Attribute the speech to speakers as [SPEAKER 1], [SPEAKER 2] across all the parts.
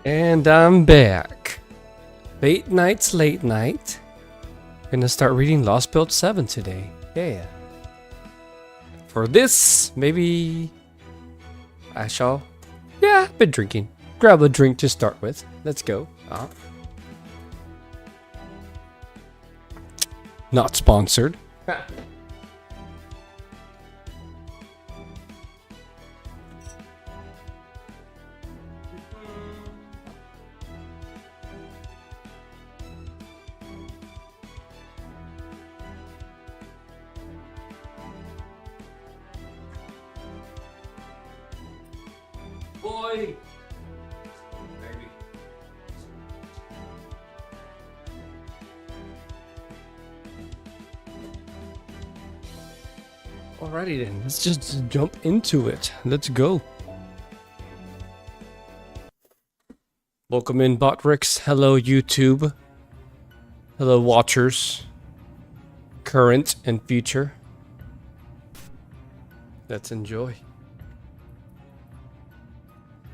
[SPEAKER 1] And I'm back. Late night. Gonna start reading LB7 today. Yeah. For this, maybe I shall. Yeah, I've been drinking. Grab a drink to start with. Let's go. Not sponsored. Boy. Baby. Alrighty then, let's just jump into it. Let's go. Welcome in, Botrix. Hello, YouTube. Hello, watchers. Current and future. Let's enjoy.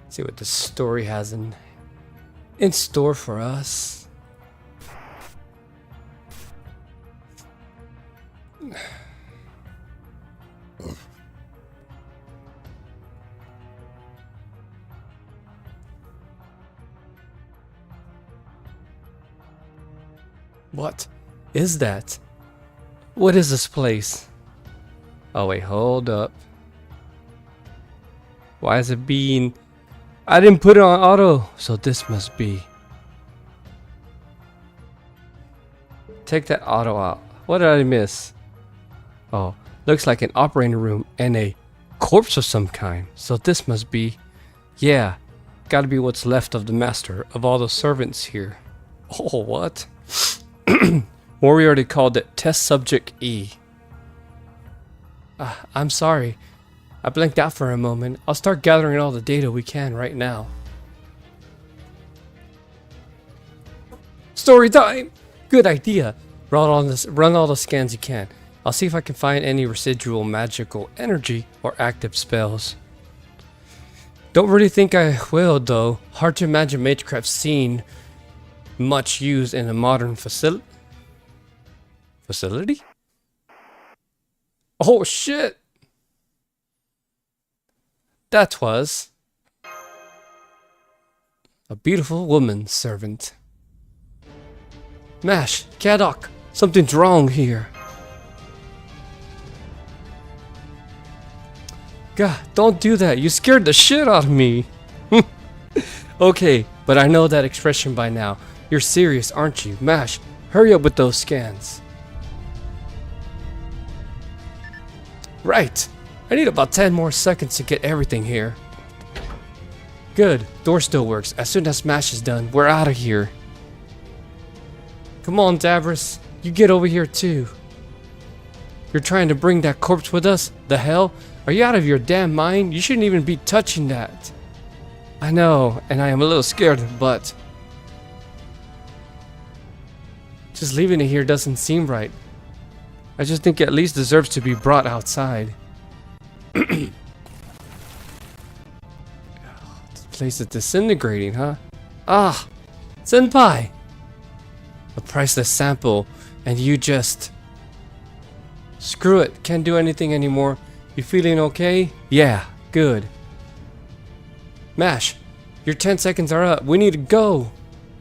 [SPEAKER 1] See what the story has in store for us. What is that? What is this place? Oh wait, hold up. Why is it being... I didn't put it on auto, so this must be... Take that auto out. What did I miss? Oh, looks like an operating room and a corpse of some kind. So this must be... Yeah, gotta be what's left of the master of all the servants here. Oh, what? Well, we already called it Test Subject E. I'm sorry. I blanked out for a moment. I'll start gathering all the data we can right now. Story time! Good idea. Run all the scans you can. I'll see if I can find any residual magical energy or active spells. Don't really think I will, though. Hard to imagine Magecraft seen much used in a modern facility? Oh shit! That was a beautiful woman servant. Mash, Kadok, something's wrong here. God, don't do that. You scared the shit out of me. Okay, but I know that expression by now. You're serious, aren't you? Mash, hurry up with those scans. Right. I need about 10 more seconds to get everything here. Good. Door still works. As soon as Mash is done, we're out of here. Come on, Davros. You get over here too. You're trying to bring that corpse with us? The hell? Are you out of your damn mind? You shouldn't even be touching that. I know, and I am a little scared, but... just leaving it here doesn't seem right. I just think it at least deserves to be brought outside. This place is disintegrating, huh? Ah! Senpai! A priceless sample, and you just... Screw it, can't do anything anymore. You feeling okay? Yeah, good. Mash, your 10 seconds are up. We need to go.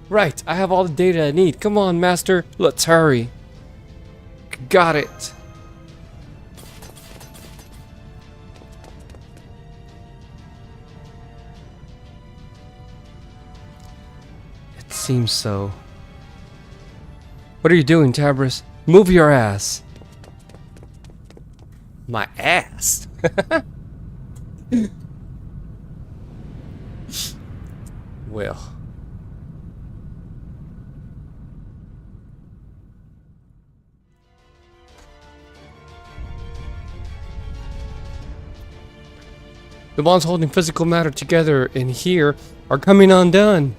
[SPEAKER 1] Right, I have all the data I need. Come on, Master, let's hurry. Got it. It seems so. What are you doing, Tabris? Move your ass. My ass? Well. The bonds holding physical matter together in here are coming undone.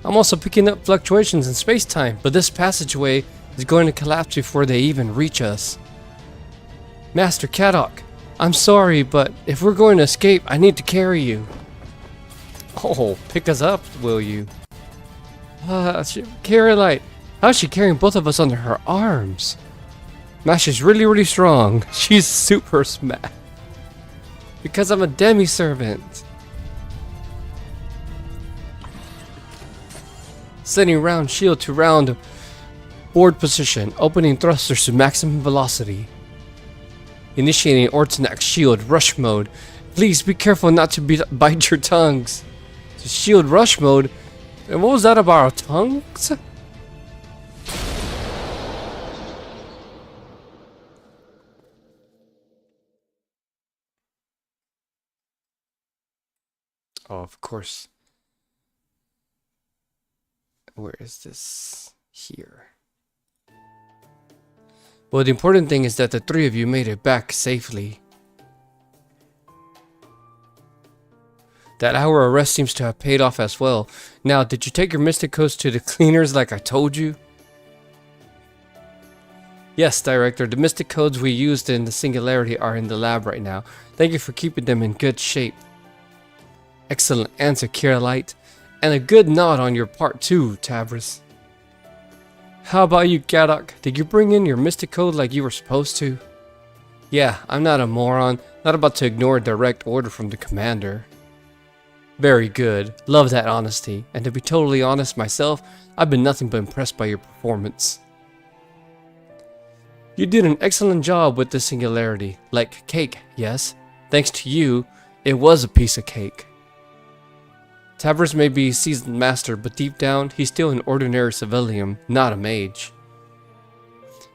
[SPEAKER 1] I'm also picking up fluctuations in space-time, but this passageway is going to collapse before they even reach us. Master Kadok, I'm sorry, but if we're going to escape, I need to carry you. Oh, pick us up, will you? Carolite, how's she carrying both of us under her arms? Mash is really, really strong. She's super smash. Because I'm a demi-servant. Setting round shield to round board position. Opening thrusters to maximum velocity. Initiating Ortonax shield rush mode. Please be careful not to bite your tongues. So shield rush mode. And what was that about our tongues? Oh, of course. Where is this? Here. Well, the important thing is that the three of you made it back safely. That hour of rest seems to have paid off as well. Now, did you take your mystic codes to the cleaners like I told you? Yes, Director. The mystic codes we used in the Singularity are in the lab right now. Thank you for keeping them in good shape. Excellent answer, Kirillite. And a good nod on your part too, Tabris. How about you, Gadok? Did you bring in your mystic code like you were supposed to? Yeah, I'm not a moron. Not about to ignore a direct order from the commander. Very good. Love that honesty. And to be totally honest myself, I've been nothing but impressed by your performance. You did an excellent job with the Singularity. Like cake, yes? Thanks to you, it was a piece of cake. Tabris may be a seasoned master, but deep down, he's still an ordinary civilian, not a mage.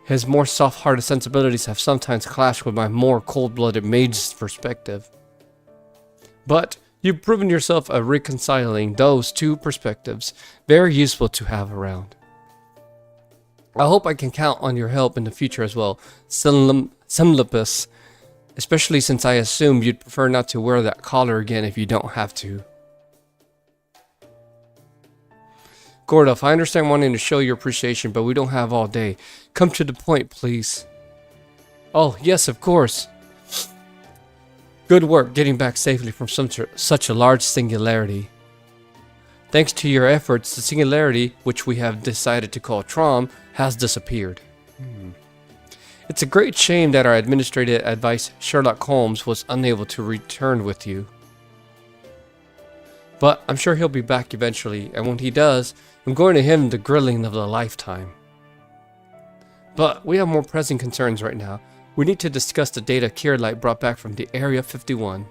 [SPEAKER 1] His more soft-hearted sensibilities have sometimes clashed with my more cold-blooded mage's perspective. But you've proven yourself at reconciling those two perspectives, very useful to have around. I hope I can count on your help in the future as well, Semlipus, especially since I assume you'd prefer not to wear that collar again if you don't have to. Gordov, I understand wanting to show your appreciation, but we don't have all day. Come to the point, please. Oh, yes, of course. Good work getting back safely from such a large singularity. Thanks to your efforts, the singularity, which we have decided to call Trom, has disappeared. It's a great shame that our administrative advice, Sherlock Holmes, was unable to return with you. But I'm sure he'll be back eventually, and when he does, I'm going to him the grilling of a lifetime. But we have more pressing concerns right now. We need to discuss the data Kirillite brought back from the Area 51.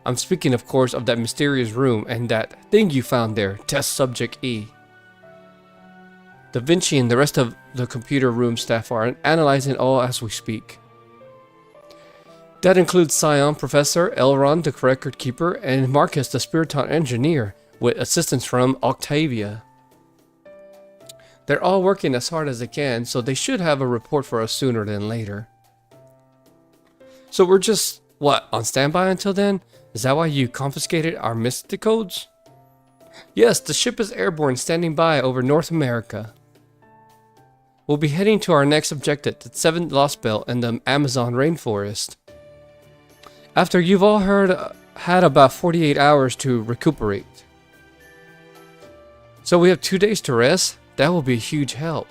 [SPEAKER 1] I'm speaking, of course, of that mysterious room and that thing you found there, Test Subject E. Da Vinci and the rest of the computer room staff are analyzing all as we speak. That includes Scion, Professor, Elrond, the record keeper, and Marcus, the Spiriton engineer, with assistance from Octavia. They're all working as hard as they can, so they should have a report for us sooner than later. So we're just, what, on standby until then? Is that why you confiscated our mystic codes? Yes, the ship is airborne, standing by over North America. We'll be heading to our next objective, the 7th Lost Belt in the Amazon rainforest. After you've all had about 48 hours to recuperate. So we have 2 days to rest? That will be a huge help.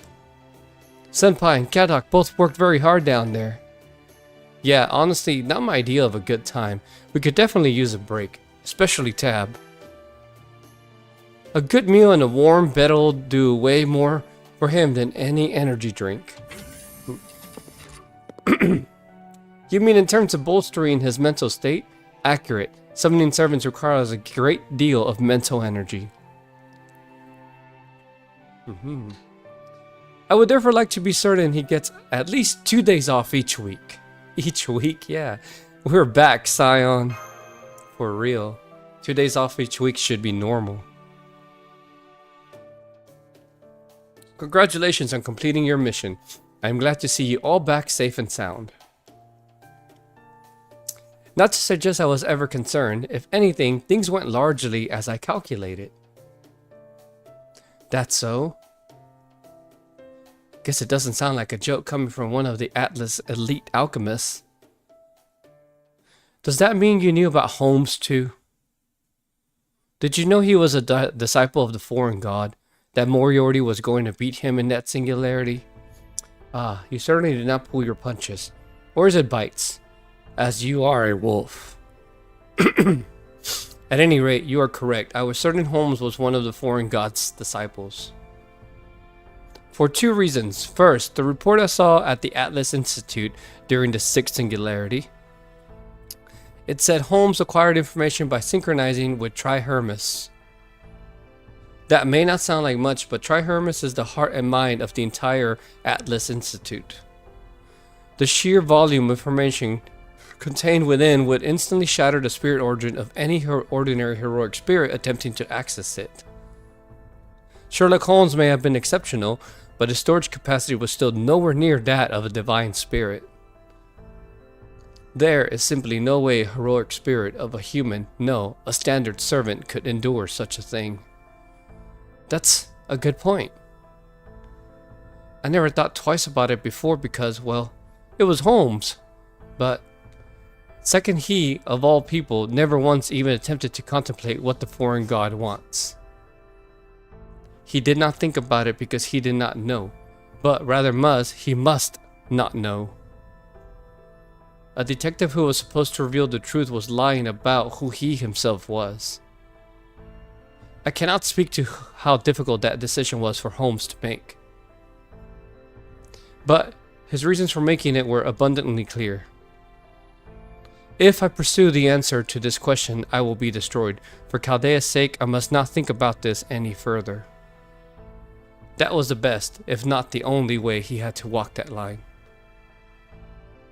[SPEAKER 1] Senpai and Gadok both worked very hard down there. Yeah, honestly, not my idea of a good time. We could definitely use a break, especially Tab. A good meal and a warm bed will do way more for him than any energy drink. You mean in terms of bolstering his mental state? Accurate. Summoning servants requires a great deal of mental energy. I would therefore like to be certain he gets at least 2 days off each week. Each week? Yeah. We're back, Scion. For real. 2 days off each week should be normal. Congratulations on completing your mission. I am glad to see you all back safe and sound. Not to suggest I was ever concerned. If anything, things went largely as I calculated. That's so? Guess it doesn't sound like a joke coming from one of the Atlas elite alchemists. Does that mean you knew about Holmes too? Did you know he was a disciple of the foreign god? That Moriarty was going to beat him in that singularity? Ah, you certainly did not pull your punches. Or is it bites? As you are a wolf. At any rate, you are correct. I was certain Holmes was one of the foreign god's disciples. For two reasons. First, the report I saw at the Atlas Institute during the Sixth Singularity. It said Holmes acquired information by synchronizing with Trihermus. That may not sound like much, but Trihermus is the heart and mind of the entire Atlas Institute. The sheer volume of information contained within would instantly shatter the spirit origin of any ordinary heroic spirit attempting to access it. Sherlock Holmes may have been exceptional, but his storage capacity was still nowhere near that of a divine spirit. There is simply no way a heroic spirit of a human, no, a standard servant could endure such a thing. That's a good point. I never thought twice about it before because, well, it was Holmes. But second, he, of all people, never once even attempted to contemplate what the foreign god wants. He did not think about it because he did not know, but rather he must not know. A detective who was supposed to reveal the truth was lying about who he himself was. I cannot speak to how difficult that decision was for Holmes to make. But his reasons for making it were abundantly clear. If I pursue the answer to this question, I will be destroyed. For Chaldea's sake, I must not think about this any further. That was the best, if not the only way he had to walk that line.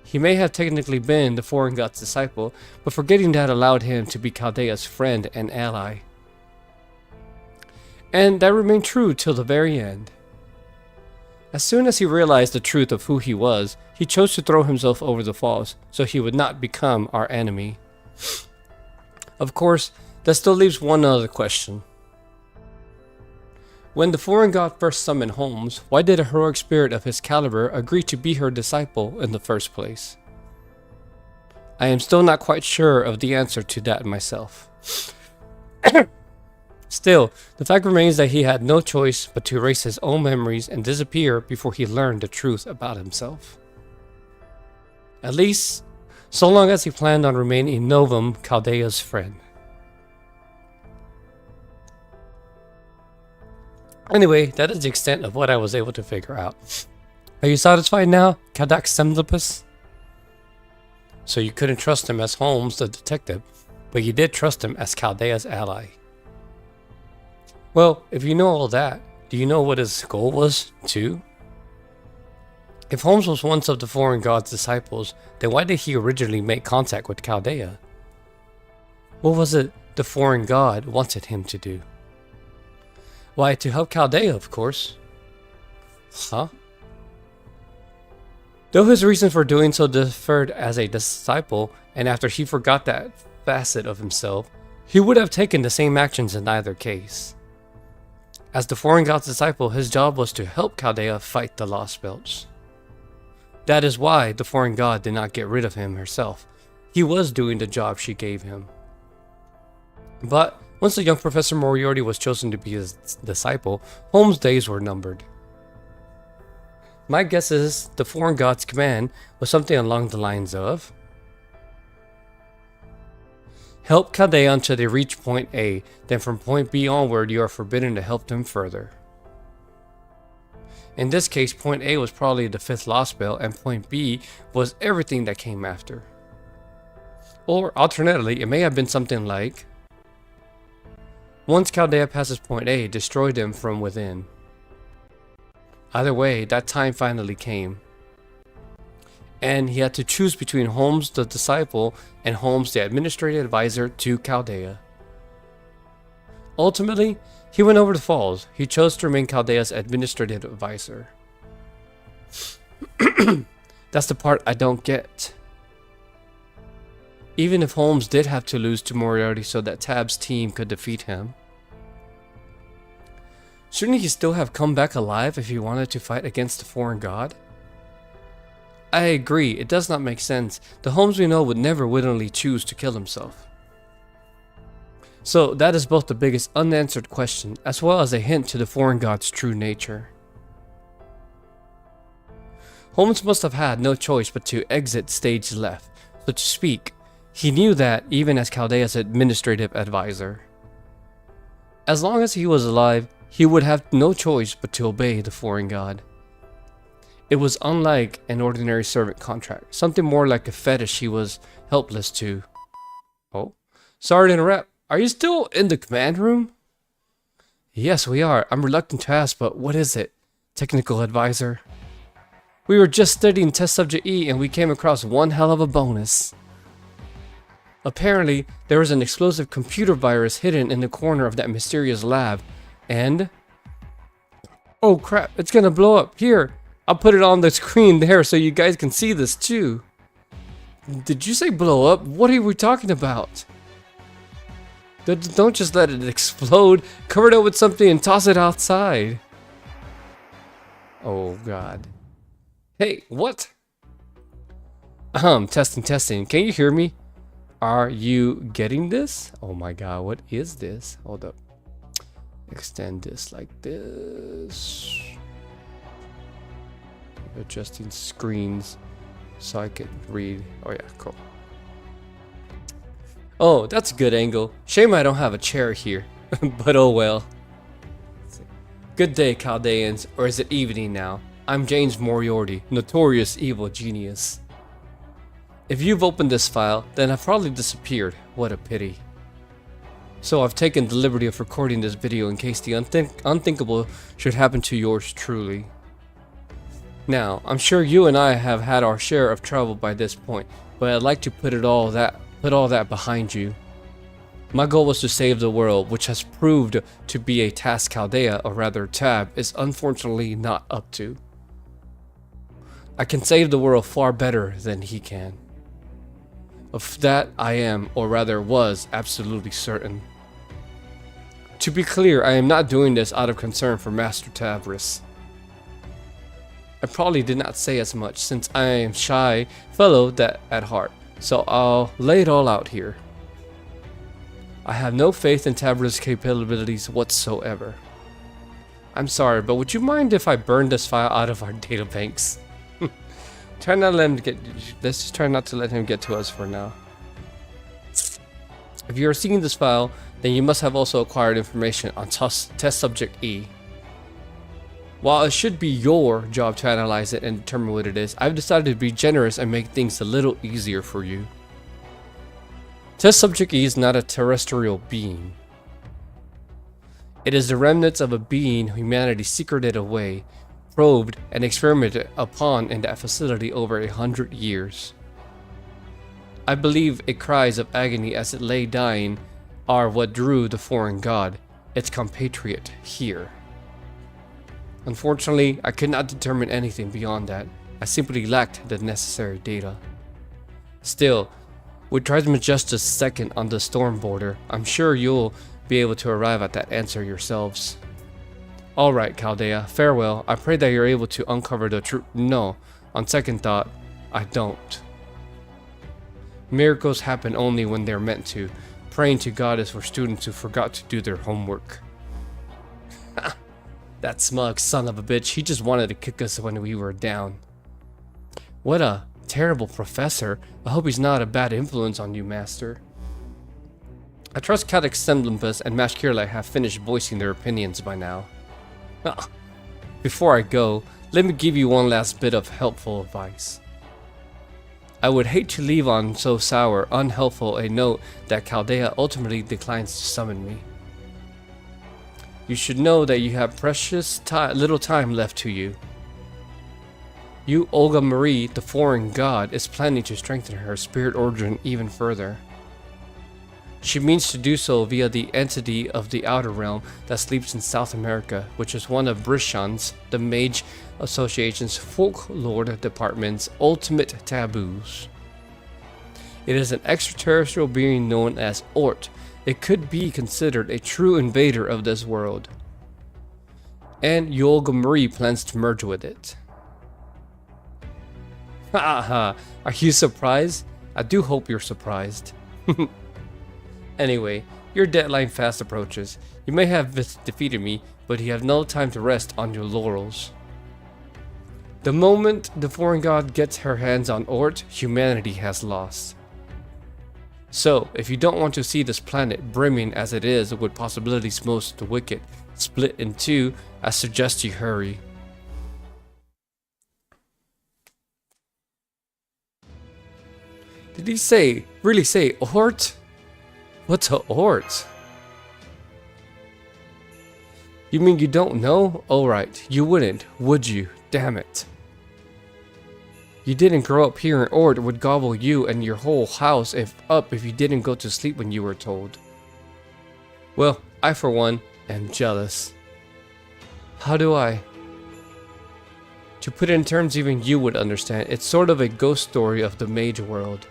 [SPEAKER 1] He may have technically been the foreign god's disciple, but forgetting that allowed him to be Chaldea's friend and ally. And that remained true till the very end. As soon as he realized the truth of who he was, he chose to throw himself over the falls, so he would not become our enemy. Of course, that still leaves one other question. When the foreign god first summoned Holmes, why did a heroic spirit of his caliber agree to be her disciple in the first place? I am still not quite sure of the answer to that myself. Still, the fact remains that he had no choice but to erase his own memories and disappear before he learned the truth about himself. At least, so long as he planned on remaining Novum Chaldea's friend. Anyway, that is the extent of what I was able to figure out. Are you satisfied now, Kadak Semdlepus? So you couldn't trust him as Holmes the detective, but you did trust him as Chaldea's ally. Well, if you know all that, do you know what his goal was, too? If Holmes was one of the foreign god's disciples, then why did he originally make contact with Chaldea? What was it the foreign god wanted him to do? Why, to help Chaldea, of course. Huh? Though his reason for doing so differed as a disciple, and after he forgot that facet of himself, he would have taken the same actions in either case. As the foreign god's disciple, his job was to help Chaldea fight the Lost Belts. That is why the foreign god did not get rid of him herself. He was doing the job she gave him. But once the young Professor Moriarty was chosen to be his disciple, Holmes' days were numbered. My guess is the foreign god's command was something along the lines of: help Chaldea until they reach point A, then from point B onward you are forbidden to help them further. In this case, point A was probably the fifth Lost Belt, and point B was everything that came after. Or alternatively, it may have been something like: once Chaldea passes point A, destroy them from within. Either way, that time finally came. And he had to choose between Holmes the disciple and Holmes the administrative advisor to Chaldea. Ultimately, he went over the falls. He chose to remain Chaldea's administrative advisor. That's the part I don't get. Even if Holmes did have to lose to Moriarty so that Tab's team could defeat him, shouldn't he still have come back alive if he wanted to fight against the foreign god? I agree, it does not make sense. The Holmes we know would never willingly choose to kill himself. So that is both the biggest unanswered question, as well as a hint to the foreign god's true nature. Holmes must have had no choice but to exit stage left, so to speak. He knew that even as Chaldea's administrative advisor. As long as he was alive, he would have no choice but to obey the foreign god. It was unlike an ordinary servant contract, something more like a fetish he was helpless to. Oh, sorry to interrupt. Are you still in the command room? Yes, we are. I'm reluctant to ask, but what is it? Technical advisor. We were just studying test subject E and we came across one hell of a bonus. Apparently, there was an explosive computer virus hidden in the corner of that mysterious lab, and... Oh crap, it's gonna blow up. Here, I'll put it on the screen there so you guys can see this too. Did you say blow up? What are we talking about? Don't just let it explode. Cover it up with something and toss it outside. Oh god. Hey, what? Testing. Can you hear me? Are you getting this? Oh my god, what is this? Hold up. Extend this like this. Adjusting screens so I can read. Oh yeah, cool. Oh, that's a good angle. Shame I don't have a chair here. But oh well. Good day, Chaldeans. Or is it evening now? I'm James Moriarty, notorious evil genius. If you've opened this file, then I've probably disappeared. What a pity. So I've taken the liberty of recording this video in case the unthinkable should happen to yours truly. Now, I'm sure you and I have had our share of trouble by this point, but I'd like to put all that behind you. My goal was to save the world, which has proved to be a task Chaldea, or rather Tab, is unfortunately not up to. I can save the world far better than he can. Of that I am, or rather was, absolutely certain. To be clear, I am not doing this out of concern for Master Tavris. I probably did not say as much since I am shy fellow that at heart, so I'll lay it all out here. I have no faith in Tavris' capabilities whatsoever. I'm sorry, but would you mind if I burned this file out of our databanks? Let's just try not to let him get to us for now. If you are seeing this file, then you must have also acquired information on test subject E. While it should be your job to analyze it and determine what it is, I've decided to be generous and make things a little easier for you. Test subject E is not a terrestrial being. It is the remnants of a being humanity secreted away, probed, and experimented upon in that facility over 100 years. I believe its cries of agony as it lay dying are what drew the foreign god, its compatriot, here. Unfortunately, I could not determine anything beyond that. I simply lacked the necessary data. Still, with Trismus Justus second on the storm border, I'm sure you'll be able to arrive at that answer yourselves. Alright, Chaldea, farewell. I pray that you're able to uncover the truth. No, on second thought, I don't. Miracles happen only when they're meant to. Praying to God is for students who forgot to do their homework. That smug son of a bitch, he just wanted to kick us when we were down. What a terrible professor. I hope he's not a bad influence on you, Master. I trust Cadex Semblambus and Mash Kirlite have finished voicing their opinions by now. Before I go, let me give you one last bit of helpful advice. I would hate to leave on so sour, unhelpful a note that Chaldea ultimately declines to summon me. You should know that you have precious little time left to you. Olga Marie, the foreign god, is planning to strengthen her spirit origin even further. She means to do so via the entity of the Outer Realm that sleeps in South America, which is one of Brishan's, the Mage Association's folklore department's ultimate taboos. It is an extraterrestrial being known as Ort. It could be considered a true invader of this world. And Olga Marie plans to merge with it. Haha, are you surprised? I do hope you're surprised. Anyway, Your deadline fast approaches. You may have defeated me, but you have no time to rest on your laurels. The moment the foreign god gets her hands on Ort, humanity has lost. So, if you don't want to see this planet brimming as it is with possibilities most wicked split in two, I suggest you hurry. Did he really say Ort? What's a Ort? You mean you don't know? Alright, you wouldn't, would you? Damn it. You didn't grow up here and Ort would gobble you and your whole house if you didn't go to sleep when you were told. Well, I for one am jealous. How do I? To put it in terms even you would understand, it's sort of a ghost story of the mage world.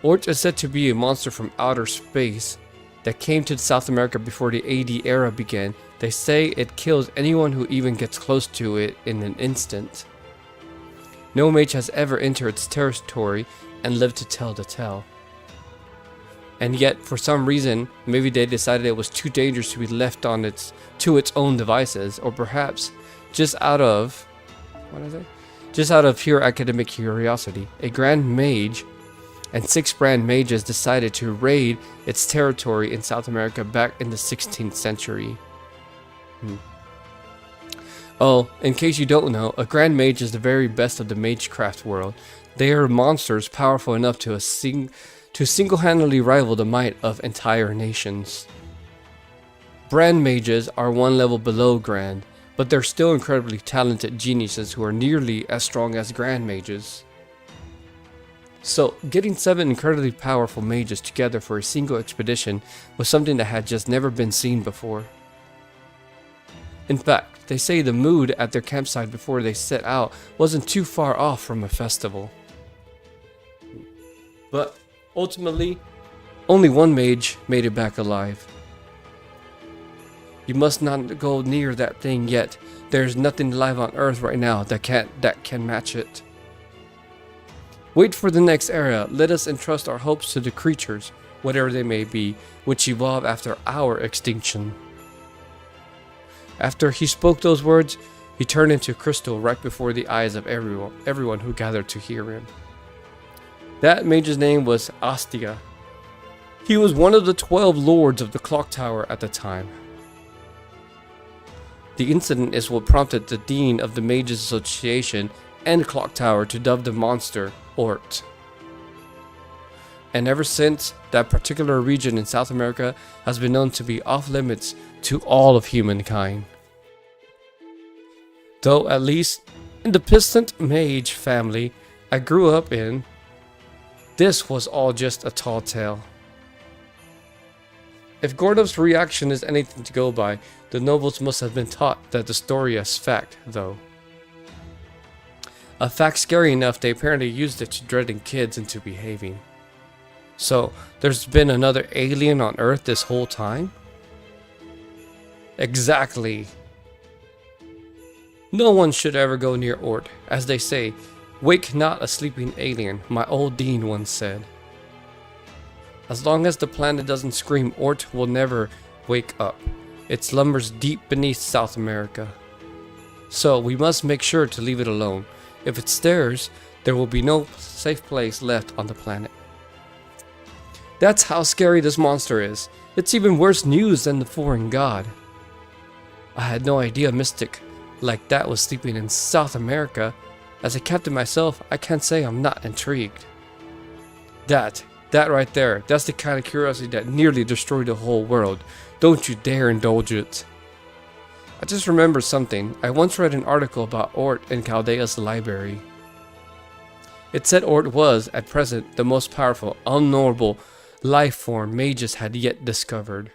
[SPEAKER 1] Ort is said to be a monster from outer space that came to South America before the AD era began. They say it kills anyone who even gets close to it in an instant. No mage has ever entered its territory and lived to tell the tale. And yet, for some reason, maybe they decided it was too dangerous to be left to its own devices, or perhaps just out of pure academic curiosity, a grand mage and 6 grand mages decided to raid its territory in South America back in the 16th century. Oh, in case you don't know, a grand mage is the very best of the magecraft world. They are monsters powerful enough to single-handedly rival the might of entire nations. Brand mages are one level below grand, but they're still incredibly talented geniuses who are nearly as strong as grand mages. So, getting 7 incredibly powerful mages together for a single expedition was something that had just never been seen before. In fact, they say the mood at their campsite before they set out wasn't too far off from a festival. But ultimately, only one mage made it back alive. You must not go near that thing yet. There's nothing alive on Earth right now that can match it. Wait for the next era. Let us entrust our hopes to the creatures, whatever they may be, which evolve after our extinction. After he spoke those words, he turned into crystal right before the eyes of everyone who gathered to hear him. That mage's name was Astia. He was one of the 12 lords of the clock tower at the time. The incident is what prompted the dean of the Mages Association and Clock Tower to dub the monster Ort. And ever since, that particular region in South America has been known to be off limits to all of humankind. Though at least in the Piston Mage family I grew up in, this was all just a tall tale. If Gordov's reaction is anything to go by, the nobles must have been taught that the story is fact, though. A fact scary enough they apparently used it to dreading kids into behaving. So, there's been another alien on Earth this whole time? Exactly. No one should ever go near Ort. As they say, wake not a sleeping alien, my old dean once said. As long as the planet doesn't scream, Ort will never wake up. It slumbers deep beneath South America. So we must make sure to leave it alone. If it stirs, there will be no safe place left on the planet. That's how scary this monster is. It's even worse news than the foreign god. I had no idea a mystic like that was sleeping in South America. As a captain myself, I can't say I'm not intrigued. That right there, that's the kind of curiosity that nearly destroyed the whole world. Don't you dare indulge it. I just remembered something. I once read an article about Ort in Chaldea's library. It said Ort was, at present, the most powerful, unknowable life form mages had yet discovered.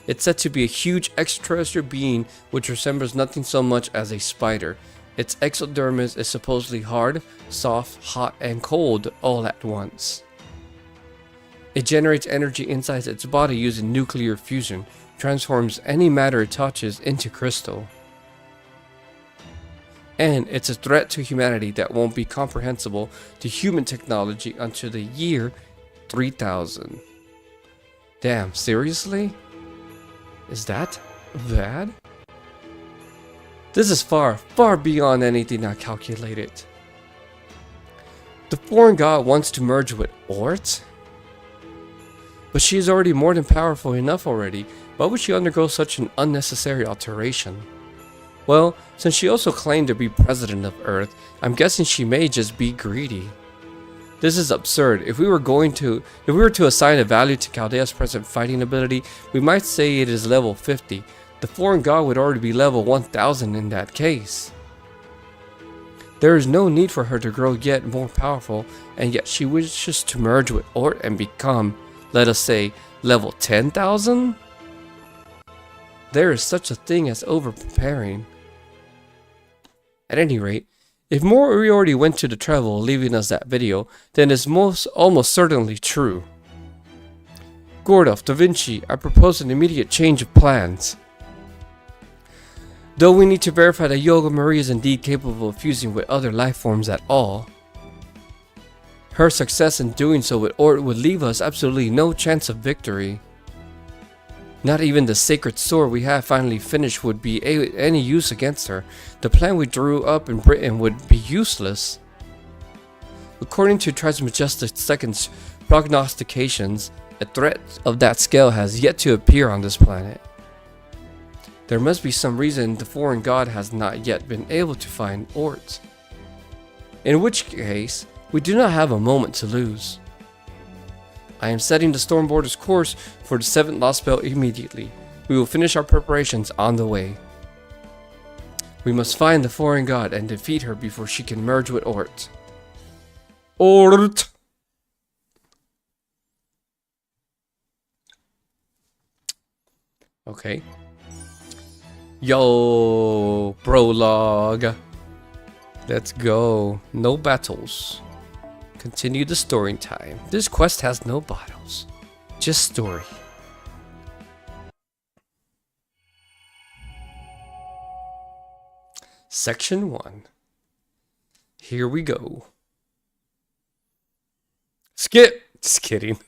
[SPEAKER 1] It's said to be a huge extraterrestrial being which resembles nothing so much as a spider. Its exodermis is supposedly hard, soft, hot, and cold all at once. It generates energy inside its body using nuclear fusion, transforms any matter it touches into crystal. And it's a threat to humanity that won't be comprehensible to human technology until the year 3000. Damn, seriously? Is that bad? This is far, far beyond anything I calculated. The foreign god wants to merge with Ort? But she is already more than powerful enough already. Why would she undergo such an unnecessary alteration? Well, since she also claimed to be president of Earth, I'm guessing she may just be greedy. This is absurd. If we were to assign a value to Chaldea's present fighting ability, we might say it is level 50. The foreign god would already be level 1000 in that case. There is no need for her to grow yet more powerful, and yet she wishes to merge with Ort and become, let us say, level 10,000? There is such a thing as over-preparing. At any rate, if Mori already went to the travel leaving us that video, then it's almost certainly true. Gordov, Da Vinci, I propose an immediate change of plans. Though we need to verify that Yoga Marie is indeed capable of fusing with other life forms at all, her success in doing so with Ort would leave us absolutely no chance of victory. Not even the sacred sword we have finally finished would be any use against her. The plan we drew up in Britain would be useless. According to Trismegistus II's prognostications, a threat of that scale has yet to appear on this planet. There must be some reason the foreign god has not yet been able to find Ort. In which case, we do not have a moment to lose. I am setting the Stormborder's course for the 7th Lost Spell immediately. We will finish our preparations on the way. We must find the foreign god and defeat her before she can merge with Ort. Ort! Okay. Yo, prologue. Let's go. No battles. Continue the story time. This quest has no battles. Just story. Section 1. Here we go. Skip! Just kidding.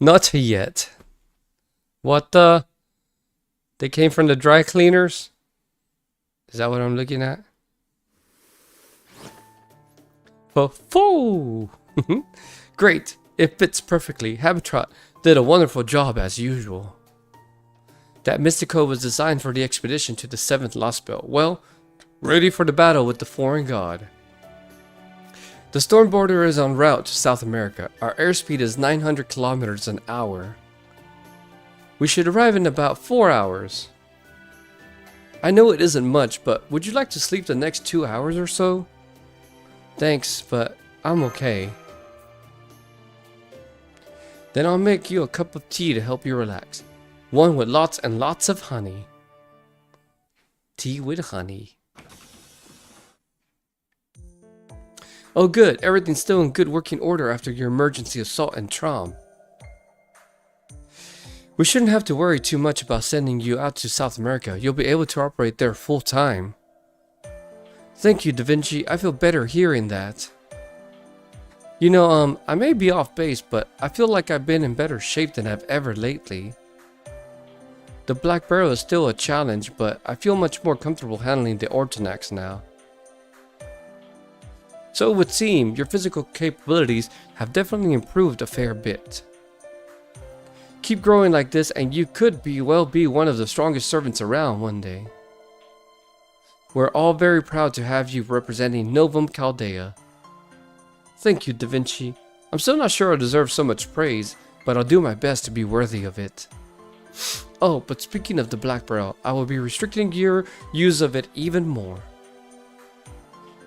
[SPEAKER 1] Not yet. What the? They came from the dry cleaners? Is that what I'm looking at? Foo! Great. It fits perfectly. Habitat did a wonderful job as usual. That Mystico was designed for the expedition to the 7th Lost Spell. Well, ready for the battle with the foreign god. The Stormborder is en route to South America. Our airspeed is 900 kilometers an hour. We should arrive in about 4 hours. I know it isn't much, but would you like to sleep the next 2 hours or so? Thanks, but I'm okay. Then I'll make you a cup of tea to help you relax. One with lots and lots of honey. Tea with honey. Oh good, everything's still in good working order after your emergency assault and trauma. We shouldn't have to worry too much about sending you out to South America. You'll be able to operate there full time. Thank you, Da Vinci. I feel better hearing that. You know, I may be off base, but I feel like I've been in better shape than I've ever lately. The Black Barrel is still a challenge, but I feel much more comfortable handling the Ortonax now. So it would seem your physical capabilities have definitely improved a fair bit. Keep growing like this and you could be one of the strongest servants around one day. We're all very proud to have you representing Novum Chaldea. Thank you, Da Vinci. I'm still not sure I deserve so much praise, but I'll do my best to be worthy of it. Oh, but speaking of the Black Barrel, I will be restricting your use of it even more.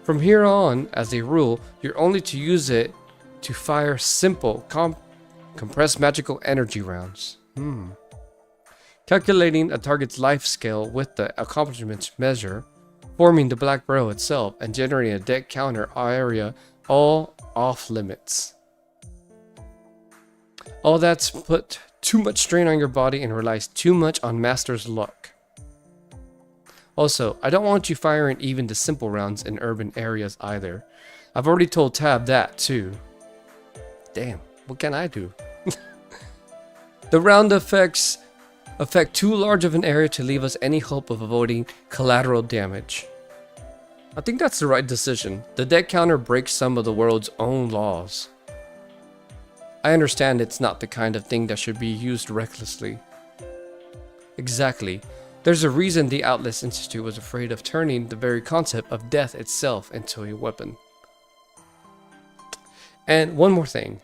[SPEAKER 1] From here on, as a rule, you're only to use it to fire simple, compressed magical energy rounds. Calculating a target's life scale with the accomplishments measure, forming the Black Barrel itself, and generating a deck counter area, all off limits. All that's put too much strain on your body and relies too much on Master's luck. Also, I don't want you firing even the simple rounds in urban areas either. I've already told Tab that too. Damn, what can I do? The round effects affect too large of an area to leave us any hope of avoiding collateral damage. I think that's the right decision. The deck counter breaks some of the world's own laws. I understand it's not the kind of thing that should be used recklessly. Exactly. There's a reason the Atlas Institute was afraid of turning the very concept of death itself into a weapon. And one more thing.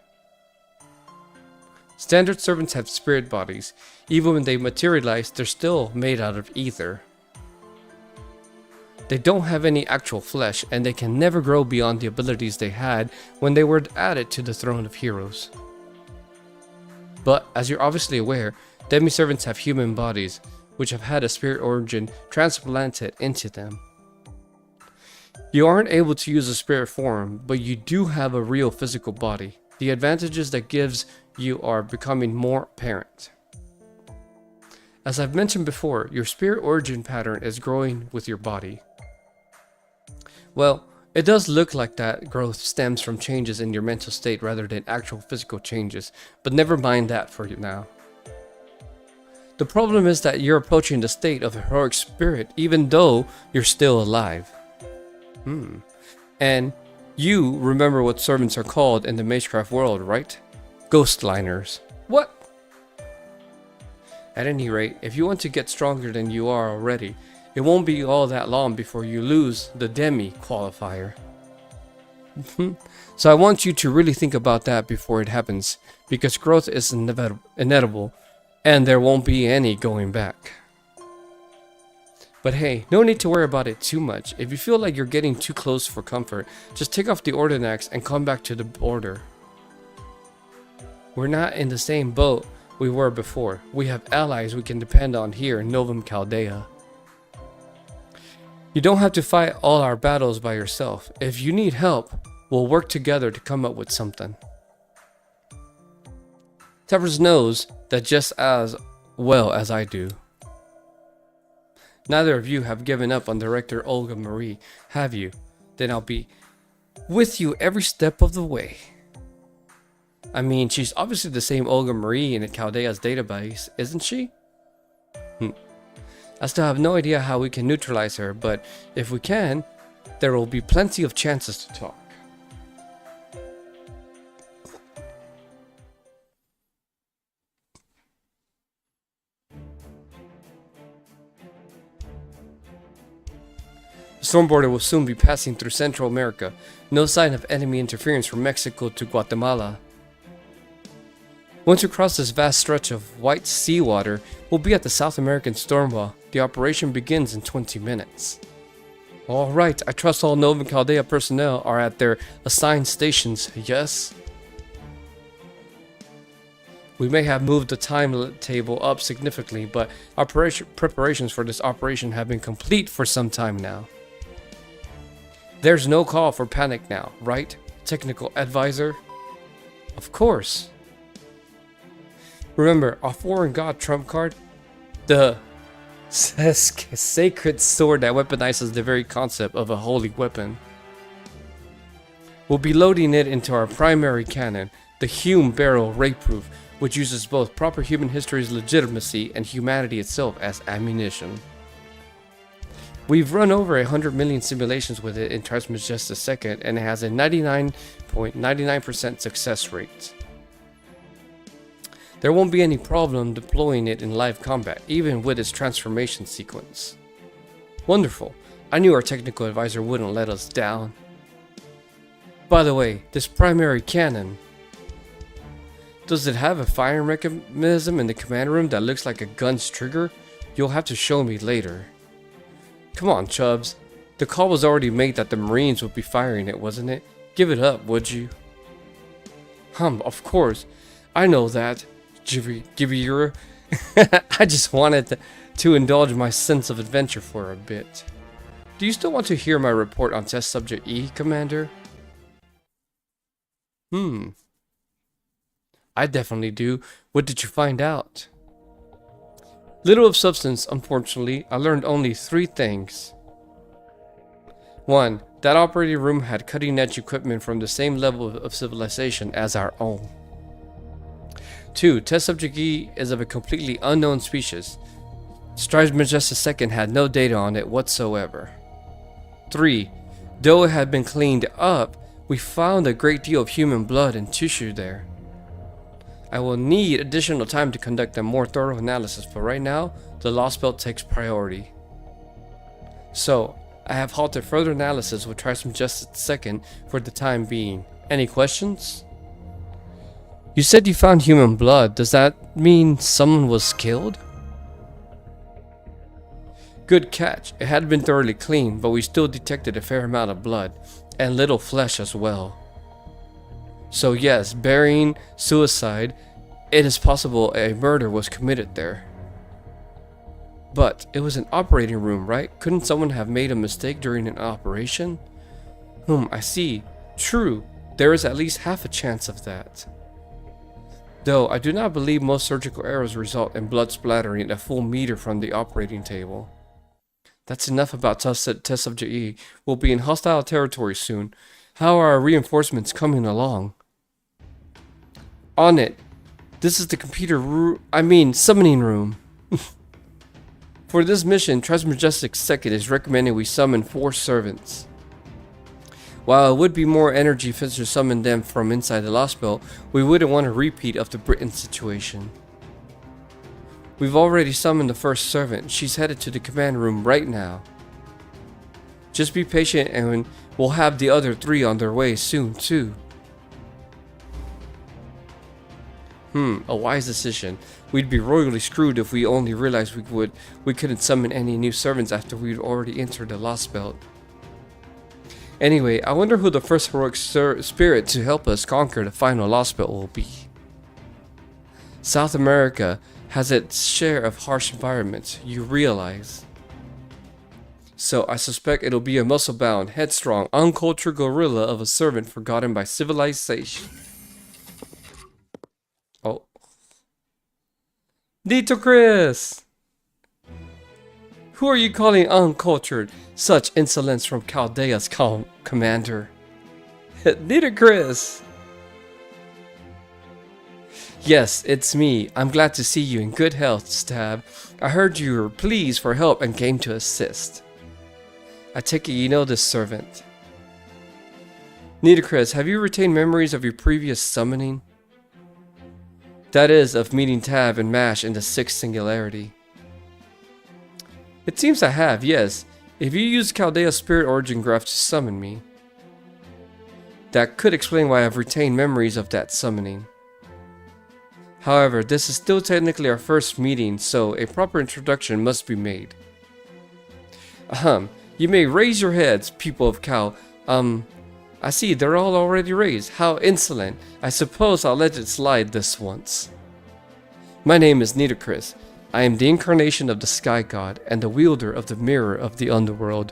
[SPEAKER 1] Standard servants have spirit bodies. Even when they materialize, they're still made out of ether. They don't have any actual flesh, and they can never grow beyond the abilities they had when they were added to the throne of heroes. But, as you're obviously aware, demi-servants have human bodies, which have had a spirit origin transplanted into them. You aren't able to use a spirit form, but you do have a real physical body. The advantages that gives you are becoming more apparent. As I've mentioned before, your spirit origin pattern is growing with your body. Well, it does look like that growth stems from changes in your mental state rather than actual physical changes, but never mind that for you now. The problem is that you're approaching the state of a heroic spirit even though you're still alive. And you remember what servants are called in the Magecraft world, right? Ghostliners. What? At any rate, if you want to get stronger than you are already, it won't be all that long before you lose the Demi qualifier. So I want you to really think about that before it happens, because growth is inevitable, and there won't be any going back. But hey, no need to worry about it too much. If you feel like you're getting too close for comfort, just take off the Ordinax and come back to the border. We're not in the same boat we were before. We have allies we can depend on here in Novum Chaldea. You don't have to fight all our battles by yourself. If you need help, we'll work together to come up with something. Tevers knows that just as well as I do. Neither of you have given up on Director Olga Marie, have you? Then I'll be with you every step of the way. I mean, she's obviously the same Olga Marie in Chaldea's database, isn't she? I still have no idea how we can neutralize her, but if we can, there will be plenty of chances to talk. The storm border will soon be passing through Central America. No sign of enemy interference from Mexico to Guatemala. Once we cross this vast stretch of white seawater, we'll be at the South American storm wall. The operation begins in 20 minutes. Alright, I trust all Nova Chaldea personnel are at their assigned stations, yes? We may have moved the timetable up significantly, but preparations for this operation have been complete for some time now. There's no call for panic now, right, Technical Advisor? Of course. Remember, our foreign god trump card? The sacred sword that weaponizes the very concept of a holy weapon. We'll be loading it into our primary cannon, the Hume Barrel Ray Proof, which uses both proper human history's legitimacy and humanity itself as ammunition. We've run over 100 million simulations with it in Transmits just a second, and it has a 99.99% success rate. There won't be any problem deploying it in live combat, even with its transformation sequence. Wonderful. I knew our technical advisor wouldn't let us down. By the way, this primary cannon, does it have a firing mechanism in the command room that looks like a gun's trigger? You'll have to show me later. Come on, Chubbs. The call was already made that the Marines would be firing it, wasn't it? Give it up, would you? Of course. I know that. Gibbier. I just wanted to indulge my sense of adventure for a bit. Do you still want to hear my report on Test Subject E, Commander? I definitely do. What did you find out? Little of substance, unfortunately. I learned only 3 things. 1. That operating room had cutting-edge equipment from the same level of civilization as our own. 2. Test Subject E is of a completely unknown species. Strides Majestic II had no data on it whatsoever. 3. Though it had been cleaned up, we found a great deal of human blood and tissue there. I will need additional time to conduct a more thorough analysis, but right now, the Lost Belt takes priority. So, I have halted further analysis with Strides Majestic II for the time being. Any questions? You said you found human blood. Does that mean someone was killed? Good catch. It had been thoroughly cleaned, but we still detected a fair amount of blood, and little flesh as well. So yes, burying, suicide, it is possible a murder was committed there. But it was an operating room, right? Couldn't someone have made a mistake during an operation? I see. True, there is at least half a chance of that. Though I do not believe most surgical errors result in blood splattering a full meter from the operating table. That's enough about Test Subject E. We'll be in hostile territory soon. How are our reinforcements coming along? On it. This is the summoning room. For this mission, Strides Majestic II is recommending we summon 4 servants. While it would be more energy efficient to summon them from inside the Lost Belt, we wouldn't want a repeat of the Britain situation. We've already summoned the first servant. She's headed to the command room right now. Just be patient and we'll have the other 3 on their way soon too. A wise decision. We'd be royally screwed if we only realized we couldn't summon any new servants after we'd already entered the Lost Belt. Anyway, I wonder who the first heroic spirit to help us conquer the final Lost Belt will be. South America has its share of harsh environments, you realize. So I suspect it'll be a muscle-bound, headstrong, uncultured gorilla of a servant forgotten by civilization. Oh. Dito Chris! Who are you calling uncultured? Such insolence from Chaldea's commander. Dito Chris! Yes, it's me. I'm glad to see you in good health, Stab. I heard you were pleased for help and came to assist. I take it you know this servant. Nitocris, have you retained memories of your previous summoning? That is, of meeting Tab and Mash in the 6th singularity. It seems I have, yes. If you used Chaldea's spirit origin graph to summon me, that could explain why I've retained memories of that summoning. However, this is still technically our first meeting, so a proper introduction must be made. You may raise your heads, people of Cal. I see they're all already raised. How insolent. I suppose I'll let it slide this once. My name is Nitocris. I am the incarnation of the Sky God and the wielder of the Mirror of the Underworld.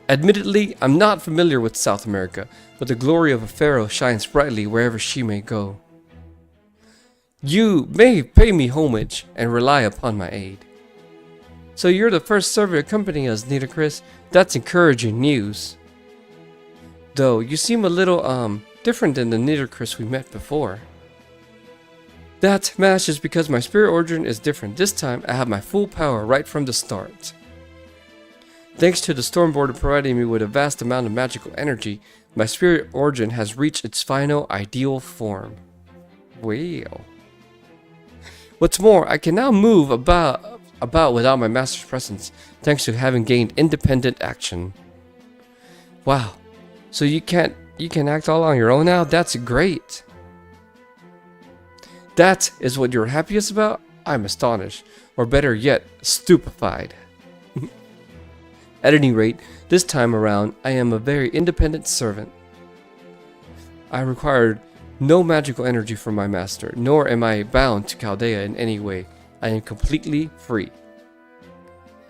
[SPEAKER 1] Admittedly, I'm not familiar with South America, but the glory of a pharaoh shines brightly wherever she may go. You may pay me homage and rely upon my aid. So you're the first servant accompanying us, Nitocris. That's encouraging news. Though you seem a little different than the Nitocris we met before. That Mash is because my spirit origin is different. This time I have my full power right from the start. Thanks to the Stormborder providing me with a vast amount of magical energy, my spirit origin has reached its final ideal form. Well. What's more, I can now move about without my master's presence, thanks to having gained independent action. Wow, so you can act all on your own now? That's great. That is what you're happiest about? I'm astonished, or better yet, stupefied. At any rate, this time around, I am a very independent servant. I required no magical energy from my master, nor am I bound to Chaldea in any way. I am completely free.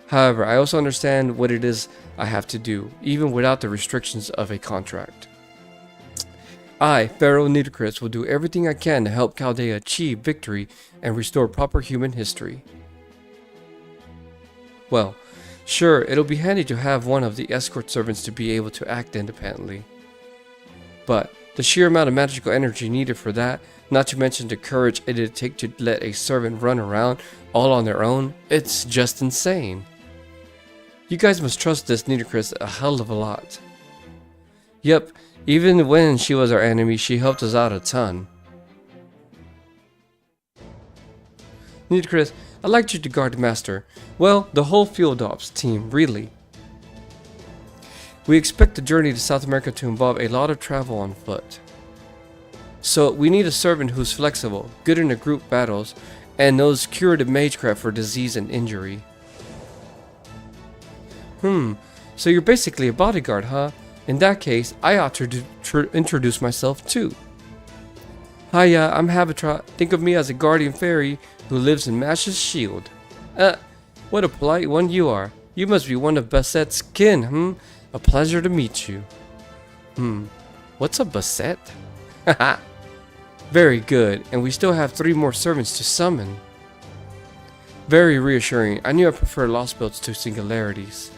[SPEAKER 1] However, I also understand what it is I have to do, even without the restrictions of a contract. I, Pharaoh Nitocris, will do everything I can to help Chaldea achieve victory and restore proper human history. Well, sure, it'll be handy to have one of the escort servants to be able to act independently. But The sheer amount of magical energy needed for that, not to mention the courage it'd take to let a servant run around all on their own, it's just insane. You guys must trust this Nitocris a hell of a lot. Yep, even when she was our enemy, she helped us out a ton. Nitocris, I'd like you to guard the master. Well, the whole field ops team, really. We expect the journey to South America to involve a lot of travel on foot. So we need a servant who's flexible, good in the group battles, and knows curative magecraft for disease and injury. So you're basically a bodyguard, huh? In that case, I ought to introduce myself too. Hiya, I'm Habitat. Think of me as a guardian fairy who lives in Mash's shield. What a polite one you are. You must be one of Bassette's kin, A pleasure to meet you. What's a Bassette? Haha. Very good, and we still have 3 more servants to summon. Very reassuring. I knew I prefer lost builds to singularities.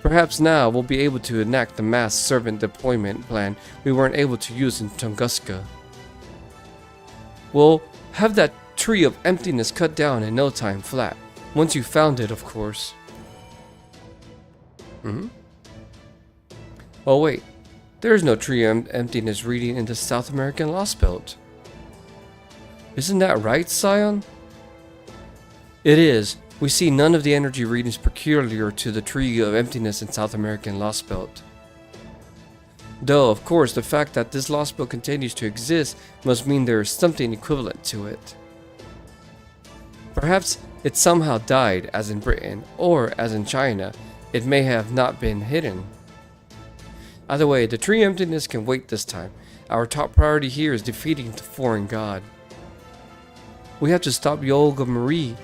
[SPEAKER 1] Perhaps now we'll be able to enact the mass servant deployment plan we weren't able to use in Tunguska. We'll have that tree of emptiness cut down in no time flat. Once you found it, of course. Oh wait, there is no tree of emptiness reading in the South American Lost Belt. Isn't that right, Scion? It is. We see none of the energy readings peculiar to the Tree of Emptiness in South American Lost Belt. Though, of course, the fact that this Lost Belt continues to exist must mean there is something equivalent to it. Perhaps it somehow died, as in Britain, or, as in China, it may have not been hidden. Either way, the Tree of Emptiness can wait this time. Our top priority here is defeating the foreign god. We have to stop Yolga Marie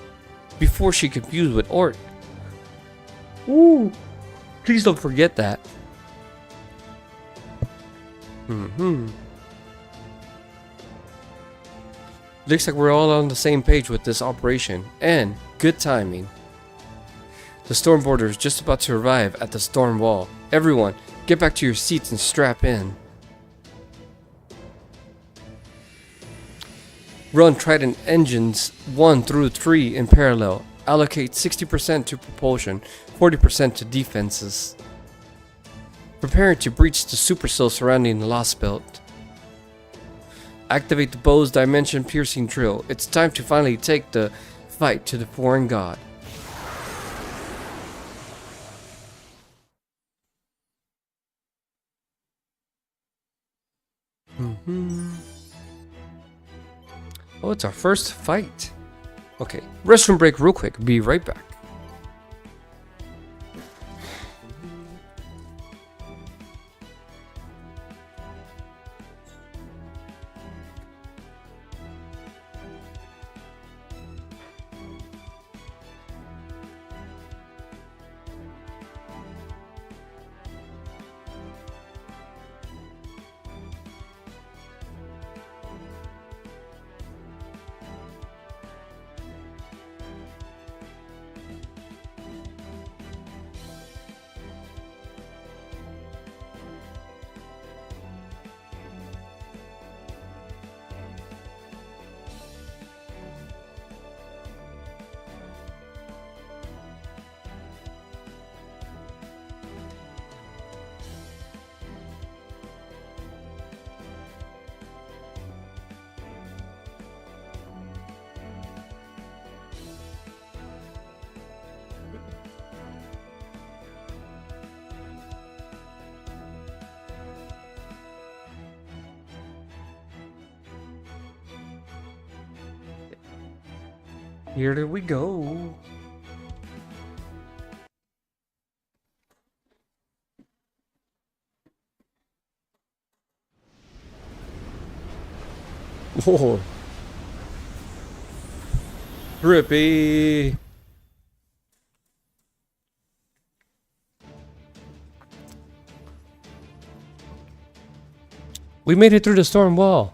[SPEAKER 1] before she confused with Ort. Ooh, please don't forget that. Looks like we're all on the same page with this operation, and good timing. The storm border is just about to arrive at the storm wall. Everyone, get back to your seats and strap in. Run Trident engines 1 through 3 in parallel. Allocate 60% to propulsion, 40% to defenses. Preparing to breach the supercell surrounding the Lost Belt. Activate the bow's dimension piercing drill. It's time to finally take the fight to the foreign god. Oh, it's our first fight. Okay, restroom break real quick. Be right back. Here we go. Whoa. Trippy. We made it through the storm wall.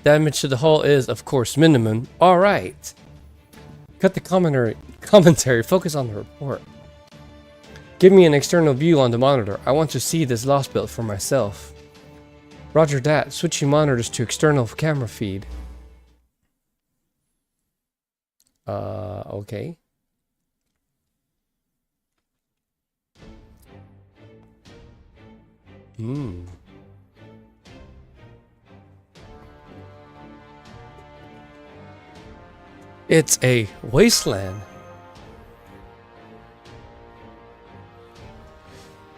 [SPEAKER 1] Damage to the hull is, of course, minimum. Alright. Cut the commentary. Focus on the report. Give me an external view on the monitor. I want to see this Lost Belt for myself. Roger that. Switching monitors to external camera feed. Okay. It's a wasteland.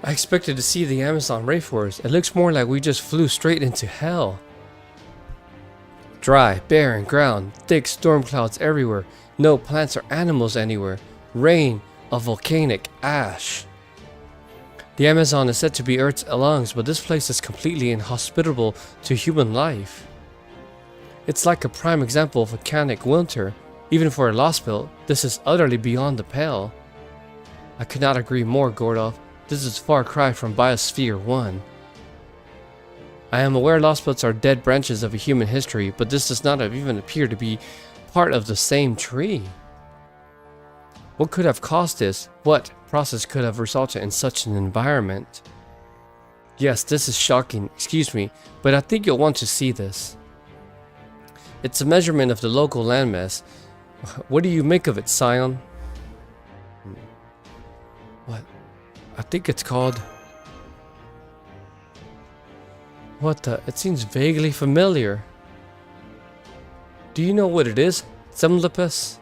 [SPEAKER 1] I expected to see the Amazon rainforest. It looks more like we just flew straight into hell. Dry, barren ground, thick storm clouds everywhere, no plants or animals anywhere, rain of volcanic ash. The Amazon is said to be Earth's lungs, but this place is completely inhospitable to human life. It's like a prime example of volcanic winter. Even for a lost belt, this is utterly beyond the pale. I could not agree more, Gordolf. This is a far cry from Biosphere 1. I am aware lost belts are dead branches of a human history, but this does not even appear to be part of the same tree. What could have caused this? What process could have resulted in such an environment? Yes, this is shocking, excuse me, but I think you'll want to see this. It's a measurement of the local landmass. What do you make of it, Scion? What? I think it's called... What the? It seems vaguely familiar. Do you know what it is, Zemlipus?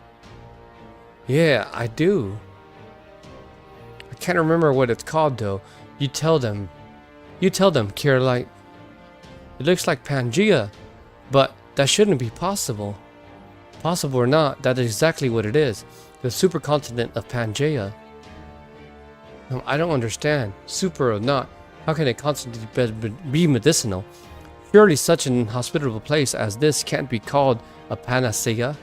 [SPEAKER 1] Yeah, I do. I can't remember what it's called though. You tell them, Kirlight. It looks like Pangea, but that shouldn't be possible. Possible or not, that is exactly what it is. The supercontinent of Pangea. No, I don't understand. Super or not, how can a continent be medicinal? Surely such an inhospitable place as this can't be called a panacea.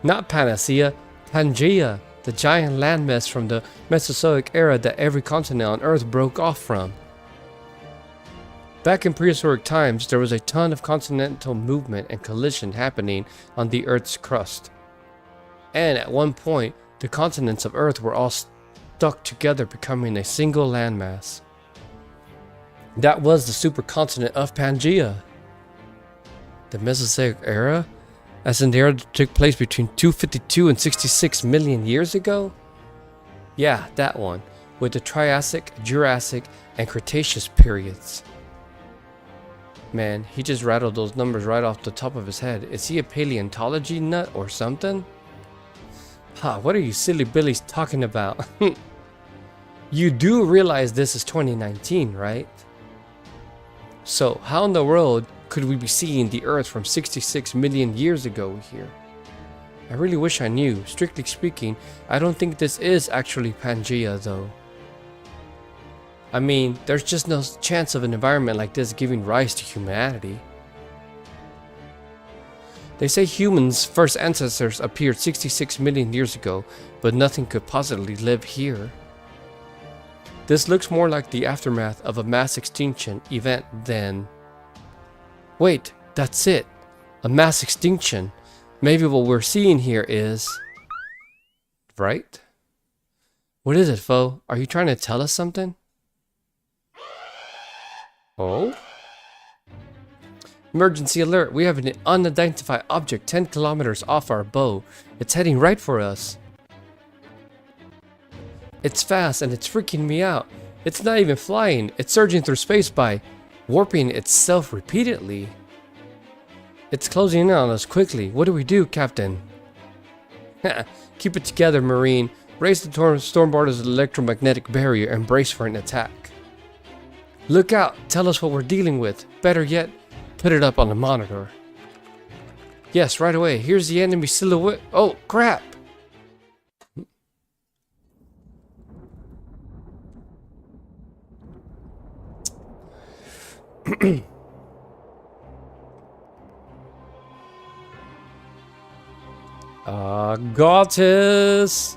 [SPEAKER 1] Not panacea, Pangea, the giant landmass from the Mesozoic era that every continent on Earth broke off from. Back in prehistoric times, there was a ton of continental movement and collision happening on the Earth's crust. And at one point, the continents of Earth were all stuck together, becoming a single landmass. That was the supercontinent of Pangea. The Mesozoic era? As in the era that took place between 252 and 66 million years ago? Yeah, that one, with the Triassic, Jurassic, and Cretaceous periods. Man, he just rattled those numbers right off the top of his head. Is he a paleontology nut or something? Ha, what are you silly billies talking about? You do realize this is 2019, right? So, how in the world could we be seeing the Earth from 66 million years ago here? I really wish I knew. Strictly speaking, I don't think this is actually Pangea though. I mean, there's just no chance of an environment like this giving rise to humanity. They say humans' first ancestors appeared 66 million years ago, but nothing could possibly live here. This looks more like the aftermath of a mass extinction event than... Wait, that's it. A mass extinction. Maybe what we're seeing here is... Right? What is it, foe? Are you trying to tell us something? Oh? Emergency alert. We have an unidentified object 10 kilometers off our bow. It's heading right for us. It's fast and it's freaking me out. It's not even flying. It's surging through space by warping itself repeatedly. It's closing in on us quickly. What do we do, Captain? Keep it together, Marine. Raise the Stormborder's electromagnetic barrier and brace for an attack. Look out. Tell us what we're dealing with. Better yet, put it up on the monitor. Yes, right away. Here's the enemy silhouette. Oh, crap. Gottes.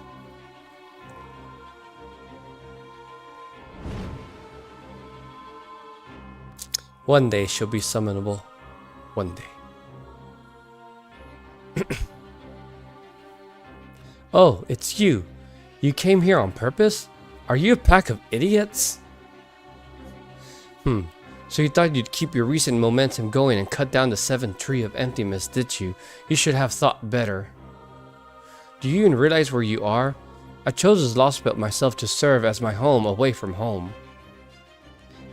[SPEAKER 1] One day she'll be summonable. One day. Oh, it's you. You came here on purpose? Are you a pack of idiots? So you thought you'd keep your recent momentum going and cut down the 7th tree of emptiness, did you? You should have thought better. Do you even realize where you are? I chose this lost belt myself to serve as my home away from home.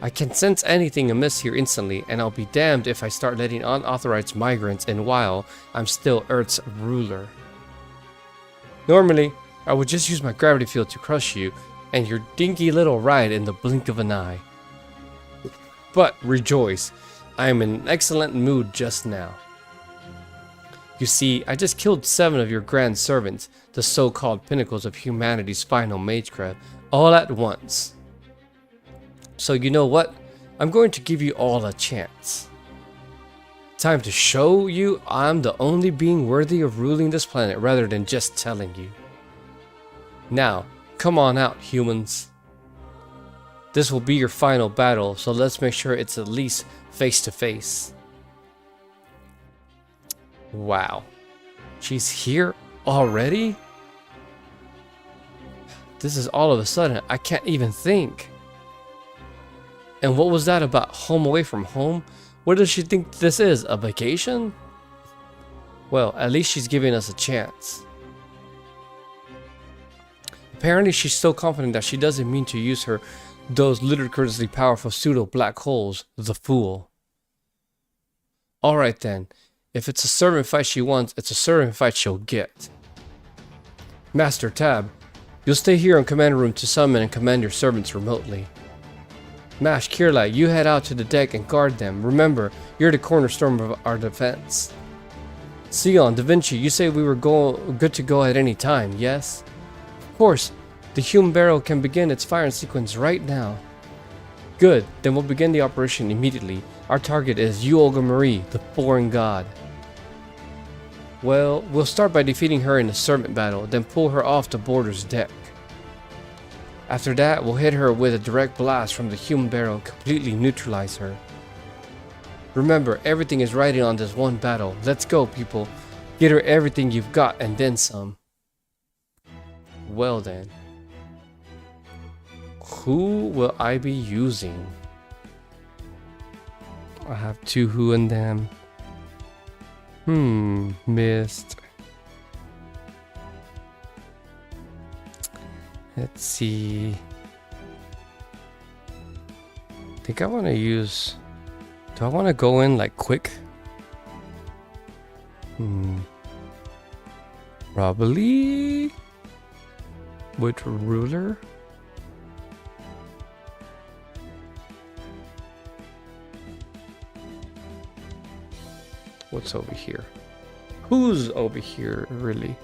[SPEAKER 1] I can sense anything amiss here instantly, and I'll be damned if I start letting unauthorized migrants in while I'm still Earth's ruler. Normally, I would just use my gravity field to crush you and your dinky little ride in the blink of an eye. But rejoice, I am in an excellent mood just now. You see, I just killed 7 of your grand servants, the so-called pinnacles of humanity's final magecraft, all at once. So you know what? I'm going to give you all a chance. Time to show you I'm the only being worthy of ruling this planet rather than just telling you. Now, come on out, humans. This will be your final battle, so let's make sure it's at least face to face. Wow. She's here already? This is all of a sudden, I can't even think. And what was that about home away from home? What does she think this is, a vacation? Well, at least she's giving us a chance. Apparently she's so confident that she doesn't mean to use those ludicrously powerful pseudo black holes, the fool. Alright then, if it's a servant fight she wants, it's a servant fight she'll get. Master Tab, you'll stay here in command room to summon and command your servants remotely. Mash, Kirlight, you head out to the deck and guard them. Remember, you're the cornerstone of our defense. Sion, Da Vinci, you say we were good to go at any time, yes? Of course, the human barrel can begin its firing sequence right now. Good, then we'll begin the operation immediately. Our target is you, Olga Marie, the foreign god. Well, we'll start by defeating her in a servant battle, then pull her off the border's deck. After that, we'll hit her with a direct blast from the human barrel and completely neutralize her. Remember, everything is riding on this one battle. Let's go, people. Get her everything you've got and then some. Well then. Who will I be using? I have 2 who and them. Missed. Let's see. I think I want to use... Do I want to go in like quick? Probably... with ruler? What's over here? Who's over here, really?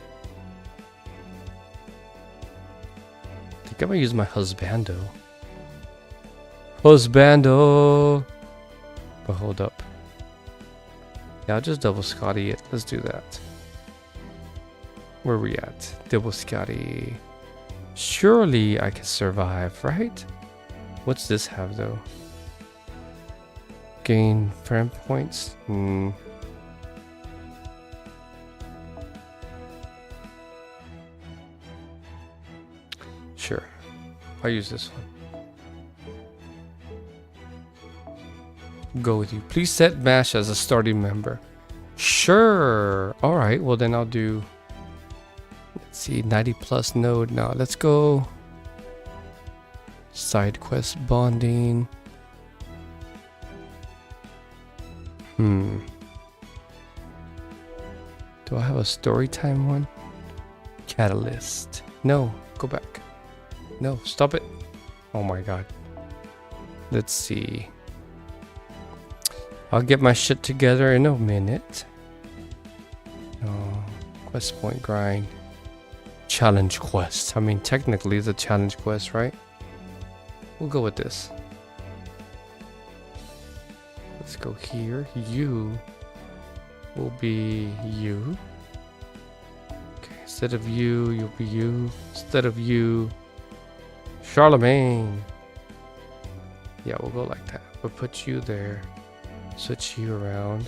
[SPEAKER 1] I think I'm gonna use my husbando. Husbando! But hold up. Yeah, I'll just double Scotty it. Let's do that. Where are we at? Double Scotty. Surely I can survive, right? What's this have though? Gain friend points? Sure. I'll use this one. Go with you. Please set Mash as a starting member. Sure. Alright, well then I'll do... Let's see, 90 plus node now. Let's go... Side quest bonding. Do I have a story time one? Catalyst. No, go back. No, stop it. Oh my god. Let's see. I'll get my shit together in a minute. Oh, quest point grind. Challenge quest. I mean, technically it's a challenge quest, right? We'll go with this. Let's go here. You will be you. Okay, instead of you, you'll be you. Instead of you, Charlemagne. Yeah, we'll go like that. We'll put you there. Switch you around.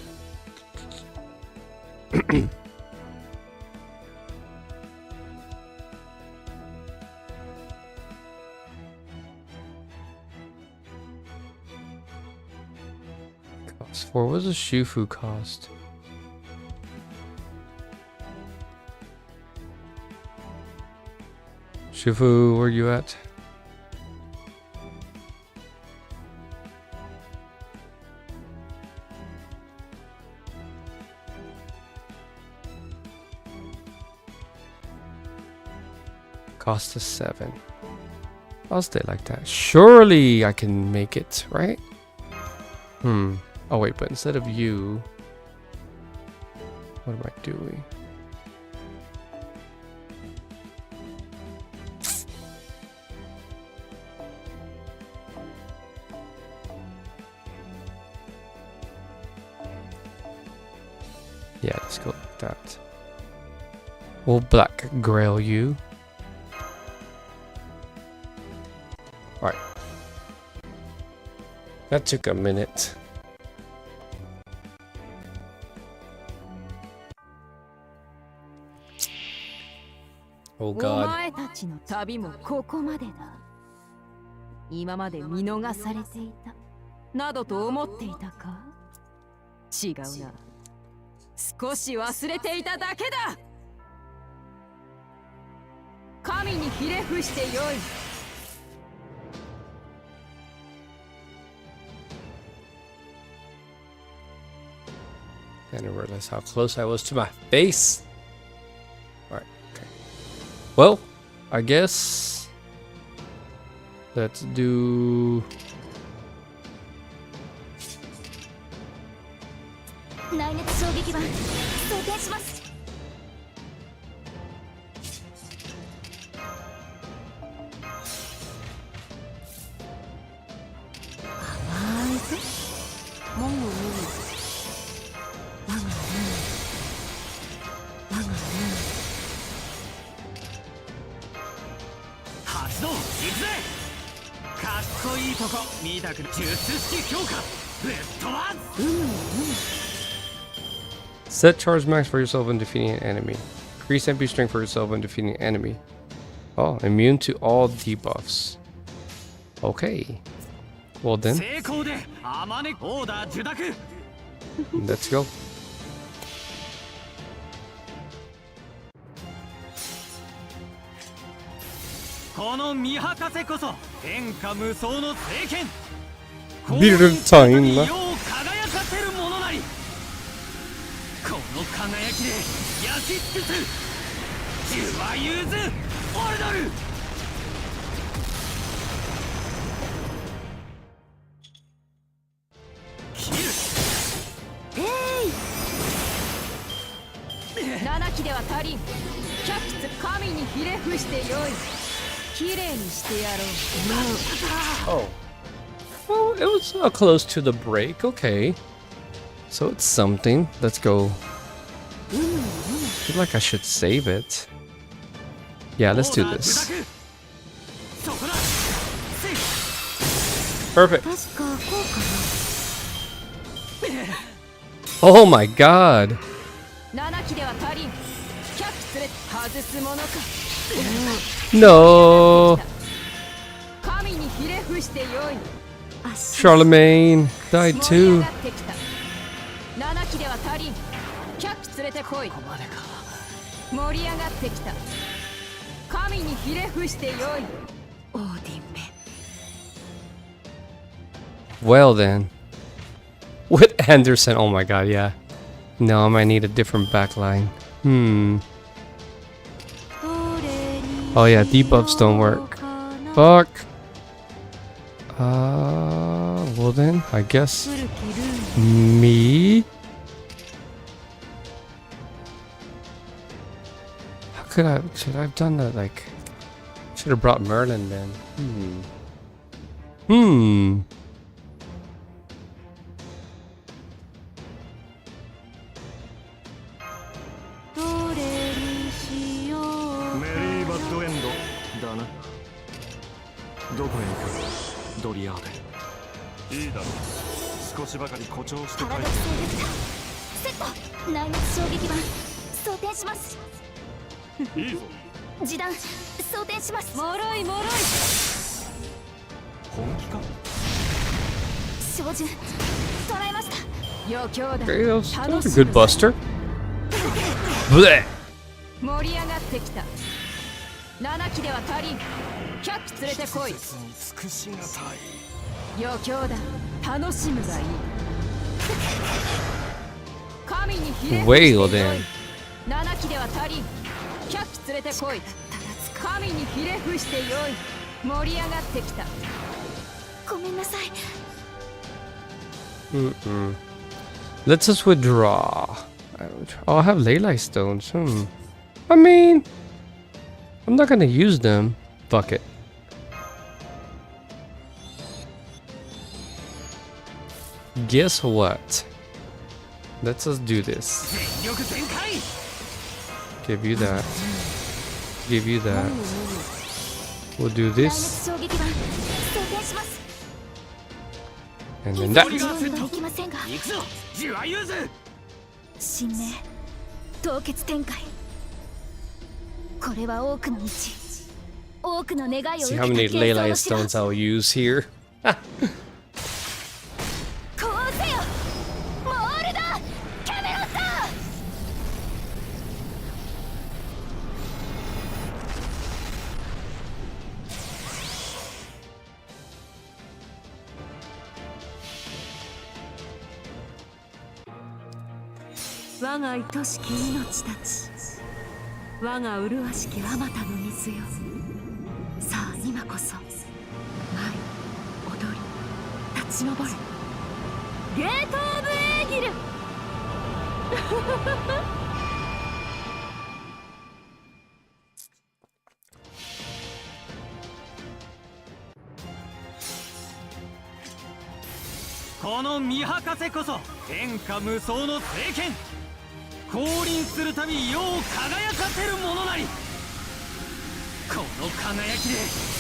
[SPEAKER 1] Or what does a Shufu cost? Shufu, where you at? Cost us 7. I'll stay like that. Surely I can make it, right? Oh wait, but instead of you, what am I doing? Yeah, let's go like that. We'll black grail you. Alright. That took a minute. Oh God.
[SPEAKER 2] お前たちの旅もここまでだ。今まで見逃されていたなどと思っていたか？違うな。少し忘れていただけだ。神にひれ伏してよい。
[SPEAKER 1] I didn't realize how close I was to my face. Alright, okay. Well, I guess let's do...
[SPEAKER 3] 内熱衝撃板装填します。甘いぞ。もぐもぐ。我が我が
[SPEAKER 4] 発動行くぜ。かっこいいとこ見たく術式強化ぶっ飛ばす。
[SPEAKER 1] Set charge max for yourself when defeating an enemy. Increase MP strength for yourself when defeating an enemy. Oh, immune to all debuffs. Okay. Well then, let's go. Beat of time.
[SPEAKER 4] この輝きで焼き尽くすジュワユーズオルドル。切る。
[SPEAKER 2] 7機では足りん。百筆神にひれ伏してよい。きれいにしてやろう。
[SPEAKER 1] Oh. Well, it was close to the break. Okay. So it's something. Let's go. I feel like I should save it. Yeah, let's do this. Perfect. Oh my God. No. Charlemagne died too.
[SPEAKER 2] 7機では足りん。100機連れてこい。ここまでか。盛り上がってきた。神にひれ伏してよい。オーディンめ。
[SPEAKER 1] Well then. With Anderson, oh my God, yeah. No, I might need a different backline. Oh yeah, debuffs don't work. Fuck. Well then, I guess me. How could I? Should I have done that? Like, should have brought Merlin then.
[SPEAKER 4] Merry bad end だな。どこへ行く？ドリアーデ。いいだろう。少しばかり誇張して帰って。
[SPEAKER 3] セット。内熱衝撃板装填します。
[SPEAKER 4] いいぞ。
[SPEAKER 3] 示弾装填します。
[SPEAKER 2] もろいもろい。
[SPEAKER 4] 本気か？
[SPEAKER 3] 照準捉えました。
[SPEAKER 2] 余興だ。
[SPEAKER 1] Okay, that was a good buster. Blech.
[SPEAKER 2] 盛り上がってきた。7機では足りん。100機連れてこい。余興だ。楽しむがいい。神にひれ伏してよい。7機では足りん。100機連れてこい。神にひれ伏してよい。盛り上がってきた。
[SPEAKER 3] ごめんなさい。
[SPEAKER 1] Let's just withdraw. Oh, I have Leyline stones. I mean, I'm not gonna use them. Fuck it. Guess what? Let's just do this. Give you that. Give you that. We'll do this.
[SPEAKER 3] 衝撃版装填します。
[SPEAKER 1] And then that.
[SPEAKER 3] できませんが。神明凍結展開。これは多くの道。多くの願いを
[SPEAKER 1] See
[SPEAKER 3] 受
[SPEAKER 1] how
[SPEAKER 3] け
[SPEAKER 1] many
[SPEAKER 3] た
[SPEAKER 1] Leyline
[SPEAKER 3] 幻想の
[SPEAKER 1] stones I'll use here.
[SPEAKER 3] こうせよモールドキャメロット。我が愛しき命たち、我が麗しきあまたの水よ。さあ今こそ舞い踊り立ち上れゲート・オブ・エーギル。
[SPEAKER 4] この見博士こそ天下無双の聖剣。降臨するたび世を輝かせるものなり。この輝きで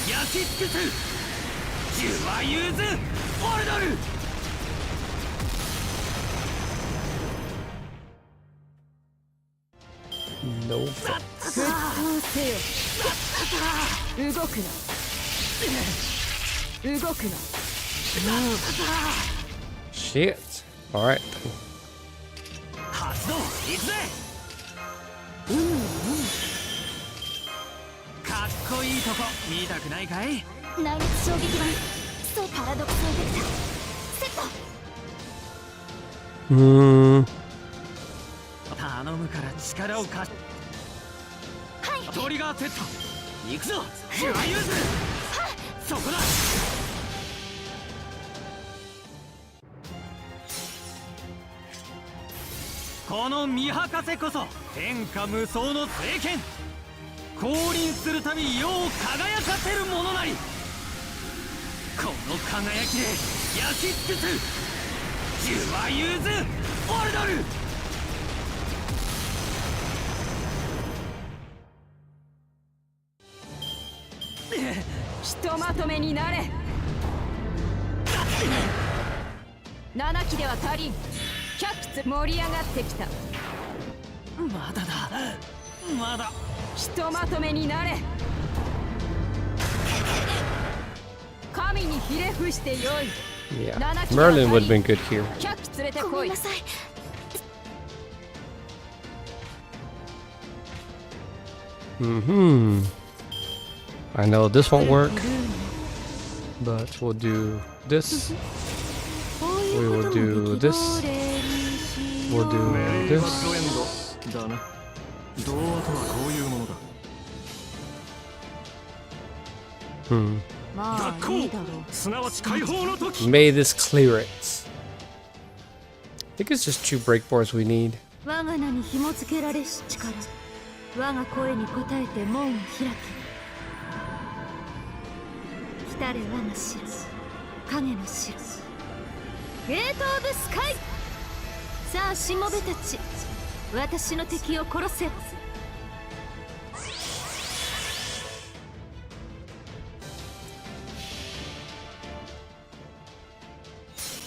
[SPEAKER 4] 焼き尽くすジュワユーズ・オルドル。
[SPEAKER 1] No.
[SPEAKER 2] 沸騰せよ。動くな。動くな。
[SPEAKER 1] Shit. Alright.
[SPEAKER 4] 発動いくぜ。かっこいいとこ見たくないかい。
[SPEAKER 3] 内熱衝撃版そうパラドクサルベクタセット。
[SPEAKER 4] 頼むから力を貸し。トリガーセット行くぞジュワユーズ。そこだ。この見博士こそ天下無双の聖剣。降臨するたび世を輝かせるものなり。この輝きで焼き尽くすジュワユーズ・オルドル。
[SPEAKER 2] ひとまとめになれ。7機では足りん。100機盛り上がってきた。
[SPEAKER 4] まだだまだ。
[SPEAKER 2] ひとまとめになれ。神にひれ伏してよい。
[SPEAKER 1] Yeah. Merlin would have been good here.
[SPEAKER 2] 100機連れて
[SPEAKER 3] ご
[SPEAKER 2] こい。
[SPEAKER 3] めんなさい。
[SPEAKER 1] I know this won't work, but we'll do this. We will do this. We'll do
[SPEAKER 4] メリーバッドエ
[SPEAKER 1] this.
[SPEAKER 4] ンドだな。童話とはこういうものだ。
[SPEAKER 3] まあいいだろう。
[SPEAKER 4] すなわち解放の時。
[SPEAKER 1] May this clear it. I think it's just 2 breakboards we need.
[SPEAKER 3] 我が名に紐付けられし力、我が声に応えて門を開け。来たれ我が城、影の城、ゲート・オブ・スカイ。さあしもべたち、私の敵を殺せ。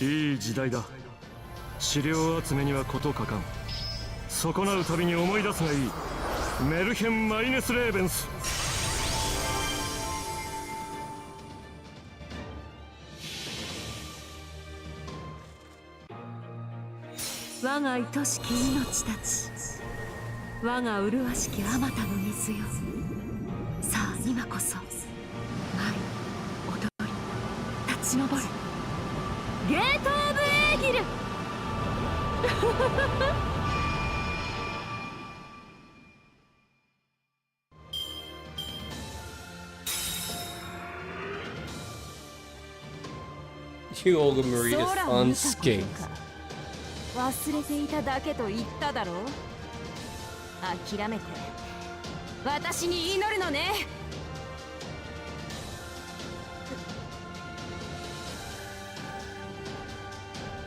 [SPEAKER 4] いい時代だ。資料集めには事欠かん。損なうたびに思い出すがいい。メルヘン・マイネス・レーベンス。
[SPEAKER 3] 我が愛しき命たち、我が麗しきあまたの水よ。さあ今こそ舞い踊り立ち上れ、ゲート・オブ・エーギル。
[SPEAKER 1] You Olga Marie is
[SPEAKER 2] 空を見たこと
[SPEAKER 1] unscathed.
[SPEAKER 2] か。忘れていただけと言っただろう。諦めて私に祈るのね。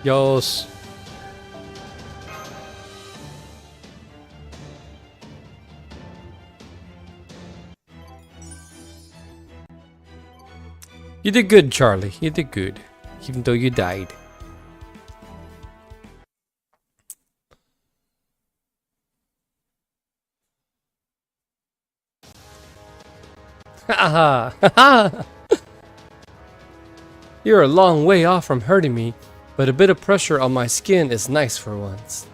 [SPEAKER 1] Yos. You did good, Charlie. You did good. Even though you died. Haha! Haha! You're a long way off from hurting me, but a bit of pressure on my skin is nice for once.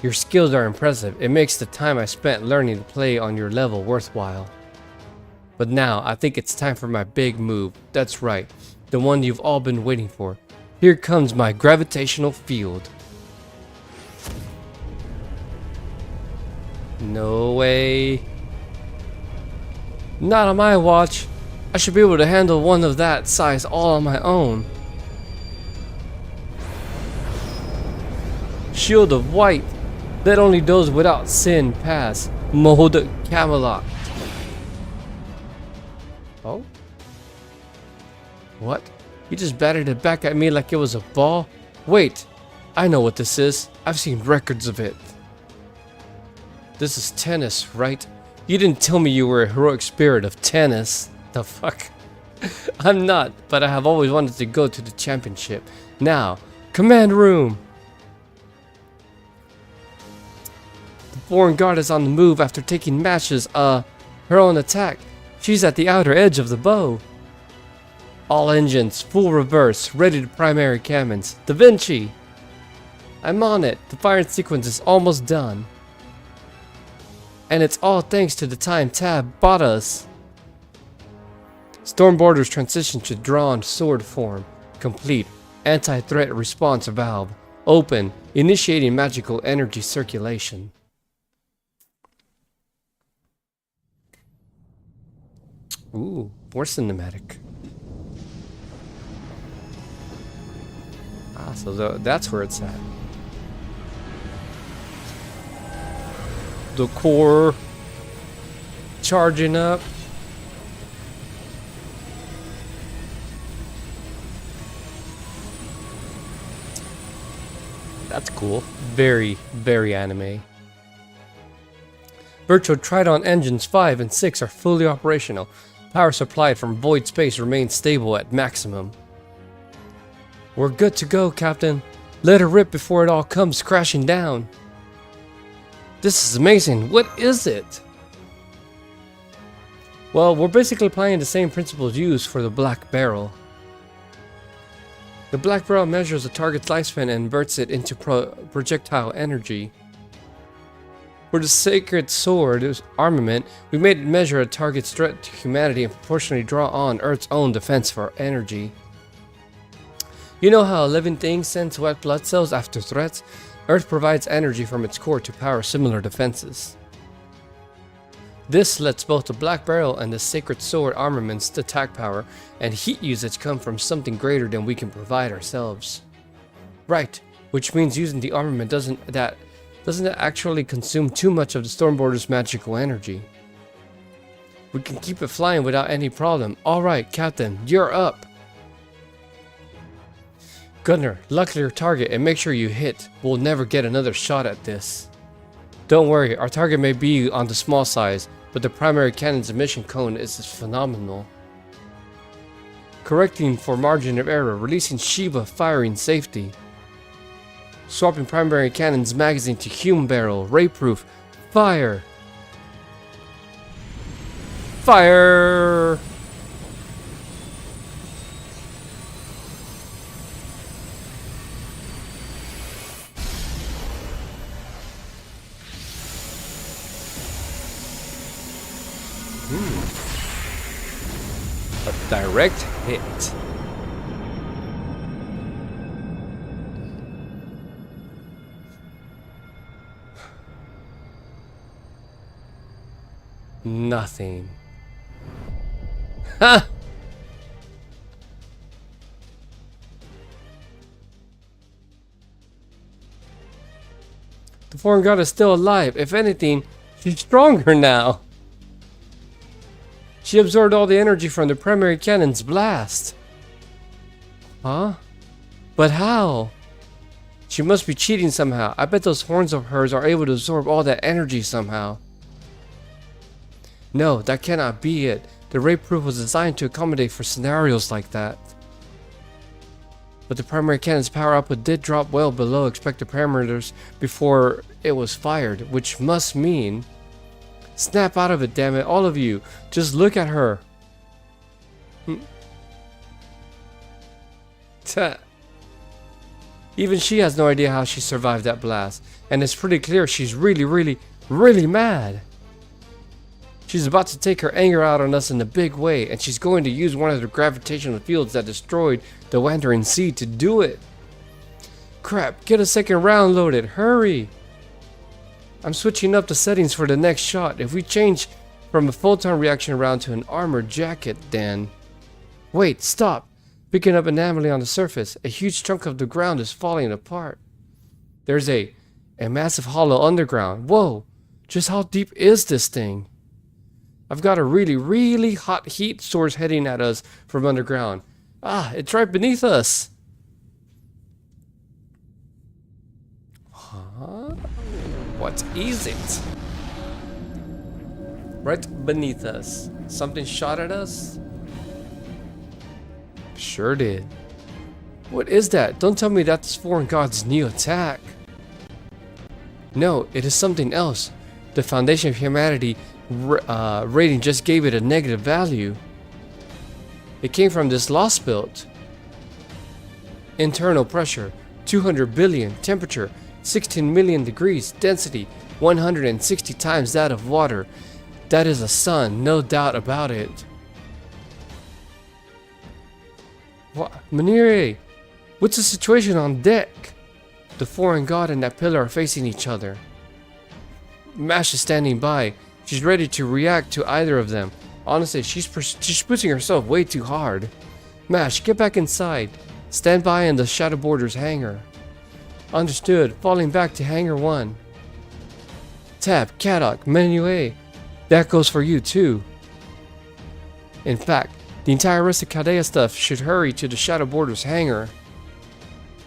[SPEAKER 1] Your skills are impressive. It makes the time I spent learning to play on your level worthwhile. But now, I think it's time for my big move. That's right, the one you've all been waiting for. Here comes my gravitational field. No way. Not on my watch. I should be able to handle one of that size all on my own. Shield of White. Let only those without sin pass. Mold Camelot. Oh? What? You just batted it back at me like it was a ball? Wait, I know what this is. I've seen records of it. This is tennis, right? You didn't tell me you were a heroic spirit of tennis. The fuck? I'm not, but I have always wanted to go to the championship. Now, command room! The foreign guard is on the move after taking matches, her own attack. She's at the outer edge of the bow. All engines, full reverse, ready to primary cannons. Da Vinci! I'm on it. The firing sequence is almost done. And it's all thanks to the time Tab bought us. Stormboarder's transition to drawn sword form. Complete. Anti-threat response valve. Open. Initiating magical energy circulation. Ooh, more cinematic. Ah, so that's where it's at. The core charging up. That's cool. Very, very anime. Virtual Tridon engines 5 and 6 are fully operational. Power supplied from void space remains stable at maximum. We're good to go, Captain. Let her rip before it all comes crashing down. This is amazing. What is it? Well, we're basically applying the same principles used for the Black Barrel. The Black Barrel measures a target's lifespan and inverts it into projectile energy. For the Sacred Sword armament, we made it measure a target's threat to humanity and proportionally draw on Earth's own defense for energy. You know how a living thing sends white blood cells after threats? Earth provides energy from its core to power similar defenses. This lets both the Black Barrel and the Sacred Sword armament's attack power and heat usage come from something greater than we can provide ourselves. Right, which means using the armament doesn't actually consume too much of the Stormboarder's magical energy. We can keep it flying without any problem. Alright, Captain, you're up! Gunner, lock your target and make sure you hit. We'll never get another shot at this. Don't worry, our target may be on the small size, but the primary cannon's emission cone is phenomenal. Correcting for margin of error, releasing Shiva firing safety. Swapping primary cannon's magazine to human barrel, ray-proof, fire! Fire! A direct hit. Nothing. Ha! The foreign god is still alive. If anything, she's stronger now. She absorbed all the energy from the primary cannon's blast. Huh? But how? She must be cheating somehow. I bet those horns of hers are able to absorb all that energy somehow. No, that cannot be it. The ray proof was designed to accommodate for scenarios like that. But the primary cannon's power output did drop well below expected parameters before it was fired, which must mean... Snap out of it, damn it, all of you. Just look at her. Even she has no idea how she survived that blast. And it's pretty clear she's really mad. She's about to take her anger out on us in a big way, and she's going to use one of the gravitational fields that destroyed the Wandering Sea to do it. Crap, get a second round loaded, hurry! I'm switching up the settings for the next shot. If we change from a photon reaction round to an armored jacket, then... Wait, stop! Picking up an anomaly on the surface, a huge chunk of the ground is falling apart. There's a massive hollow underground. Whoa! Just how deep is this thing? I've got a really hot heat source heading at us from underground. Ah, it's right beneath us. Huh? What is it? Right beneath us. Something shot at us? Sure did. What is that? Don't tell me that's foreign god's new attack. No, it is something else. The Foundation of Humanity rating just gave it a negative value. It came from this lost build. Internal pressure 200 billion, temperature 16 million degrees, density 160 times that of water. That is a sun, no doubt about it. What? Manire, what's the situation on deck? The foreign god and that pillar are facing each other. Mash is standing by. She's ready to react to either of them. Honestly, she's pushing herself way too hard. Mash, get back inside. Stand by in the Shadow Borders hangar. Understood. Falling back to hangar 1. Tab, Kadok, Menue. That goes for you too. In fact, the entire rest of Kadea stuff should hurry to the Shadow Borders hangar.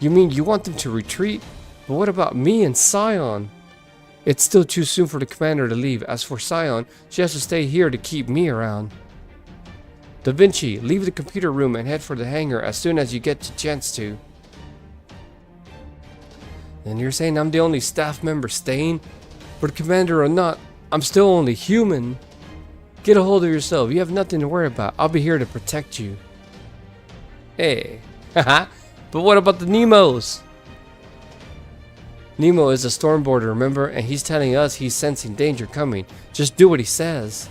[SPEAKER 1] You mean you want them to retreat? But what about me and Scion? It's still too soon for the commander to leave. As for Scion, she has to stay here to keep me around. Da Vinci, leave the computer room and head for the hangar as soon as you get the chance to. And you're saying I'm the only staff member staying? But commander or not, I'm still only human. Get a hold of yourself. You have nothing to worry about. I'll be here to protect you. Hey, haha. But what about the Nemos? Nemo is a stormboarder, remember? And he's telling us he's sensing danger coming. Just do what he says.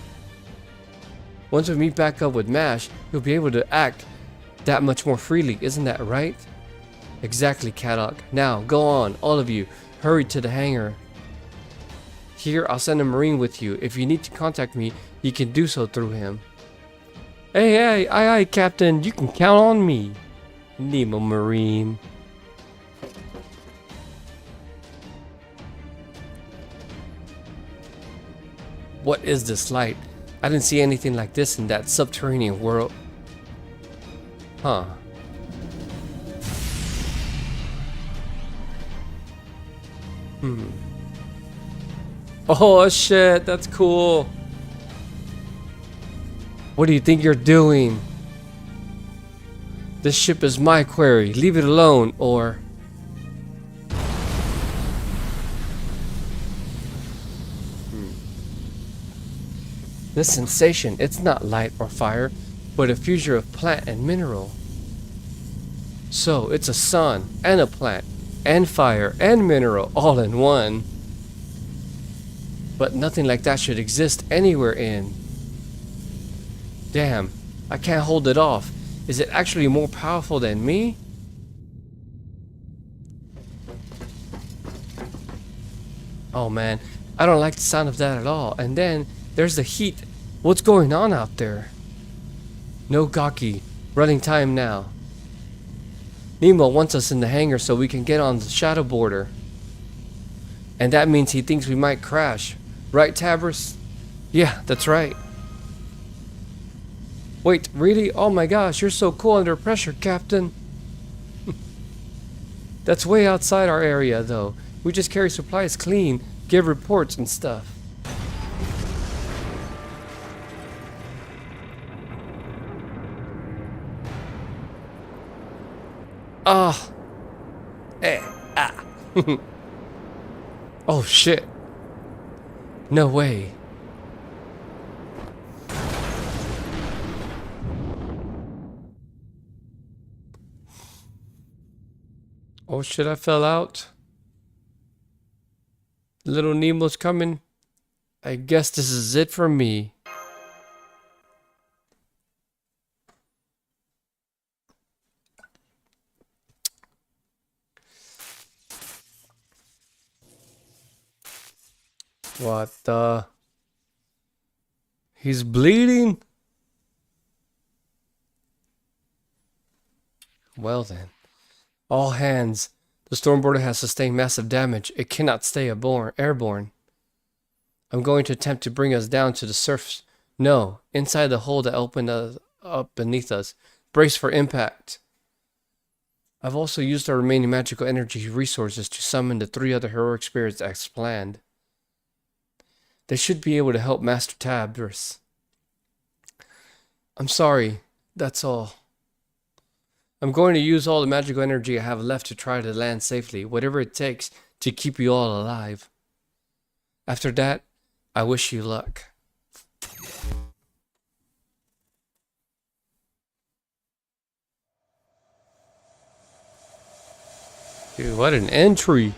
[SPEAKER 1] Once we meet back up with Mash, he'll be able to act that much more freely, isn't that right? Exactly, Kadok. Now, go on, all of you. Hurry to the hangar. Here, I'll send a Marine with you. If you need to contact me, you can do so through him. Hey, aye, Captain. You can count on me. Nemo Marine. What is this light? I didn't see anything like this in that subterranean world. Huh. Oh shit, that's cool. What do you think you're doing? This ship is my quarry. Leave it alone, or... This sensation, it's not light or fire, but a fusion of plant and mineral. So, it's a sun, and a plant, and fire, and mineral, all in one. But nothing like that should exist anywhere in Damn, I can't hold it off. Is it actually more powerful than me? Oh man, I don't like the sound of that at all. And then there's the heat. What's going on out there? No gaki. Running time now. Nemo wants us in the hangar so we can get on the shadow border. And that means he thinks we might crash. Right, Tabris? Yeah, that's right. Wait, really? Oh my gosh, you're so cool under pressure, Captain. That's way outside our area, though. We just carry supplies clean, give reports and stuff. Ah. Oh shit. No way. Oh shit, I fell out. Little Nemo's coming. I guess this is it for me. What the? He's bleeding? Well then. All hands. The Stormboarder has sustained massive damage. It cannot stay airborne. I'm going to attempt to bring us down to the surface. No, inside the hole that opened up beneath us. Brace for impact. I've also used our remaining magical energy resources to summon the 3 other heroic spirits as planned. They should be able to help Master Tabris. I'm sorry, that's all. I'm going to use all the magical energy I have left to try to land safely, whatever it takes to keep you all alive. After that, I wish you luck. Dude, what an entry!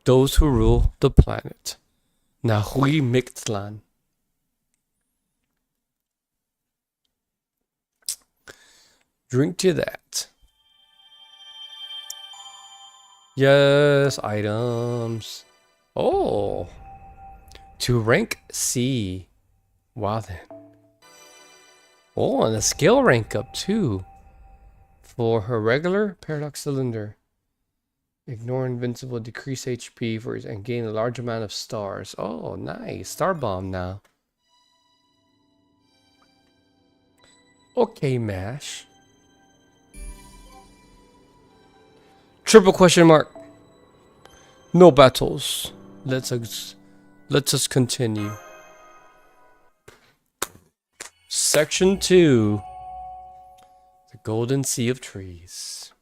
[SPEAKER 1] Those who rule the planet. Nahui Mictlan. Drink to that. Yes, items. Oh. To rank C. Wow then. Oh, and a skill rank up too. For her regular paradox cylinder. Ignore invincible, decrease HP for and gain a large amount of stars. Oh, nice. Star bomb now. Okay, MASH. Triple question mark. No battles. Let's us continue. Section 2. The Golden Sea of Trees.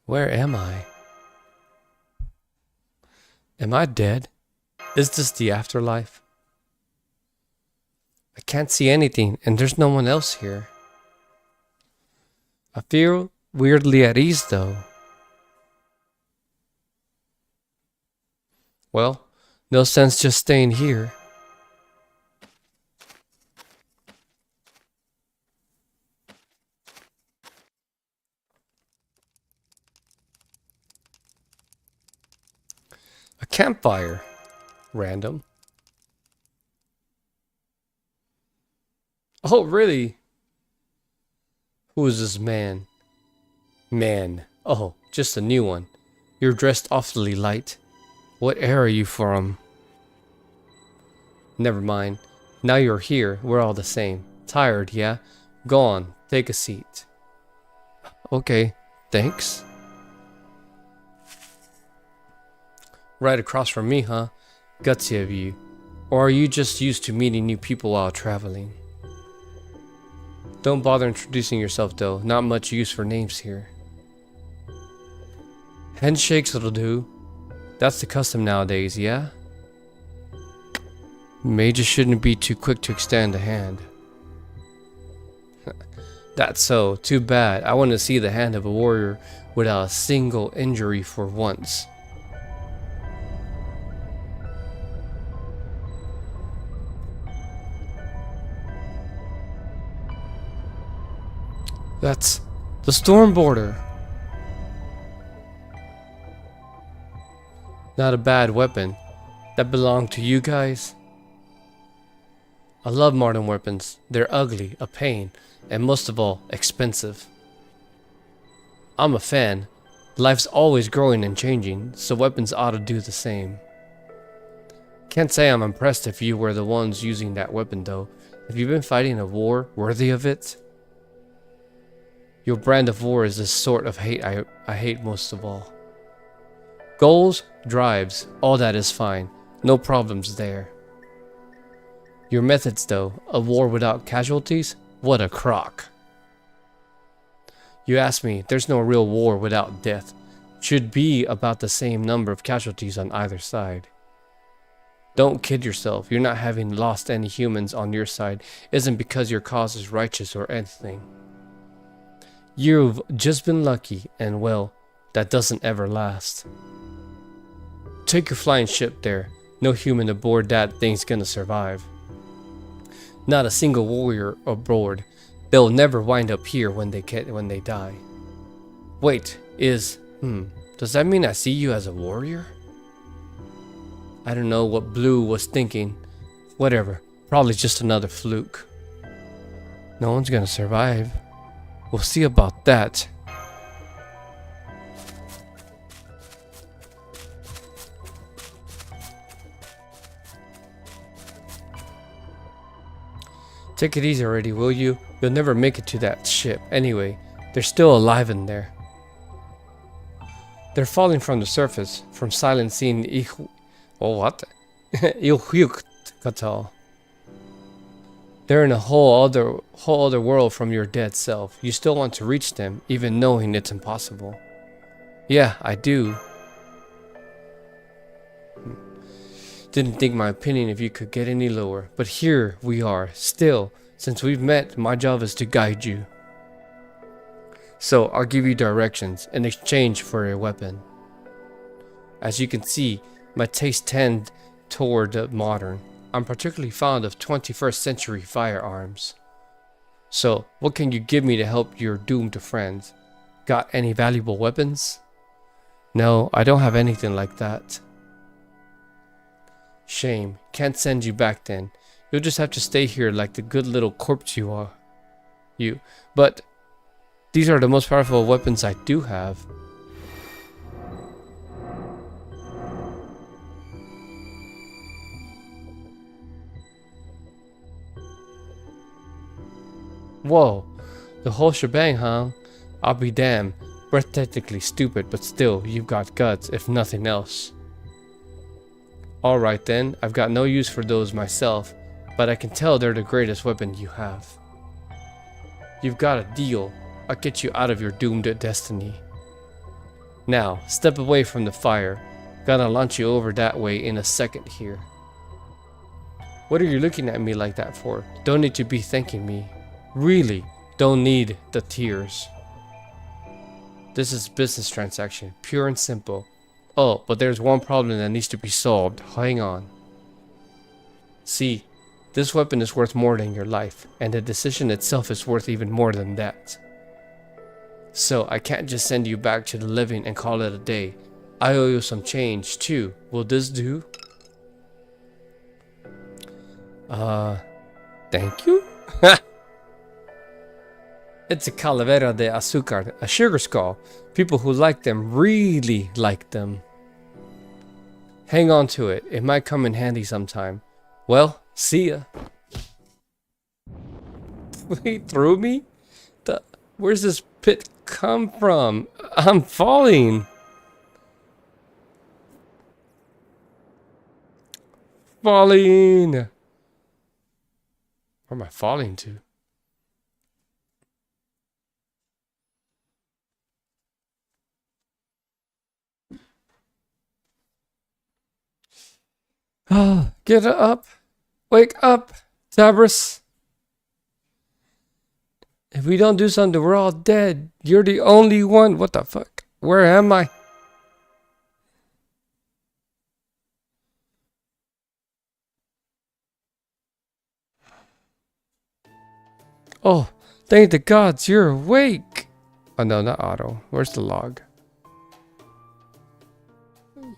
[SPEAKER 1] Where am I? Am I dead? Is this the afterlife? I can't see anything, and there's no one else here. I feel weirdly at ease, though. Well, no sense just staying here. A campfire. Random. Oh, really? Who is this man? Man. Oh, just a new one. You're dressed awfully light. What era are you from? Never mind. Now you're here. We're all the same. Tired, yeah? Go on. Take a seat. Okay. Thanks. Right across from me, huh? Gutsy of you. Or are you just used to meeting new people while traveling? Don't bother introducing yourself though. Not much use for names here. Handshakes will do. That's the custom nowadays, yeah? Mages shouldn't be too quick to extend a hand. That's so. Too bad. I want to see the hand of a warrior without a single injury for once. That's the storm border. Not a bad weapon. That belonged to you guys? I love modern weapons. They're ugly, a pain, and most of all, expensive. I'm a fan. Life's always growing and changing, so weapons ought to do the same. Can't say I'm impressed if you were the ones using that weapon though. Have you been fighting a war worthy of it? Your brand of war is the sort of hate I hate most of all. Goals, drives, all that is fine. No problems there. Your methods though, a war without casualties? What a crock. You ask me, there's no real war without death. Should be about the same number of casualties on either side. Don't kid yourself, you're not having lost any humans on your side isn't because your cause is righteous or anything. You've just been lucky, and well, that doesn't ever last. Take your flying ship there. No human aboard that thing's gonna survive. Not a single warrior aboard. They'll never wind up here when they die. Wait, does that mean I see you as a warrior? I don't know what Blue was thinking. Whatever, probably just another fluke. No one's gonna survive. We'll see about that. Take it easy already, will you? You'll never make it to that ship. Anyway, they're still alive in there. They're falling from the surface, from silencing Ilhukatal. They're in a whole other world from your dead self. You still want to reach them, even knowing it's impossible. Yeah, I do. Didn't think my opinion of you could get any lower, but here we are, still. Since we've met, my job is to guide you. So I'll give you directions in exchange for a weapon. As you can see, my tastes tend toward the modern. I'm particularly fond of 21st century firearms. So, what can you give me to help your doomed friends? Got any valuable weapons? No, I don't have anything like that. Shame. Can't send you back then. You'll just have to stay here like the good little corpse you are. But these are the most powerful weapons I do have. Whoa, the whole shebang, huh? I'll be damned. Breathtakingly stupid, but still, you've got guts, if nothing else. Alright then, I've got no use for those myself, but I can tell they're the greatest weapon you have. You've got a deal. I'll get you out of your doomed destiny. Now, step away from the fire. Gonna launch you over that way in a second here. What are you looking at me like that for? Don't need to be thanking me. Really, don't need the tears. This is a business transaction, pure and simple. Oh, but there's one problem that needs to be solved. Hang on. See, this weapon is worth more than your life, and the decision itself is worth even more than that. So, I can't just send you back to the living and call it a day. I owe you some change, too. Will this do? Thank you? It's a calavera de azúcar, a sugar skull. People who like them really like them. Hang on to it. It might come in handy sometime. Well, see ya. He threw me? Where's this pit come from? I'm falling. Falling. Where am I falling to? Get up. Wake up, Tabris. If we don't do something, we're all dead. You're the only one. What the fuck? Where am I? Oh, thank the gods, you're awake. Oh no, not Otto. Where's the log?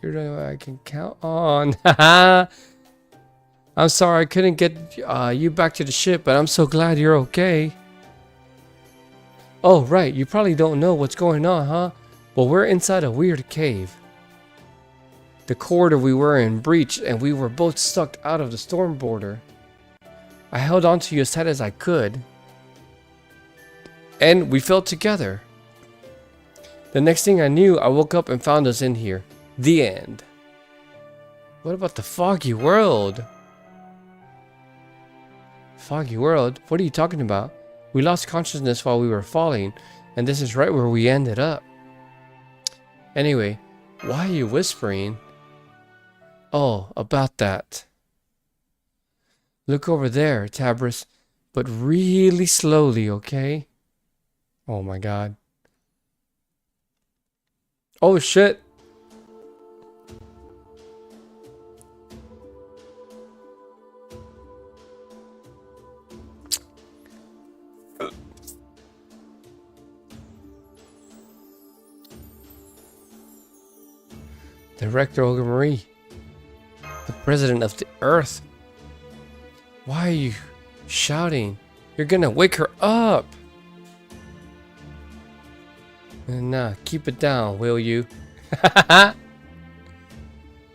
[SPEAKER 1] You're the one I can count on. I'm sorry I couldn't get you back to the ship, but I'm so glad you're okay. Oh, right. You probably don't know what's going on, huh? Well, we're inside a weird cave. The corridor we were in breached, and we were both sucked out of the storm border. I held on to you as tight as I could. And we fell together. The next thing I knew, I woke up and found us in here. The end. What about the foggy world? Foggy world? What are you talking about? We lost consciousness while we were falling, and this is right where we ended up. Anyway, why are you whispering? Oh, about that. Look over there, Tabris, but really slowly, okay? Oh my god. Oh shit. Director Olga Marie, the president of the Earth. Why are you shouting? You're gonna wake her up. Nah, keep it down, will you?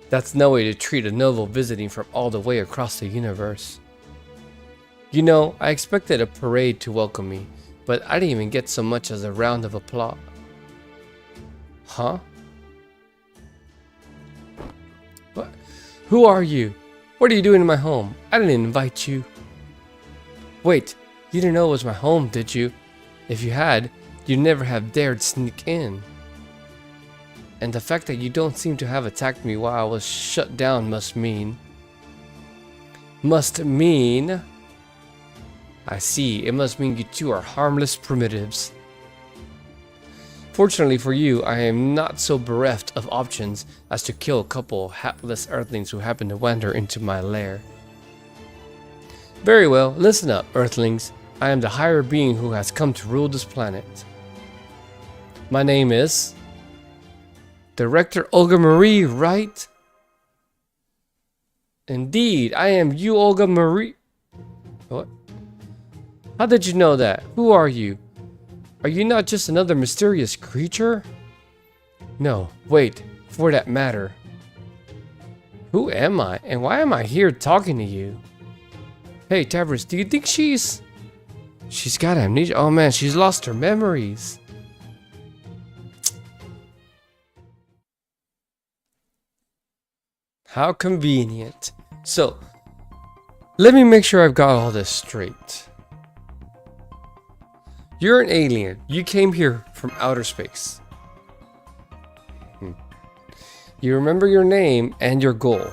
[SPEAKER 1] That's no way to treat a noble visiting from all the way across the universe. You know, I expected a parade to welcome me, but I didn't even get so much as a round of applause. Huh? What? Who are you? What are you doing in my home? I didn't invite you. Wait, you didn't know it was my home, did you? If you had, you'd never have dared sneak in. And the fact that you don't seem to have attacked me while I was shut down must mean... I see, it must mean you two are harmless primitives. Fortunately for you, I am not so bereft of options as to kill a couple hapless earthlings who happen to wander into my lair. Very well, listen up, earthlings. I am the higher being who has come to rule this planet. My name is... Director Olga Marie, right? Indeed, I am you, Olga Marie. What? How did you know that? Who are you? Are you not just another mysterious creature? No, wait, for that matter. Who am I, and why am I here talking to you? Hey, Tabris, do you think she's got amnesia? Oh man, she's lost her memories. How convenient. So, let me make sure I've got all this straight. You're an alien. You came here from outer space. You remember your name and your goal.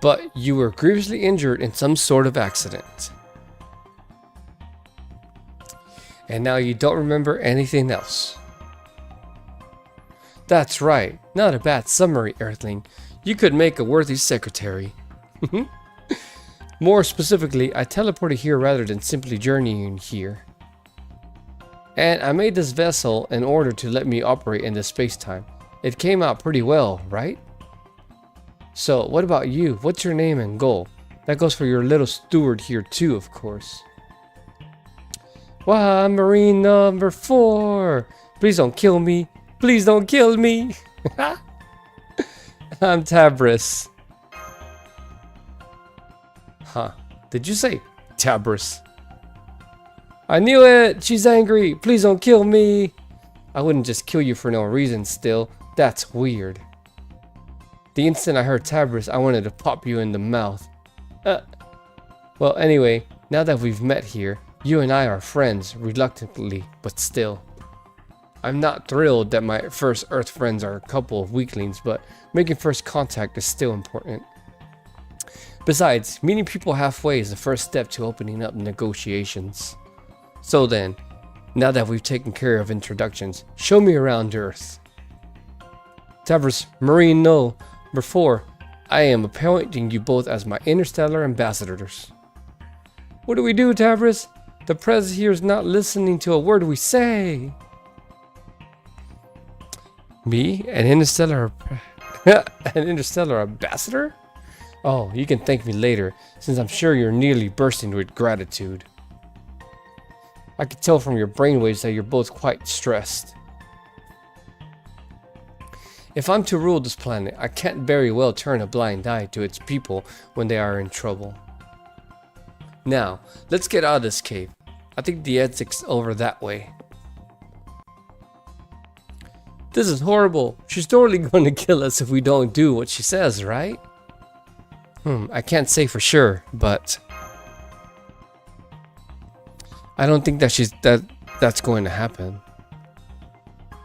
[SPEAKER 1] But you were grievously injured in some sort of accident. And now you don't remember anything else. That's right. Not a bad summary, Earthling. You could make a worthy secretary. More specifically, I teleported here rather than simply journeying here. And I made this vessel in order to let me operate in this space-time. It came out pretty well, right? So, what about you? What's your name and goal? That goes for your little steward here too, of course. Wow, I'm Marine number 4. Please don't kill me. Please don't kill me. I'm Tabris. Huh. Did you say Tabris? I knew it! She's angry! Please don't kill me! I wouldn't just kill you for no reason still. That's weird. The instant I heard Tabris, I wanted to pop you in the mouth. Well, anyway, now that we've met here, you and I are friends, reluctantly, but still. I'm not thrilled that my first Earth friends are a couple of weaklings, but making first contact is still important. Besides, meeting people halfway is the first step to opening up negotiations. So then, now that we've taken care of introductions, show me around Earth. Tavros, Marine, no. Before, I am appointing you both as my interstellar ambassadors. What do we do, Tavros? The Prez here is not listening to a word we say. Me? An interstellar... an interstellar ambassador? Oh, you can thank me later, since I'm sure you're nearly bursting with gratitude. I can tell from your brainwaves that you're both quite stressed. If I'm to rule this planet, I can't very well turn a blind eye to its people when they are in trouble. Now, let's get out of this cave. I think the exit's over that way. This is horrible. She's totally going to kill us if we don't do what she says, right? I can't say for sure, but I don't think that that's going to happen.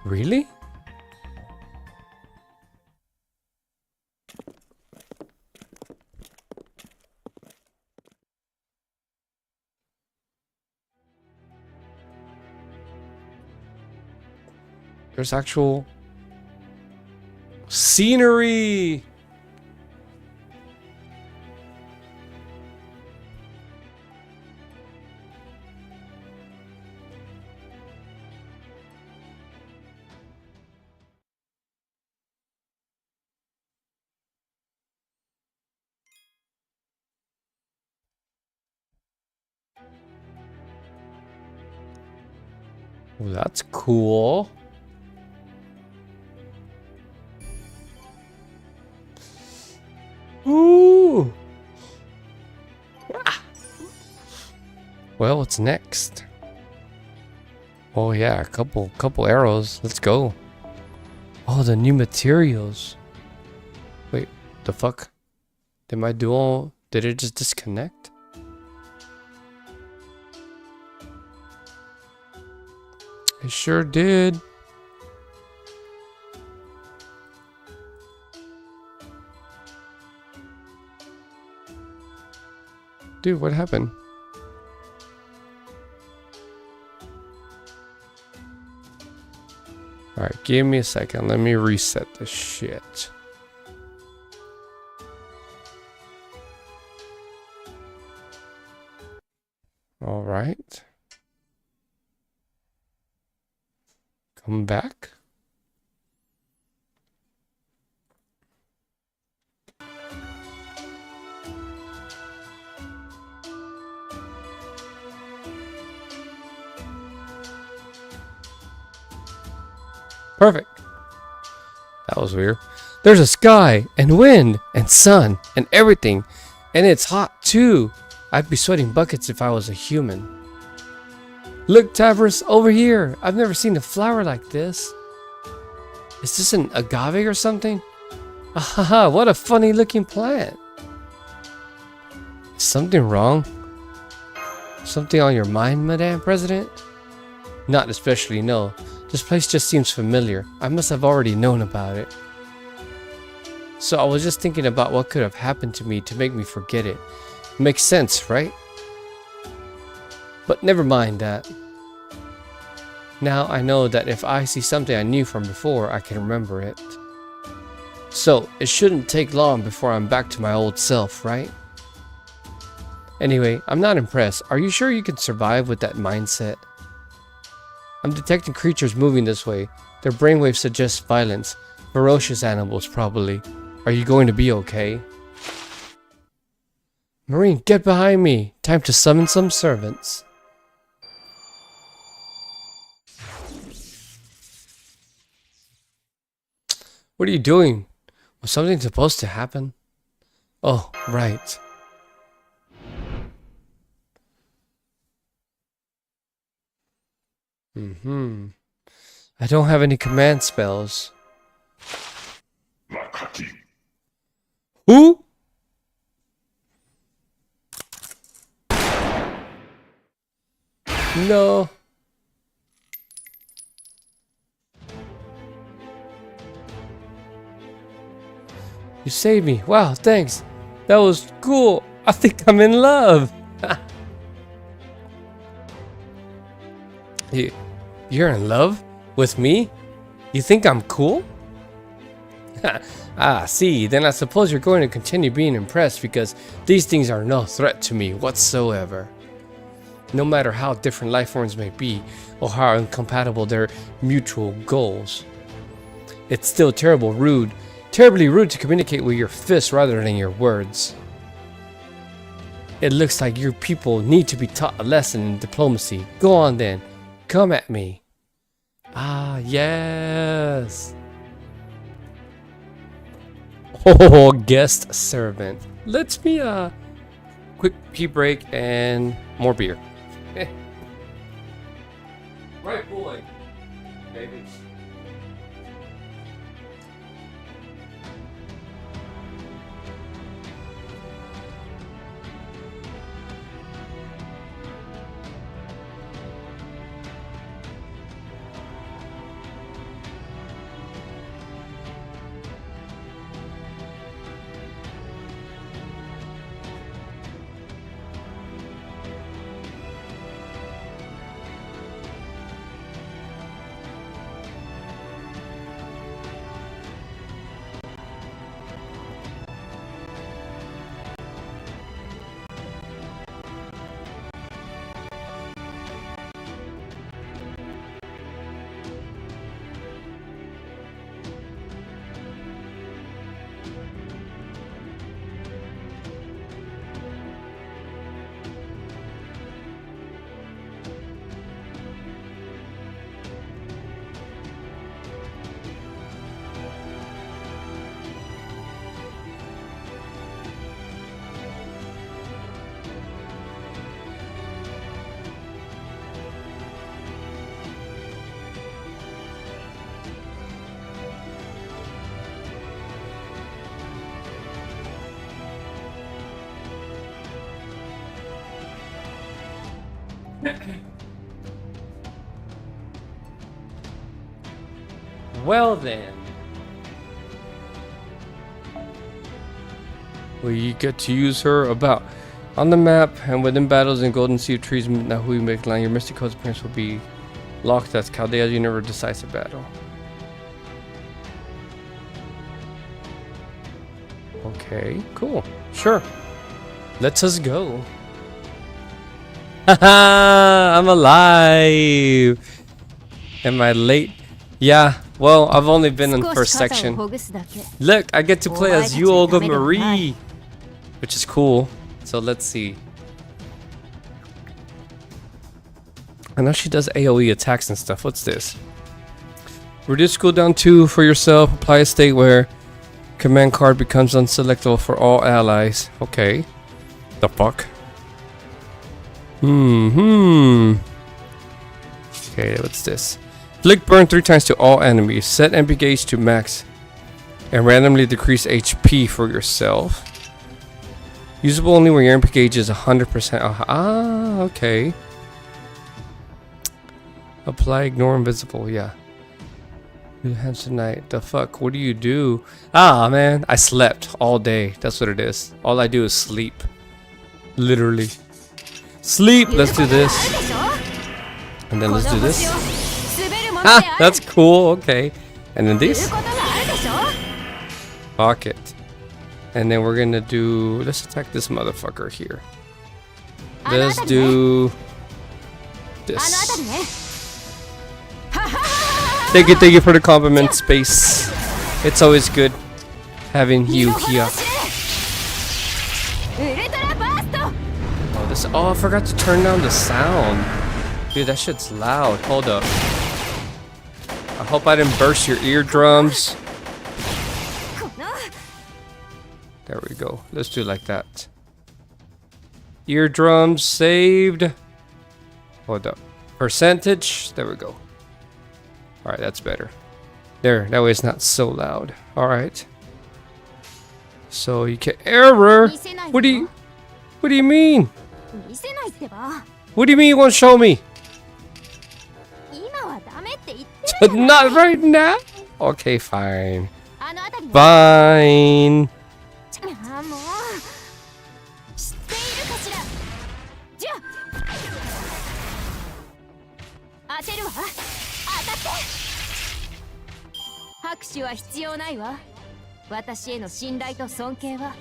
[SPEAKER 1] Really? There's actual scenery. Well, that's cool. Ooh. Ah. Well, what's next? Oh yeah, a couple arrows. Let's go. Oh, the new materials. Wait, the fuck? Did my duel? Did it just disconnect? It sure did. Dude, what happened? Alright, give me a second. Let me reset this shit. Alright. Come back. Perfect. That was weird. There's a sky and wind and sun and everything. And it's hot too. I'd be sweating buckets if I was a human. Look, Tavros, over here. I've never seen a flower like this. Is this an agave or something? Ahaha, what a funny looking plant. Is something wrong? Something on your mind, Madame President? Not especially, no. This place just seems familiar. I must have already known about it. So I was just thinking about what could have happened to me to make me forget it. Makes sense, right? But never mind that. Now I know that if I see something I knew from before, I can remember it. So it shouldn't take long before I'm back to my old self, right? Anyway, I'm not impressed. Are you sure you can survive with that mindset? I'm detecting creatures moving this way. Their brainwaves suggest violence. Ferocious animals, probably. Are you going to be okay? Marine, get behind me. Time to summon some servants. What are you doing? Was something supposed to happen? Oh, right. I don't have any command spells. Who? No. You saved me. Wow, thanks. That was cool. I think I'm in love. You're in love with me? You think I'm cool? Ah, see, then I suppose you're going to continue being impressed because these things are no threat to me whatsoever. No matter how different life forms may be or how incompatible their mutual goals. It's still terribly rude to communicate with your fists rather than your words. It looks like your people need to be taught a lesson in diplomacy. Go on then, come at me. Ah, yes. Oh, guest servant. Let's me quick pee break and more beer. Right boy, baby. Well then, we get to use her about on the map and within battles in Golden Sea of Trees. Now who you make line, your Mystic Code's appearance will be locked as Chaldea's universe decisive battle. Okay, cool, sure. Let us go. Haha, I'm alive. Am I late? Yeah, well, I've only been in the first section. Look, I get to play as you, Olga Marie, which is cool. So let's see. I know she does AoE attacks and stuff. What's this? Reduce cooldown 2 for yourself. Apply a state where command card becomes unselectable for all allies. Okay. The fuck? Okay, what's this? Flick burn 3 times to all enemies. Set MP gauge to max. And randomly decrease HP for yourself. Usable only when your MP gauge is 100%. Ah, okay. Apply ignore invisible, yeah. New hands tonight. The fuck? What do you do? Ah, man. I slept all day. That's what it is. All I do is sleep. Literally. Sleep! Let's do this. And then let's do this. Ah, that's cool. Okay. And then this. Fuck it. And then we're gonna do. Let's attack this motherfucker here. Let's do this. Thank you for the compliment, Space. It's always good having you here. Oh, this. Oh, I forgot to turn down the sound. Dude, that shit's loud. Hold up. I hope I didn't burst your eardrums. There we go. Let's do it like that. Eardrums saved. Hold up. Percentage. There we go. Alright, that's better. There. That way it's not so loud. Alright. So you can error. What do you mean? What do you mean you won't show me? Not right now? Okay, fine. Fine.
[SPEAKER 2] 当てるわ。当たって。拍手は必要ないわ。私への信頼と尊敬は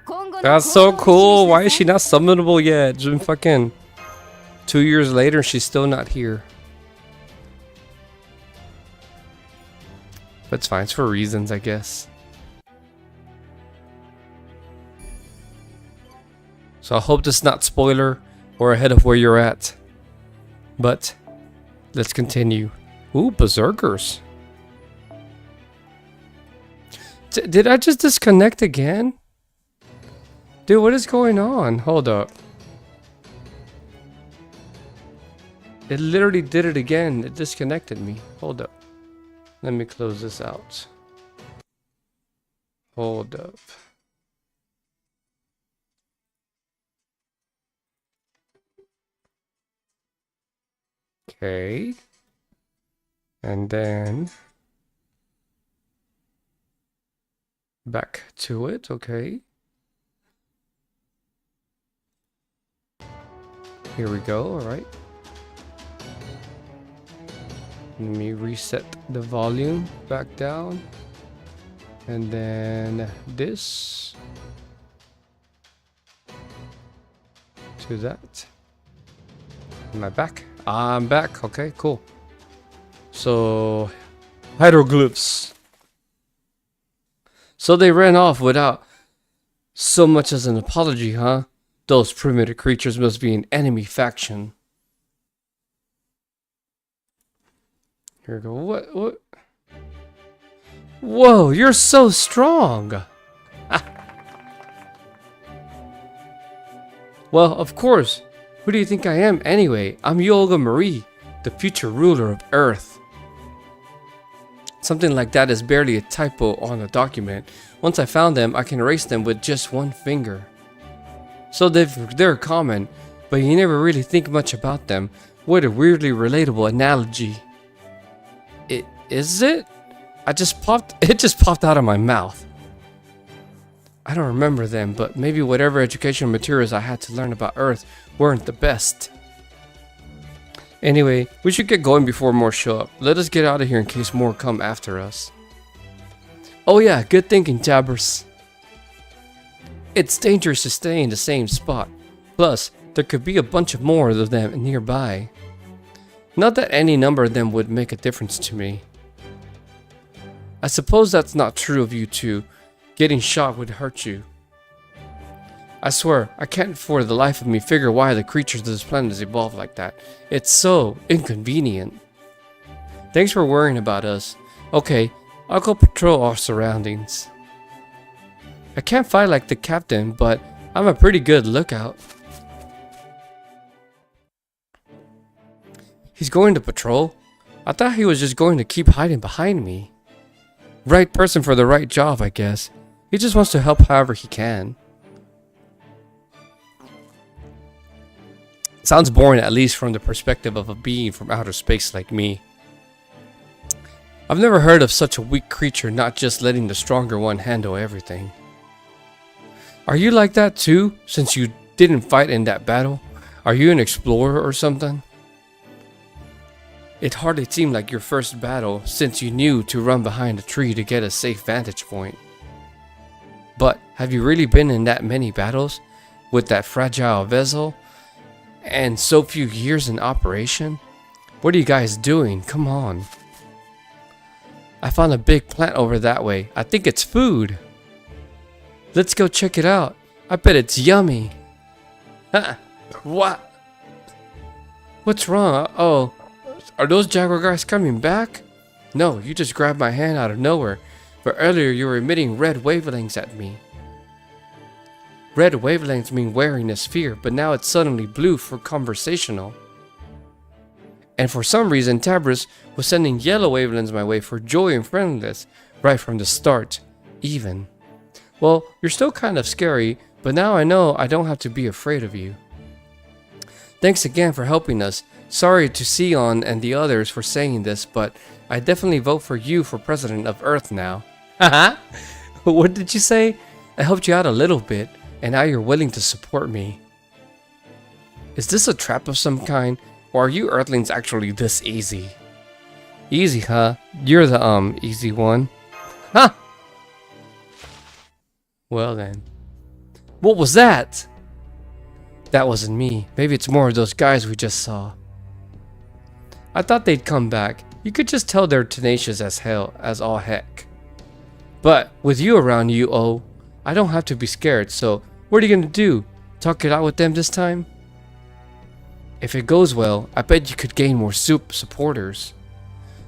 [SPEAKER 2] 今後の
[SPEAKER 1] That's so
[SPEAKER 2] 行動に
[SPEAKER 1] cool.
[SPEAKER 2] 示
[SPEAKER 1] Why is
[SPEAKER 2] し
[SPEAKER 1] she not summonable yet? Just fucking 2 years later, she's still not here. That's fine. It's for reasons, I guess. So I hope this is not spoiler or ahead of where you're at. But let's continue. Ooh, berserkers. Did I just disconnect again? Dude, what is going on? Hold up. It literally did it again. It disconnected me. Hold up. Let me close this out. Hold up. Okay. And then back to it. Okay. Here we go. All right. Let me reset the volume back down. And then this to that. Am I back? I'm back. Okay, cool. So, hieroglyphs. So they ran off without so much as an apology, huh? Those primitive creatures must be an enemy faction. Here we go. What? Whoa, you're so strong. Well, of course. Who do you think I am anyway? I'm Yolga Marie, the future ruler of Earth. Something like that is barely a typo on a document. Once I found them, I can erase them with just one finger. So they're common, but you never really think much about them. What a weirdly relatable analogy. Is it? It just popped out of my mouth. I don't remember them, but maybe whatever educational materials I had to learn about Earth weren't the best. Anyway, we should get going before more show up. Let us get out of here in case more come after us. Oh yeah, good thinking, Tabers. It's dangerous to stay in the same spot. Plus, there could be a bunch of more of them nearby. Not that any number of them would make a difference to me. I suppose that's not true of you two. Getting shot would hurt you. I swear, I can't for the life of me figure why the creatures of this planet evolved like that. It's so inconvenient. Thanks for worrying about us. Okay, I'll go patrol our surroundings. I can't fight like the captain, but I'm a pretty good lookout. He's going to patrol? I thought he was just going to keep hiding behind me. Right person for the right job, I guess. He just wants to help however he can. Sounds boring, at least from the perspective of a being from outer space like me. I've never heard of such a weak creature not just letting the stronger one handle everything. Are you like that too, since you didn't fight in that battle? Are you an explorer or something? It hardly seemed like your first battle, since you knew to run behind a tree to get a safe vantage point. But have you really been in that many battles with that fragile vessel? And so few years in operation? What are you guys doing? Come on. I found a big plant over that way. I think it's food. Let's go check it out. I bet it's yummy. What? What's wrong? Oh, are those jaguar guys coming back? No, you just grabbed my hand out of nowhere. But earlier you were emitting red wavelengths at me. Red wavelengths mean wariness, fear, but now it's suddenly blue for conversational. And for some reason, Tabris was sending yellow wavelengths my way for joy and friendliness, right from the start, even. Well, you're still kind of scary, but now I know I don't have to be afraid of you. Thanks again for helping us. Sorry to Sion and the others for saying this, but I definitely vote for you for president of Earth now. Haha! What did you say? I helped you out a little bit, and now you're willing to support me. Is this a trap of some kind? Or are you Earthlings actually this easy? Easy, huh? You're the easy one. Huh? Well then. What was that? That wasn't me. Maybe it's more of those guys we just saw. I thought they'd come back. You could just tell they're tenacious as hell, as all heck. But with you around, I don't have to be scared, so what are you gonna do? Talk it out with them this time? If it goes well, I bet you could gain more supporters.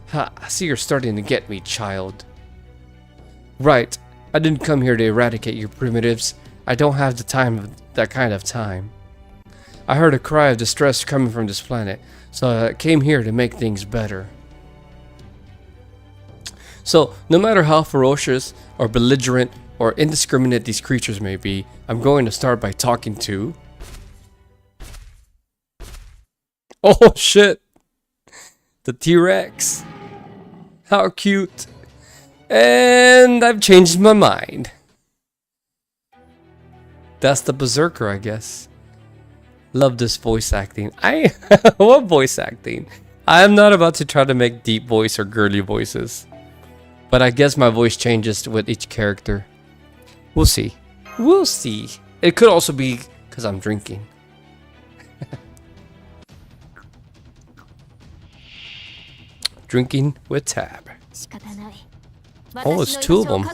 [SPEAKER 1] Ha, I see you're starting to get me, child. Right, I didn't come here to eradicate you primitives. I don't have that kind of time. I heard a cry of distress coming from this planet, so I came here to make things better. So, no matter how ferocious or belligerent or indiscriminate these creatures may be, I'm going to start by talking to... Oh shit! The T-Rex. How cute. And I've changed my mind. That's the Berserker, I guess. Love this voice acting. What voice acting? I am not about to try to make deep voice or girly voices. But I guess my voice changes with each character. We'll see. We'll see. It could also be because I'm drinking. Drinking with Tab. Oh, it's two of them.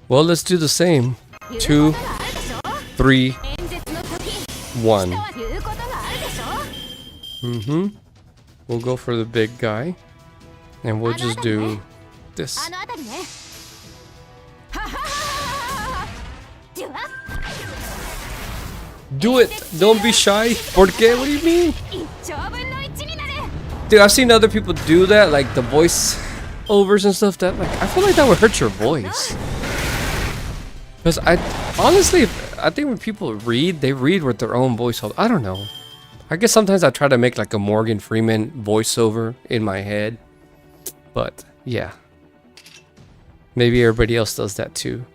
[SPEAKER 1] Well, let's do the same. 2, 3, 1. We'll go for the big guy. And we'll just do this. Do it! Don't be shy! ¿Por qué? What do you mean? Dude, I've seen other people do that, like the voice overs and stuff. That, like, I feel like that would hurt your voice. Because I think when people read, they read with their own voice. I don't know. I guess sometimes I try to make like a Morgan Freeman voiceover in my head. But yeah, maybe everybody else does that too.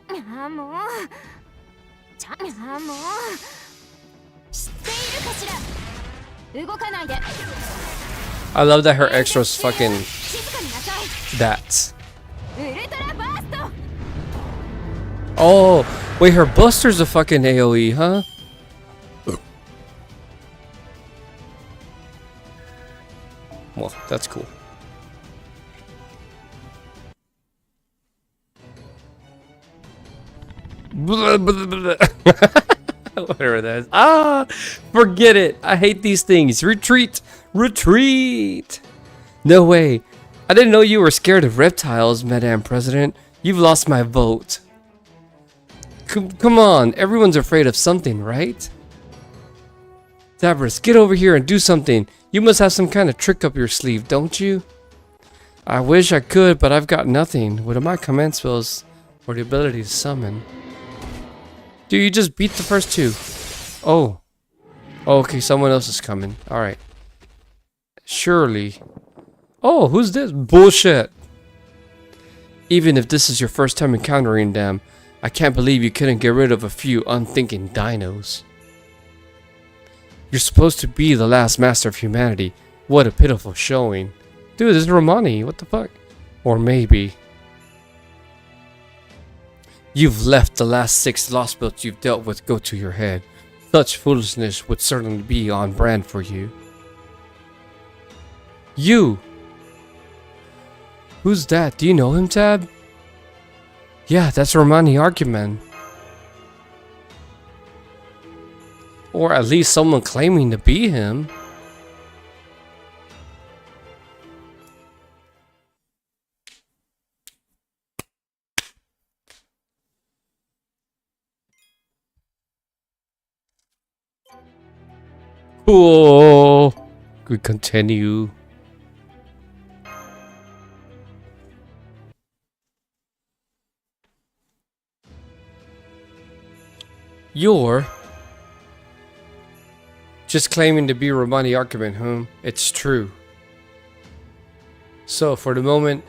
[SPEAKER 1] I love that her extras fucking that. Oh, wait, her Buster's a fucking AoE, huh? Well, that's cool. Whatever that is. Ah! Forget it! I hate these things. Retreat! Retreat! No way. I didn't know you were scared of reptiles, Madame President. You've lost my vote. Come on. Everyone's afraid of something, right? Davros, get over here and do something. You must have some kind of trick up your sleeve, don't you? I wish I could, but I've got nothing. What are my command spells or the ability to summon? Dude, you just beat the first two. Oh. Okay, someone else is coming. Alright. Surely. Oh, who's this? Bullshit. Even if this is your first time encountering them, I can't believe you couldn't get rid of a few unthinking dinos. You're supposed to be the last master of humanity. What a pitiful showing. Dude, this is Romani. What the fuck? Or maybe... You've left the last 6 lost builds you've dealt with go to your head. Such foolishness would certainly be on brand for you. You! Who's that? Do you know him, Tab? Yeah, that's Romani Argument. Or at least someone claiming to be him. Oh, we continue. You're just claiming to be Romani Archibald, huh? It's true. So for the moment,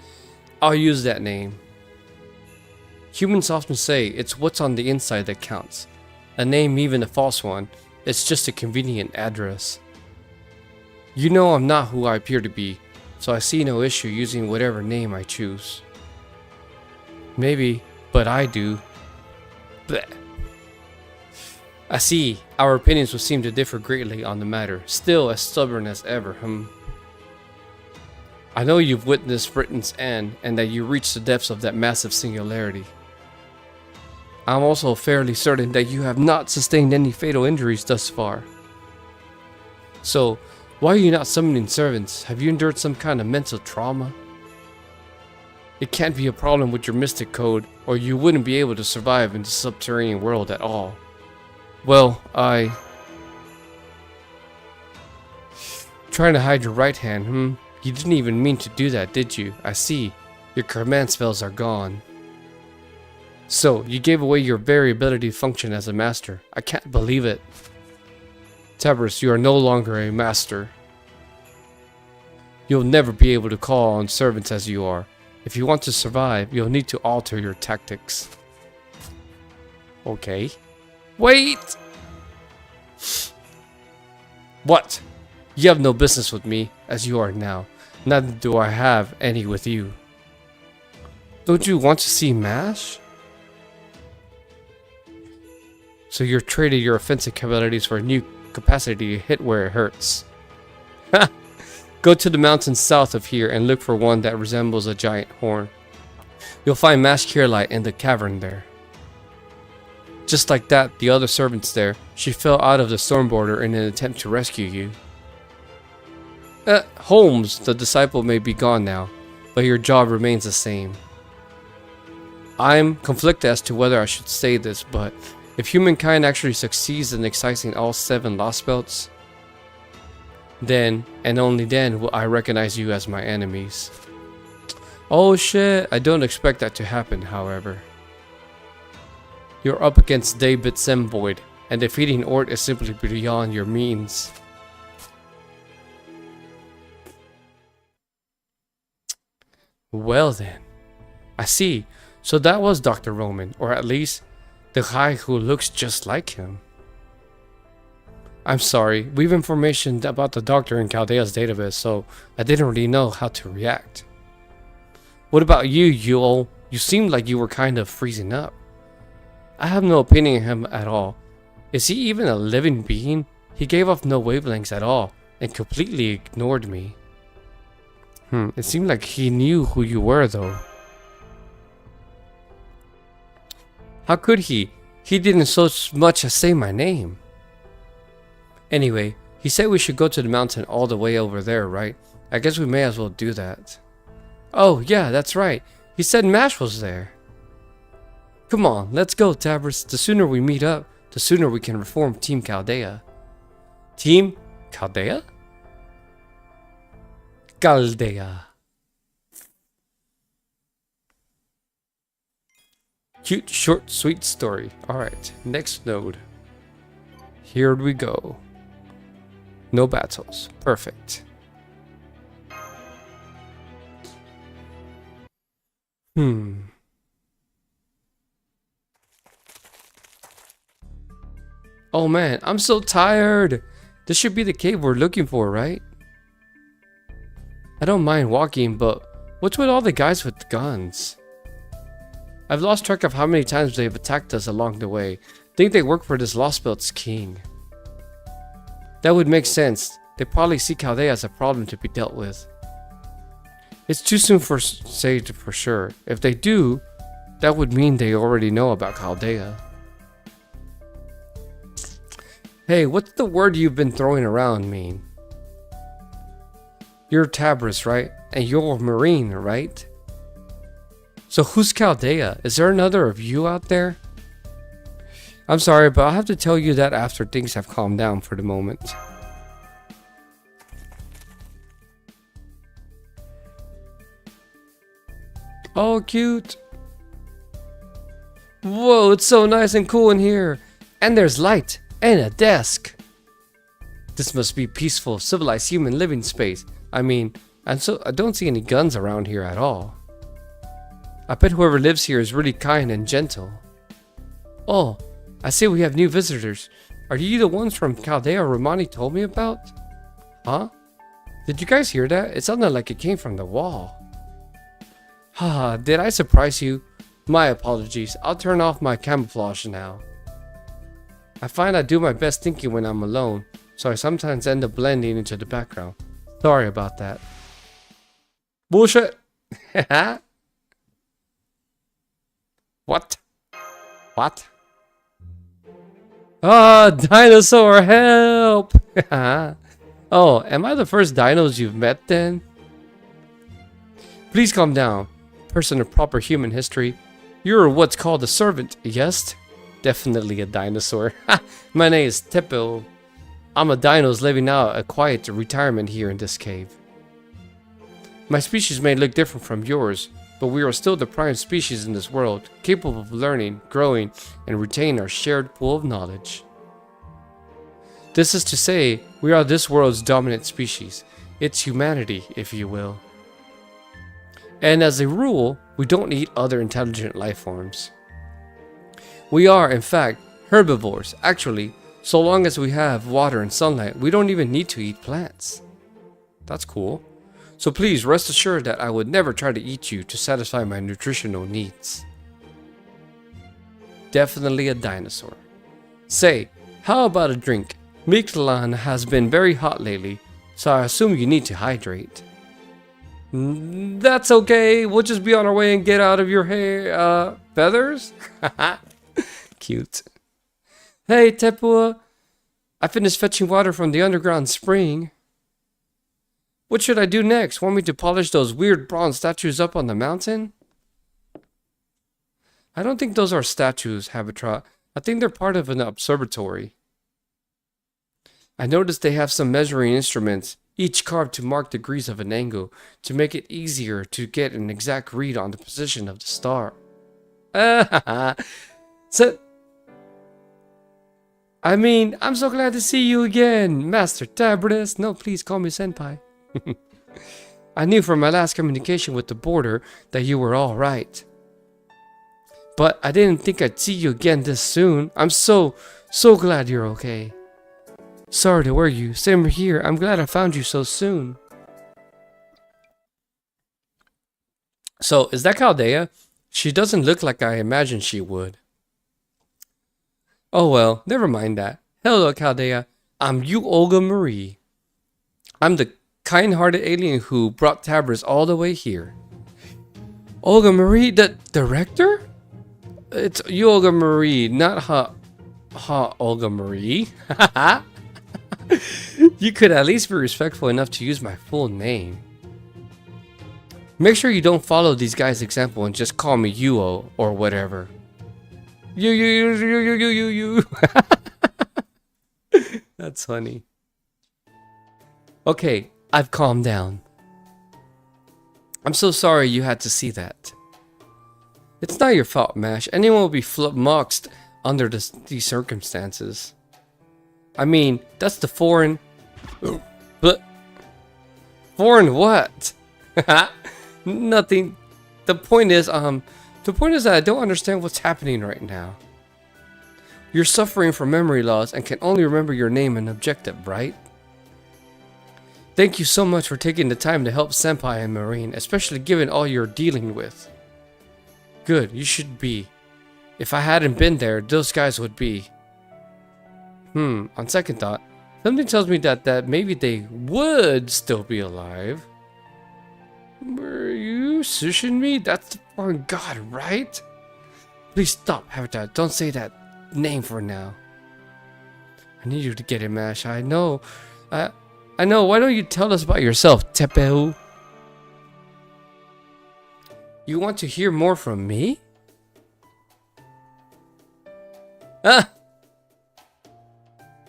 [SPEAKER 1] I'll use that name. Humans often say it's what's on the inside that counts. A name, even a false one, it's just a convenient address. You know I'm not who I appear to be, so I see no issue using whatever name I choose. Maybe, but I do. Blech. I see. Our opinions will seem to differ greatly on the matter. Still as stubborn as ever, I know you've witnessed Britain's end, and that you reached the depths of that massive singularity. I'm also fairly certain that you have not sustained any fatal injuries thus far. So, why are you not summoning servants? Have you endured some kind of mental trauma? It can't be a problem with your mystic code, or you wouldn't be able to survive in the subterranean world at all. Well, Trying to hide your right hand, You didn't even mean to do that, did you? I see. Your command spells are gone. So, you gave away your very ability to function as a master. I can't believe it. Tabris, you are no longer a master. You'll never be able to call on servants as you are. If you want to survive, you'll need to alter your tactics. Okay. Wait! What? You have no business with me, as you are now. Neither do I have any with you. Don't you want to see MASH? So you're traded your offensive capabilities for a new capacity to hit where it hurts. Go to the mountains south of here and look for one that resembles a giant horn. You'll find Mash Kirlight in the cavern there. Just like that, the other servants there, she fell out of the storm border in an attempt to rescue you. Holmes, the disciple may be gone now, but your job remains the same. I'm conflicted as to whether I should say this, but if humankind actually succeeds in excising all 7 lost belts, then, and only then, will I recognize you as my enemies. Oh shit, I don't expect that to happen, however. You're up against LB7 Void, and defeating Ort is simply beyond your means. Well then, I see. So that was Dr. Roman, or at least the guy who looks just like him. I'm sorry, we have information about the doctor in Chaldea's database, so I didn't really know how to react. What about you, Yule? You seemed like you were kind of freezing up. I have no opinion of him at all. Is he even a living being? He gave off no wavelengths at all, and completely ignored me. It seemed like he knew who you were, though. How could he? He didn't so much as say my name. Anyway, he said we should go to the mountain all the way over there, right? I guess we may as well do that. Oh, yeah, that's right. He said Mash was there. Come on, let's go, Tabris. The sooner we meet up, the sooner we can reform Team Chaldea. Team Chaldea? Chaldea. Cute, short, sweet story. Alright, next node. Here we go. No battles. Perfect. Oh man, I'm so tired. This should be the cave we're looking for, right? I don't mind walking, but what's with all the guys with guns? I've lost track of how many times they've attacked us along the way. Think they work for this Lost Belt's king. That would make sense. They probably see Chaldea as a problem to be dealt with. It's too soon for say for sure. If they do, that would mean they already know about Chaldea. Hey, what's the word you've been throwing around mean? You're Tabris, right? And you're Marine, right? So who's Chaldea? Is there another of you out there? I'm sorry, but I'll have to tell you that after things have calmed down for the moment. Oh, cute. Whoa, it's so nice and cool in here. And there's light and a desk. This must be peaceful, civilized human living space. I mean, I don't see any guns around here at all. I bet whoever lives here is really kind and gentle. Oh, I see we have new visitors. Are you the ones from Chaldea Romani told me about? Huh? Did you guys hear that? It sounded like it came from the wall. Haha, did I surprise you? My apologies. I'll turn off my camouflage now. I find I do my best thinking when I'm alone, so I sometimes end up blending into the background. Sorry about that. Bullshit! What? What? Ah, dinosaur, help! Oh, am I the first dinos you've met then? Please calm down. Person of proper human history. You're what's called a servant, yes? Definitely a dinosaur. My name is Teppo. I'm a dinos living out a quiet retirement here in this cave. My species may look different from yours, but we are still the prime species in this world, capable of learning, growing, and retaining our shared pool of knowledge. This is to say, we are this world's dominant species. It's humanity, if you will. And as a rule, we don't eat other intelligent life forms. We are, in fact, herbivores. Actually, so long as we have water and sunlight, we don't even need to eat plants. That's cool. So please rest assured that I would never try to eat you to satisfy my nutritional needs. Definitely a dinosaur. Say, how about a drink? Mictlan has been very hot lately, so I assume you need to hydrate. That's okay, we'll just be on our way and get out of your hair, feathers? Cute. Hey, Tepua, I finished fetching water from the underground spring. What should I do next? Want me to polish those weird bronze statues up on the mountain? I don't think those are statues, Habitat. I think they're part of an observatory. I noticed they have some measuring instruments, each carved to mark degrees of an angle, to make it easier to get an exact read on the position of the star. So, I mean, I'm so glad to see you again, Master Tabris. No, please call me Senpai. I knew from my last communication with the border that you were all right. But I didn't think I'd see you again this soon. I'm so glad you're okay. Sorry to worry you. Same here. I'm glad I found you so soon. So, is that Chaldea? She doesn't look like I imagined she would. Oh well, never mind that. Hello, Chaldea. I'm you, Olga Marie. I'm the kind-hearted alien who brought Tabris all the way here. Olga Marie, the director? It's you, Olga Marie, not Olga Marie. You could at least be respectful enough to use my full name. Make sure you don't follow these guys' example and just call me Yuo or whatever. You. That's funny. Okay, I've calmed down. I'm so sorry you had to see that. It's not your fault, Mash. Anyone will be flummoxed under these circumstances. I mean, that's the foreign... But... Foreign what? Nothing. The point is that I don't understand what's happening right now. You're suffering from memory loss and can only remember your name and objective, right? Thank you so much for taking the time to help Senpai and Marine, especially given all you're dealing with. Good, you should be. If I hadn't been there, those guys would be. On second thought, something tells me that maybe they would still be alive. Were you sushing me? That's the foreign god, right? Please stop, Habitat. Don't say that name for now. I need you to get it, Mash. I know. I know. Why don't you tell us about yourself, Tepeu? You want to hear more from me?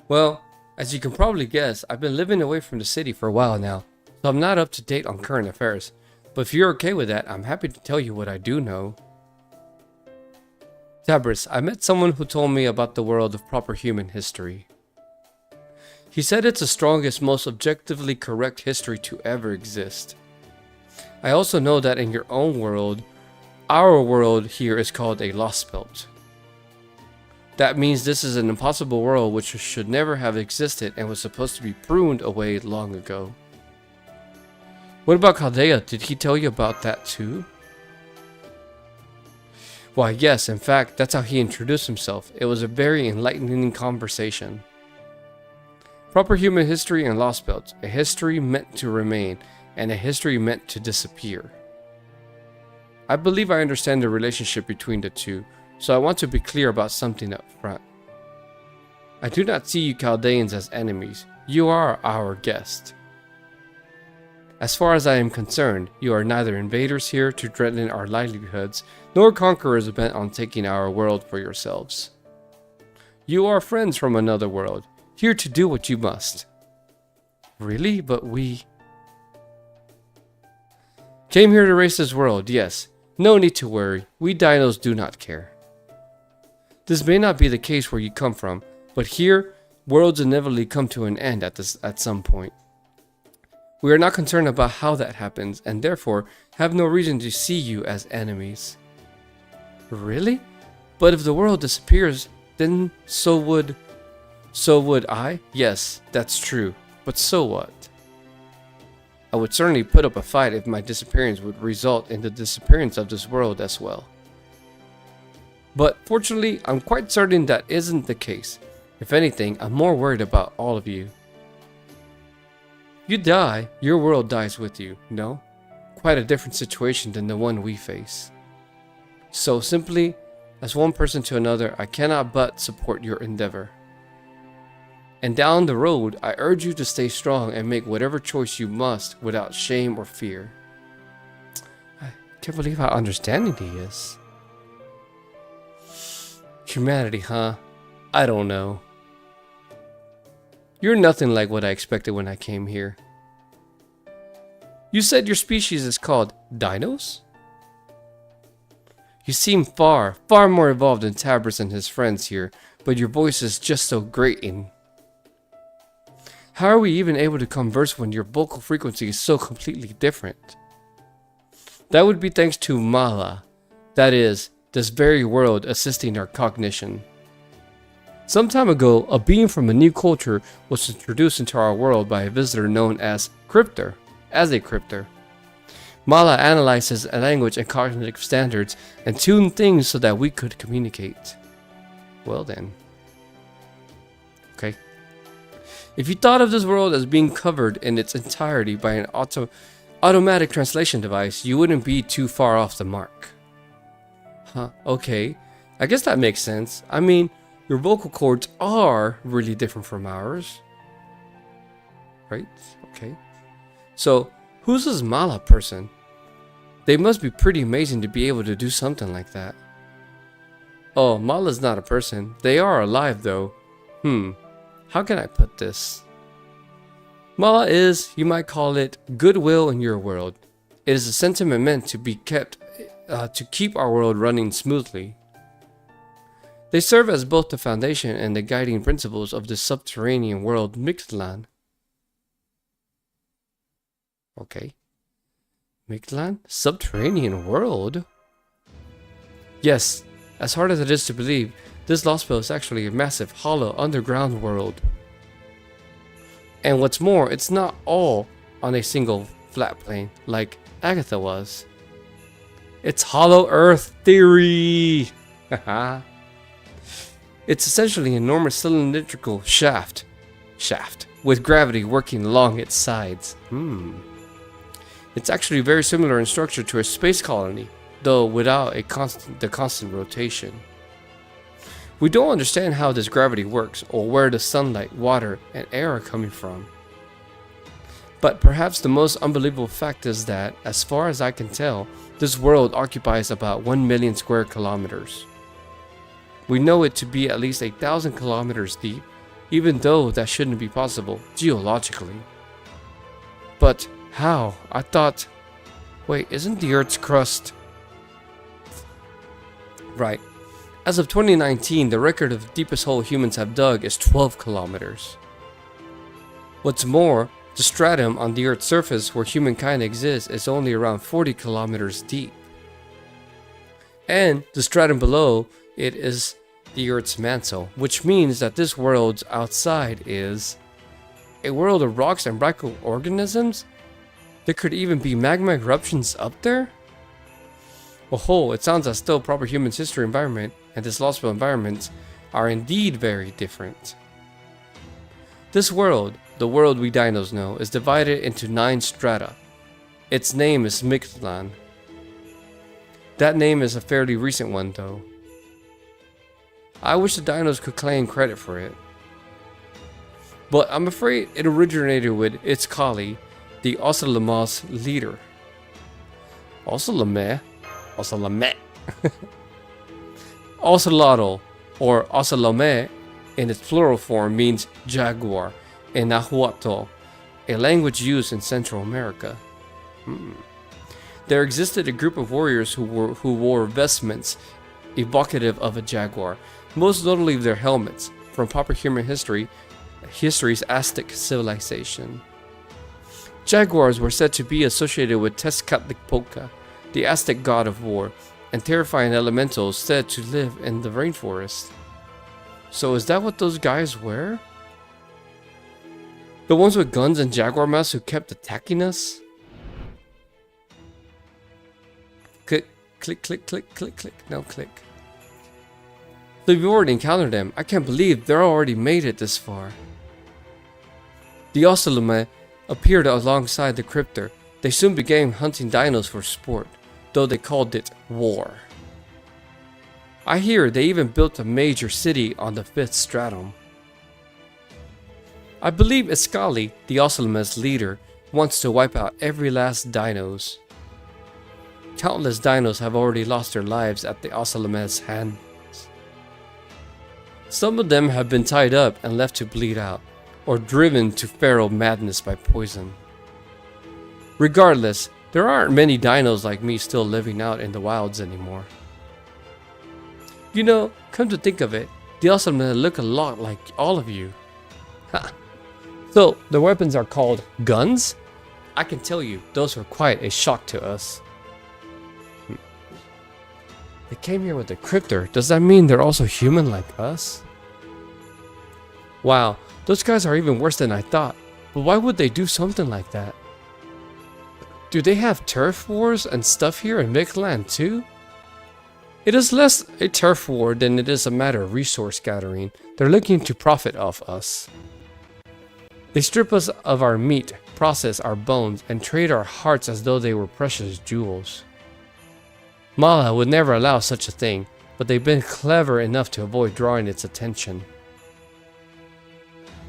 [SPEAKER 1] Well, as you can probably guess, I've been living away from the city for a while now, so I'm not up to date on current affairs. But if you're okay with that, I'm happy to tell you what I do know. Tabris, I met someone who told me about the world of proper human history. He said it's the strongest, most objectively correct history to ever exist. I also know that in your own world, our world here is called a lost belt. That means this is an impossible world which should never have existed and was supposed to be pruned away long ago. What about Chaldea? Did he tell you about that too? Why, yes, in fact, that's how he introduced himself. It was a very enlightening conversation. Proper human history and lost belts. A history meant to remain, and a history meant to disappear. I believe I understand the relationship between the two, so I want to be clear about something up front. I do not see you Chaldeans as enemies. You are our guest. As far as I am concerned, you are neither invaders here to threaten our livelihoods, nor conquerors bent on taking our world for yourselves. You are friends from another world, here to do what you must. Really? But we... Came here to race this world, yes. No need to worry, we dinos do not care. This may not be the case where you come from, but here, worlds inevitably come to an end at some point. We are not concerned about how that happens, and therefore have no reason to see you as enemies. Really? But if the world disappears, then so would I? Yes, that's true. But so what? I would certainly put up a fight if my disappearance would result in the disappearance of this world as well. But fortunately, I'm quite certain that isn't the case. If anything, I'm more worried about all of you. You die, your world dies with you, no? Quite a different situation than the one we face. So simply, as one person to another, I cannot but support your endeavor. And down the road, I urge you to stay strong and make whatever choice you must without shame or fear. I can't believe how understanding he is. Humanity, huh? I don't know. You're nothing like what I expected when I came here. You said your species is called dinos? You seem far more evolved than Tabris and his friends here, but your voice is just so grating. How are we even able to converse when your vocal frequency is so completely different? That would be thanks to Mala, that is, this very world assisting our cognition. Some time ago, a being from a new culture was introduced into our world by a visitor known as Cryptor, Mala analyzes a language and cognitive standards and tuned things so that we could communicate. Well then. Okay. If you thought of this world as being covered in its entirety by an automatic translation device, you wouldn't be too far off the mark. Huh, okay. I guess that makes sense. I mean, your vocal cords are really different from ours. Right? Okay. So, who's this Mala person? They must be pretty amazing to be able to do something like that. Oh, Mala's not a person. They are alive though. How can I put this? Mala is, you might call it, goodwill in your world. It is a sentiment meant to be kept, to keep our world running smoothly. They serve as both the foundation and the guiding principles of the subterranean world Mictlan. Okay. Mictlan? Subterranean world? Yes, as hard as it is to believe, this Lost Spell is actually a massive, hollow, underground world. And what's more, it's not all on a single flat plane, like Agatha was. It's Hollow Earth theory! Haha. It's essentially an enormous cylindrical shaft with gravity working along its sides. It's actually very similar in structure to a space colony, though without the constant rotation. We don't understand how this gravity works or where the sunlight, water, and air are coming from. But perhaps the most unbelievable fact is that, as far as I can tell, this world occupies about 1 million square kilometers. We know it to be at least 1,000 kilometers deep, even though that shouldn't be possible geologically. But how? I thought... Wait, isn't the Earth's crust... Right. As of 2019, the record of the deepest hole humans have dug is 12 kilometers. What's more, the stratum on the Earth's surface where humankind exists is only around 40 kilometers deep. And the stratum below it is the Earth's mantle, which means that this world's outside is a world of rocks and microorganisms? There could even be magma eruptions up there? Oh, it sounds as though proper human history environment and this lost environment are indeed very different. This world, the world we dinos know, is divided into 9 strata. Its name is Mictlan. That name is a fairly recent one though. I wish the dinos could claim credit for it. But I'm afraid it originated with its collie, the Ocelot's leader. Ocelot? Ocelot. Ocelotl, or Ocelome, in its plural form means jaguar in Nahuatl, a language used in Central America. There existed a group of warriors who wore vestments evocative of a jaguar, most notably their helmets, from proper human history's Aztec civilization. Jaguars were said to be associated with Tezcatlipoca, the Aztec god of war, and terrifying elementals said to live in the rainforest. So is that what those guys were? The ones with guns and jaguar masks who kept attacking us? Click, click, click, click, click, click, no click. So we've already encountered them. I can't believe they're already made it this far. The Ocelome appeared alongside the Cryptor. They soon began hunting dinos for sport, though they called it war. I hear they even built a major city on the 5th stratum. I believe Iskali, the Ocelome's leader, wants to wipe out every last dinos. Countless dinos have already lost their lives at the Ocelome's hands. Some of them have been tied up and left to bleed out, or driven to feral madness by poison. Regardless, there aren't many dinos like me still living out in the wilds anymore. You know, come to think of it, the Ocelome look a lot like all of you. Ha! So, the weapons are called guns? I can tell you, those were quite a shock to us. They came here with the Cryptor. Does that mean they're also human like us? Wow, those guys are even worse than I thought. But why would they do something like that? Do they have turf wars and stuff here in Mictlan too? It is less a turf war than it is a matter of resource gathering. They're looking to profit off us. They strip us of our meat, process our bones, and trade our hearts as though they were precious jewels. Mala would never allow such a thing, but they've been clever enough to avoid drawing its attention.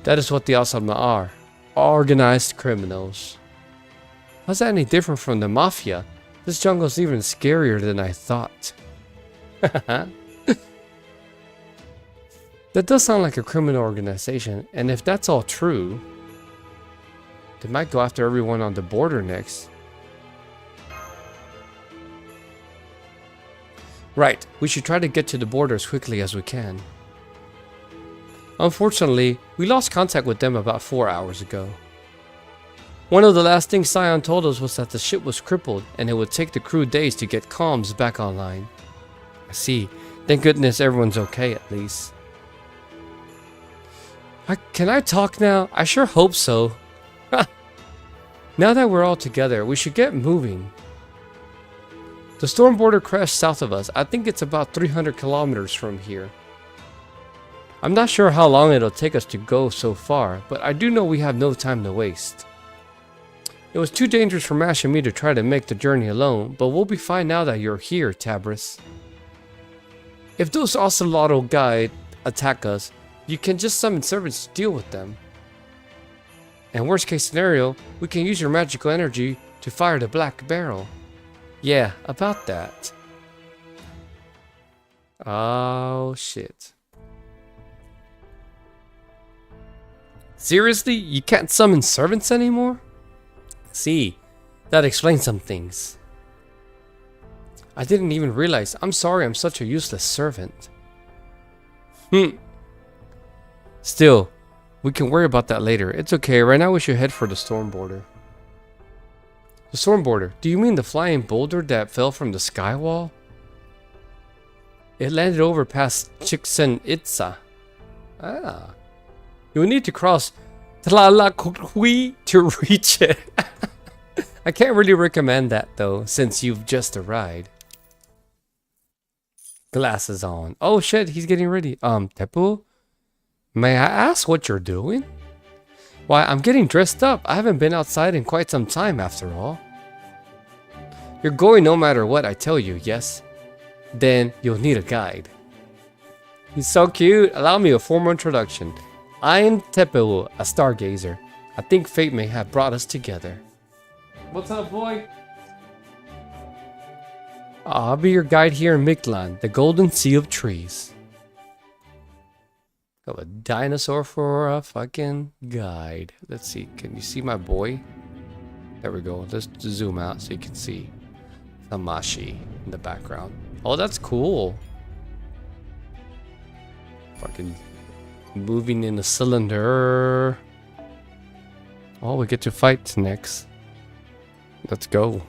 [SPEAKER 1] That is what the Ocelome are. Organized criminals. How's that any different from the Mafia? This jungle's even scarier than I thought. That does sound like a criminal organization, and if that's all true, they might go after everyone on the border next. Right, we should try to get to the border as quickly as we can. Unfortunately, we lost contact with them about 4 hours ago. One of the last things Scion told us was that the ship was crippled and it would take the crew days to get comms back online. I see. Thank goodness everyone's okay at least. Can I talk now? I sure hope so. Now that we're all together, we should get moving. The storm border crashed south of us. I think it's about 300 kilometers from here. I'm not sure how long it'll take us to go so far, but I do know we have no time to waste. It was too dangerous for Mash and me to try to make the journey alone, but we'll be fine now that you're here, Tabris. If those Ocelotl guys attack us, you can just summon servants to deal with them. And worst case scenario, we can use your magical energy to fire the black barrel. Yeah, about that. Oh shit. Seriously? You can't summon servants anymore? See, that explains some things. I didn't even realize. I'm sorry I'm such a useless servant. Still, we can worry about that later. It's okay, right now we should head for the storm border. The storm border? Do you mean the flying boulder that fell from the sky wall? It landed over past Chichen Itza. Ah. You'll need to cross Tlalacochui to reach it. I can't really recommend that though, since you've just arrived. Glasses on. Oh shit, he's getting ready. Tepu, may I ask what you're doing? Why, I'm getting dressed up. I haven't been outside in quite some time after all. You're going no matter what I tell you, yes? Then you'll need a guide. He's so cute. Allow me a formal introduction. I'm Tepu, a stargazer. I think fate may have brought us together. What's up, boy? I'll be your guide here in Mictlan, the golden sea of trees. Got a dinosaur for a fucking guide. Let's see, can you see my boy? There we go. Let's zoom out so you can see Tamashi in the background. Oh, that's cool. Fucking moving in a cylinder. Oh, we get to fight next. Let's go.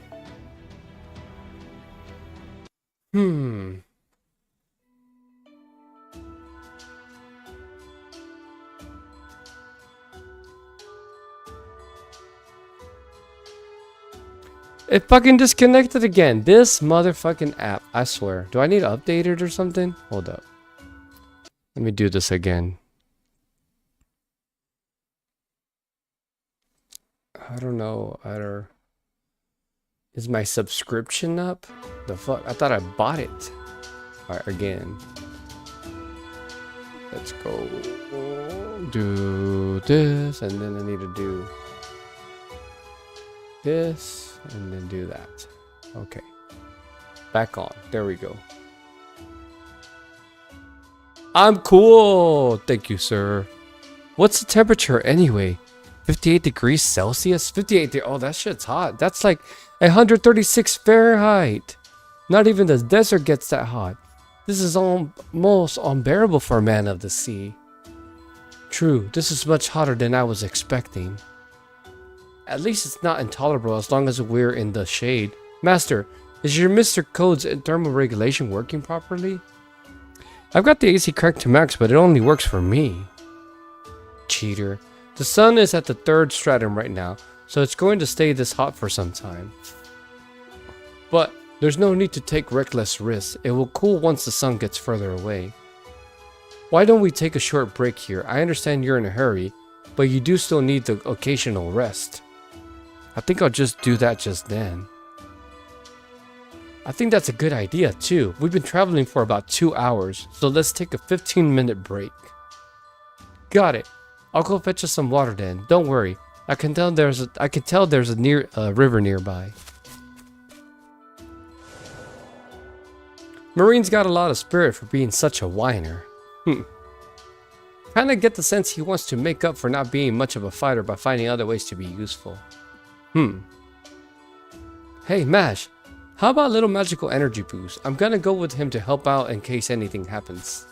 [SPEAKER 1] It fucking disconnected again. This motherfucking app, I swear. Do I need to update it or something? Hold up. Let me do this again. I don't know. Either. Is my subscription up? The fuck? I thought I bought it. Alright, again. Let's go. Do this, and then I need to do this, and then do that. Okay. Back on. There we go. I'm cool! Thank you, sir. What's the temperature anyway? 58 degrees Celsius? 58 oh, that shit's hot. That's like 136 Fahrenheit. Not even the desert gets that hot. This is almost unbearable for a man of the sea. True, this is much hotter than I was expecting. At least it's not intolerable as long as we're in the shade. Master, is your Mr. Code's thermal regulation working properly? I've got the AC cranked to max, but it only works for me. Cheater. The sun is at the 3rd stratum right now, so it's going to stay this hot for some time. But there's no need to take reckless risks. It will cool once the sun gets further away. Why don't we take a short break here? I understand you're in a hurry, but you do still need the occasional rest. I think I'll just do that just then. I think that's a good idea too. We've been traveling for about 2 hours, so let's take a 15-minute break. Got it. I'll go fetch us some water then. Don't worry. I can tell there's a river nearby. Marine's got a lot of spirit for being such a whiner. Kinda get the sense he wants to make up for not being much of a fighter by finding other ways to be useful. Hey, Mash. How about a little magical energy boost? I'm gonna go with him to help out in case anything happens.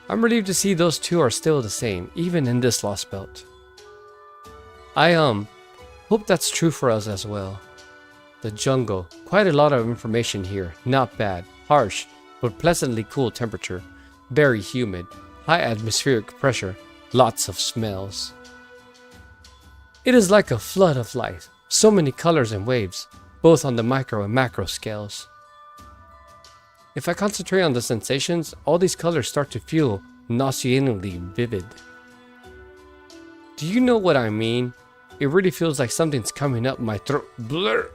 [SPEAKER 1] I'm relieved to see those two are still the same, even in this lost belt. I hope that's true for us as well. The jungle, quite a lot of information here, not bad, harsh, but pleasantly cool temperature, very humid, high atmospheric pressure, lots of smells. It is like a flood of light, so many colors and waves, both on the micro and macro scales. If I concentrate on the sensations, all these colors start to feel nauseatingly vivid. Do you know what I mean? It really feels like something's coming up my throat. Blur.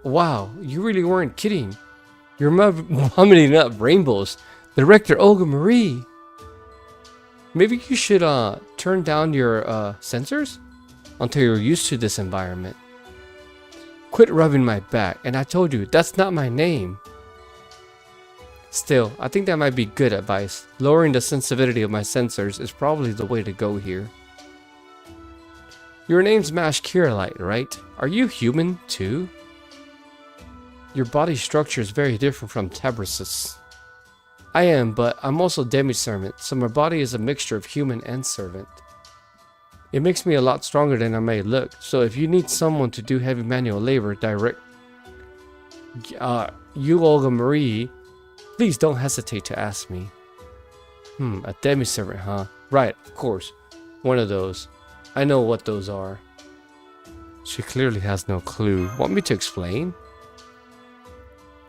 [SPEAKER 1] Wow, you really weren't kidding. You're vomiting up rainbows. Director Olga Marie. Maybe you should turn down your sensors until you're used to this environment. Quit rubbing my back, and I told you, that's not my name. Still, I think that might be good advice. Lowering the sensitivity of my sensors is probably the way to go here. Your name's Mash Kirillite, right? Are you human, too? Your body structure is very different from Tabrisis. I am, but I'm also demi-servant, so my body is a mixture of human and servant. It makes me a lot stronger than I may look, so if you need someone to do heavy manual labor, you Olga Marie, please don't hesitate to ask me. A demi-servant, huh? Right, of course. One of those. I know what those are. She clearly has no clue. Want me to explain?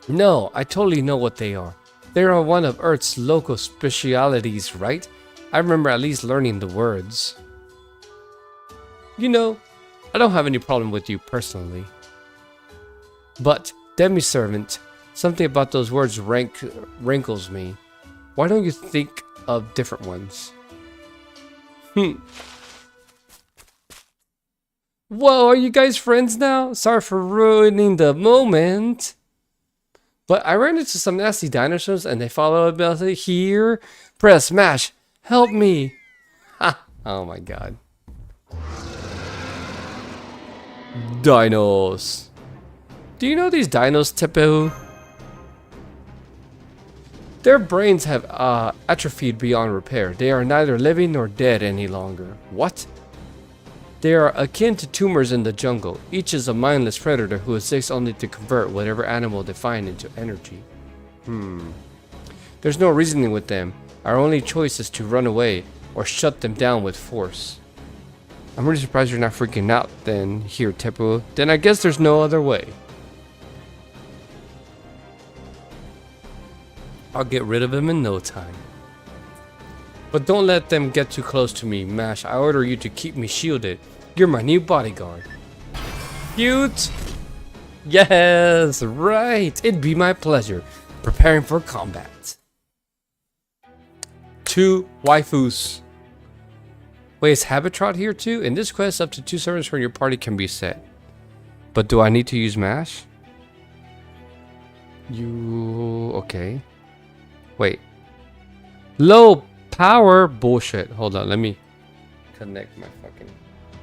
[SPEAKER 1] No, I totally know what they are. They are one of Earth's local specialities, right? I remember at least learning the words. You know, I don't have any problem with you personally. But, demi-servant, something about those words rankles me. Why don't you think of different ones? Whoa, are you guys friends now? Sorry for ruining the moment. But I ran into some nasty dinosaurs and they followed me here. Press smash. Help me. Ha. Oh my god. Dinos. Do you know these dinos, Tepu? Their brains have atrophied beyond repair. They are neither living nor dead any longer. What? They are akin to tumors in the jungle. Each is a mindless predator who exists only to convert whatever animal they find into energy. There's no reasoning with them. Our only choice is to run away or shut them down with force. I'm really surprised you're not freaking out then, here, Tepu. Then I guess there's no other way. I'll get rid of him in no time. But don't let them get too close to me, Mash. I order you to keep me shielded. You're my new bodyguard. Cute! Yes, right! It'd be my pleasure. Preparing for combat. 2 waifus. Wait, is Habitrot here too? In this quest, up to 2 servants from your party can be set. But do I need to use Mash? Okay. Wait. Low power? Bullshit. Hold on, let me connect my fucking...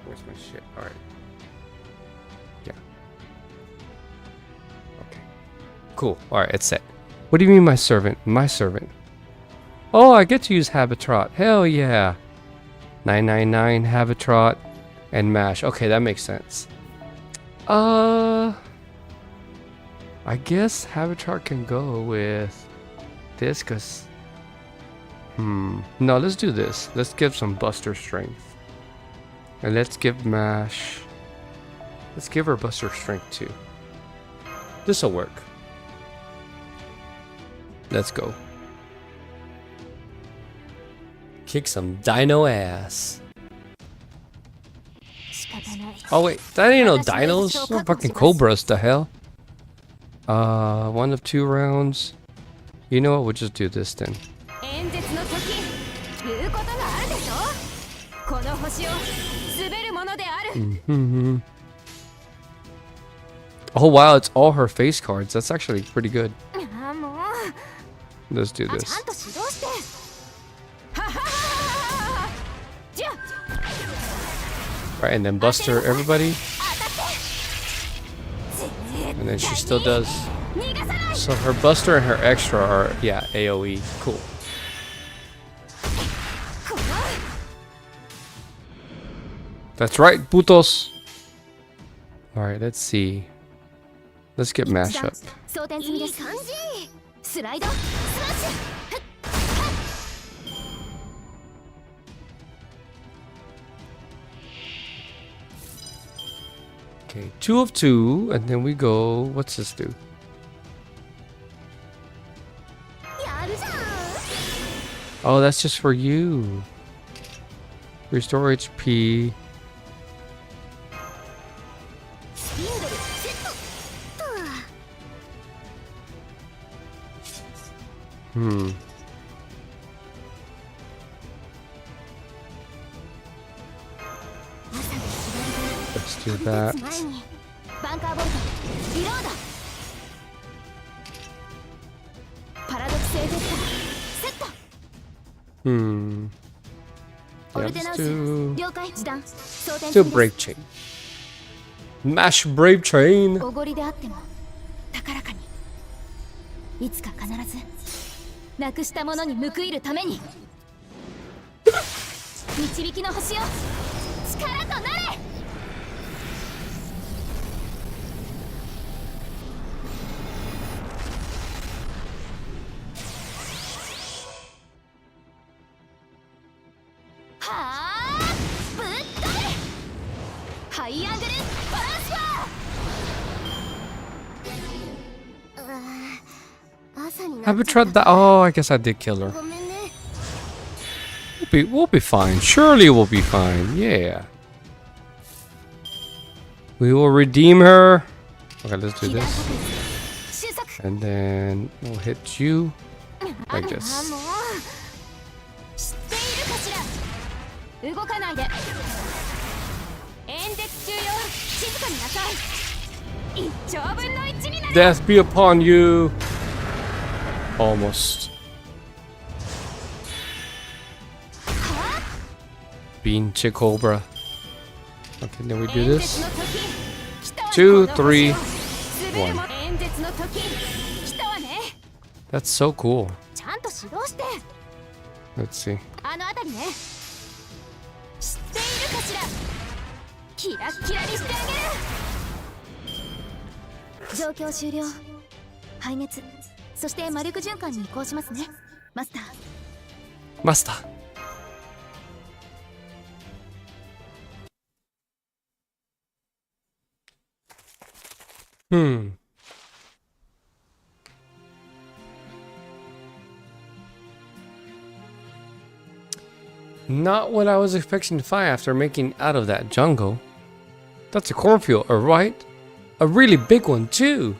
[SPEAKER 1] Where's my shit? Alright. Yeah. Okay. Cool. Alright, it's set. What do you mean my servant? My servant. Oh, I get to use Habitrot. Hell yeah. 999, Habitrot, and Mash. Okay, that makes sense. I guess Habitrot can go with this, cause no, let's do this. Let's give some Buster strength. And let's give Mash, let's give her Buster strength too. This'll work. Let's go. Kick some dino ass. Oh wait, that ain't no dinos. No fucking cobras, the hell. 1 of 2 rounds. You know what? We'll just do this then. Oh wow, it's all her face cards. That's actually pretty good. Let's do this. Right, and then Buster everybody. And then she still does. So her Buster and her Extra are, yeah, AoE. Cool. That's right, putos. Alright, let's see. Let's get Mash up. Okay, 2 of 2, and then we go. What's this do? Oh, that's just for you. Restore HP. Let's do that. Yeah, let's do Brave Chain. Mash Brave Chain.
[SPEAKER 2] ハイアングルバランスパー。
[SPEAKER 1] Have you tried that? Oh, I guess I did kill her.
[SPEAKER 2] ごめんね。
[SPEAKER 1] We'll be fine. Surely we'll be fine. Yeah. We will redeem her. Okay, let's do this.
[SPEAKER 2] 収束。
[SPEAKER 1] And then we'll hit you like
[SPEAKER 2] あ
[SPEAKER 1] this.
[SPEAKER 2] もう知っているかしら。動かないで。演説中よ。静かになさい。1兆分の1になる。
[SPEAKER 1] Death be upon you. Almost. Bean Cobra. Okay, then we do this. 2, 3, 1. That's so cool.
[SPEAKER 2] ちゃんと指導して。
[SPEAKER 1] Let's see.
[SPEAKER 2] あのあたりね。知っているかしら。キラッキラにしてあげる。状況終了。排熱。そして魔力循環に移行しますね。マスター。
[SPEAKER 1] Master. Not what I was expecting to find after making out of that jungle. That's a cornfield, right? A really big one too.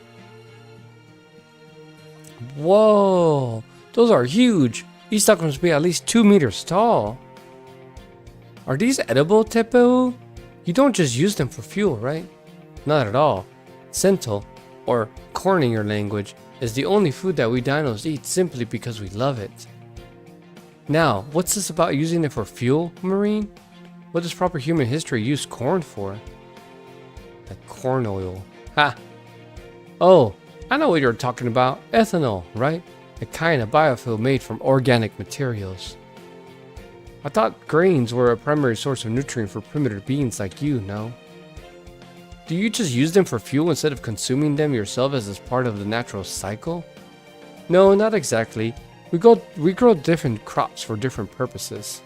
[SPEAKER 1] Whoa, those are huge. These stocks must be at least 2 meters tall. Are these edible, Tepu? You don't just use them for fuel, right? Not at all. Sental, or corn in your language, is the only food that we dinos eat simply because we love it. Now, what's this about using it for fuel, Marine? What does proper human history use corn for? Like corn oil. Ha! Oh, I know what you're talking about. Ethanol, right? A kind of biofuel made from organic materials. I thought grains were a primary source of nutrient for primitive beings like you, no? Do you just use them for fuel instead of consuming them yourself as part of the natural cycle? No, not exactly. We grow different crops for different purposes.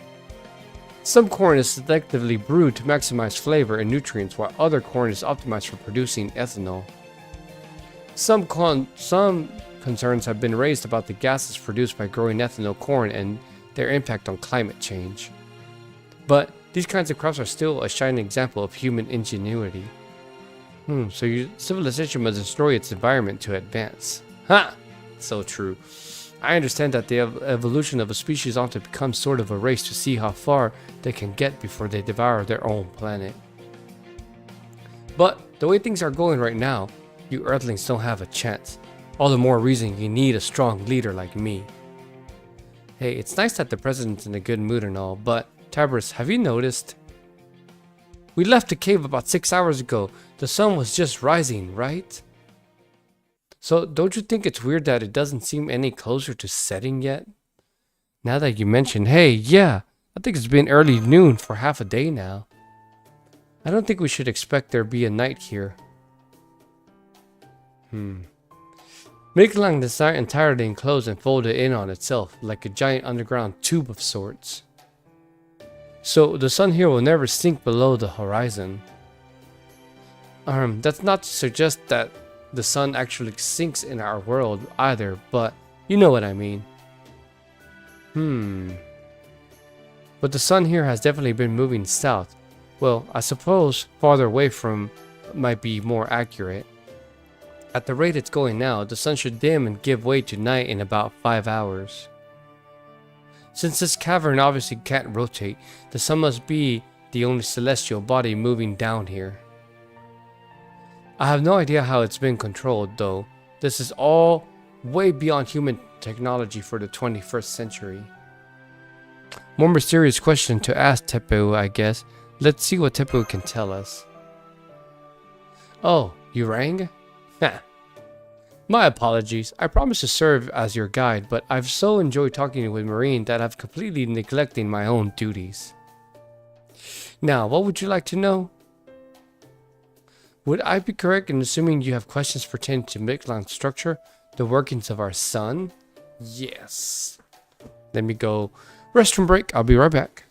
[SPEAKER 1] Some corn is selectively brewed to maximize flavor and nutrients, while other corn is optimized for producing ethanol. Some concerns have been raised about the gases produced by growing ethanol corn and their impact on climate change. But these kinds of crops are still a shining example of human ingenuity. So your civilization must destroy its environment to advance. Ha! So true. I understand that the evolution of a species ought to become sort of a race to see how far they can get before they devour their own planet. But the way things are going right now, you Earthlings don't have a chance. All the more reason you need a strong leader like me. Hey, it's nice that the president's in a good mood and all, but Tabris, have you noticed? We left the cave about 6 hours ago. The sun was just rising, right? So don't you think it's weird that it doesn't seem any closer to setting yet? Now that you mention, hey, yeah, I think it's been early noon for half a day now. I don't think we should expect there be a night here. Miklang is entirely enclosed and folded in on itself, like a giant underground tube of sorts. So the sun here will never sink below the horizon. That's not to suggest that the sun actually sinks in our world either, but you know what I mean. But the sun here has definitely been moving south. Well, I suppose farther away from might be more accurate. At the rate it's going now, the sun should dim and give way to night in about 5 hours. Since this cavern obviously can't rotate, the sun must be the only celestial body moving down here. I have no idea how it's been controlled, though. This is all way beyond human technology for the 21st century. More mysterious question to ask Tepu, I guess. Let's see what Tepu can tell us. Oh, you rang? Heh. My apologies. I promise to serve as your guide, but I've so enjoyed talking with Marine that I've completely neglected my own duties. Now, what would you like to know? Would I be correct in assuming you have questions pertaining to Miklang's structure, the workings of our sun? Yes. Let me go restroom break. I'll be right back.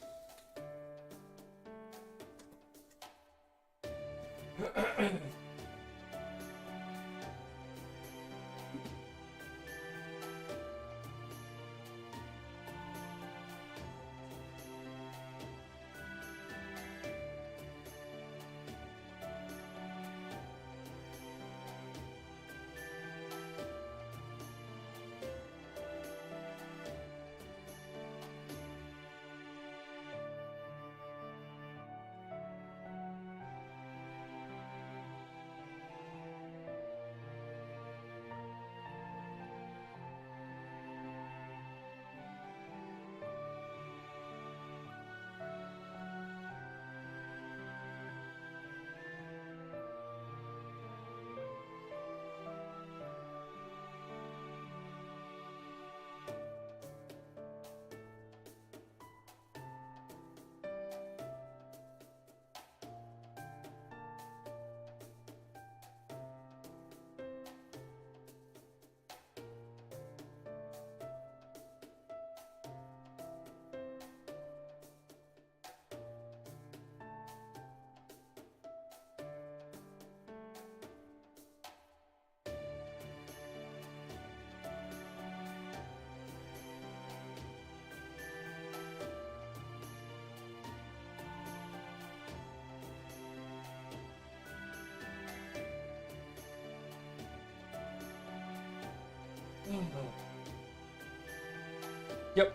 [SPEAKER 1] Yep.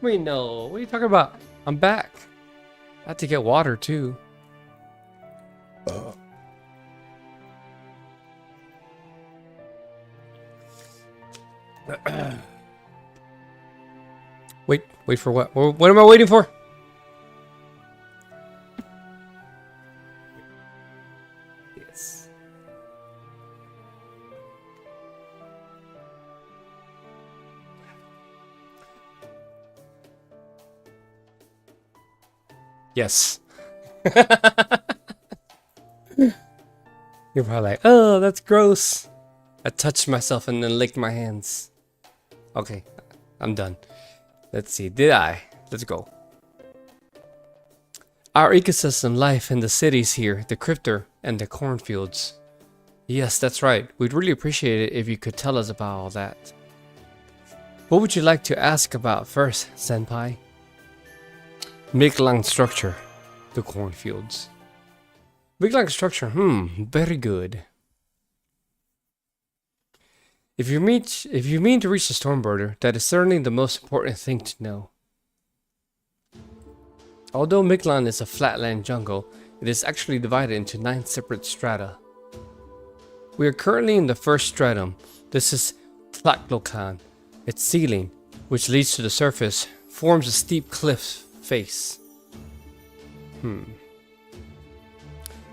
[SPEAKER 1] Wait, no. What are you talking about? I'm back. I had to get water too. Wait for what? What am I waiting for? Yes. Yes. You're probably like, oh, that's gross. I touched myself and then licked my hands. Okay, I'm done. Let's see, did I? Let's go. Our ecosystem life in the cities here, the cryptor and the cornfields. Yes, that's right. We'd really appreciate it if you could tell us about all that. What would you like to ask about first, Senpai? Miglang structure, the cornfields. Miglang structure, very good. If you mean to reach the Stormbirder, that is certainly the most important thing to know. Although Miglang is a flatland jungle, it is actually divided into 9 separate strata. We are currently in the first stratum. This is Tlaclocan. Its ceiling, which leads to the surface, forms a steep cliff face.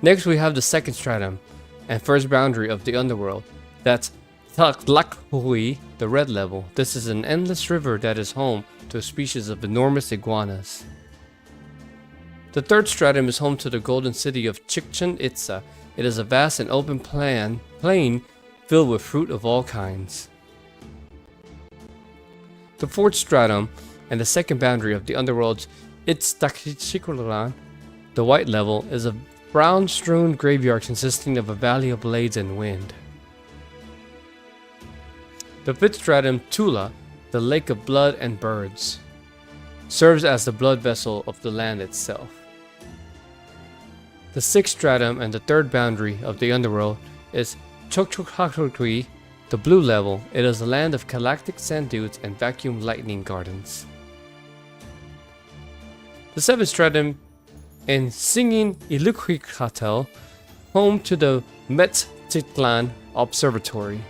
[SPEAKER 1] Next we have the second stratum and first boundary of the underworld. That's Tlaclachui, the red level. This is an endless river that is home to a species of enormous iguanas. The third stratum is home to the golden city of Chichen Itza. It is a vast and open plain filled with fruit of all kinds. The fourth stratum and the second boundary of the underworld's Itztachyculan, the white level, is a brown-strewn graveyard consisting of a valley of blades and wind. The fifth stratum, Tula, the lake of blood and birds, serves as the blood vessel of the land itself. The sixth stratum and the third boundary of the underworld is Chokchokhaktui, the blue level. It is a land of galactic sand dunes and vacuum lightning gardens. The seventh stratum in Singing Ilukwikatel, home to the Metztitlan Observatory.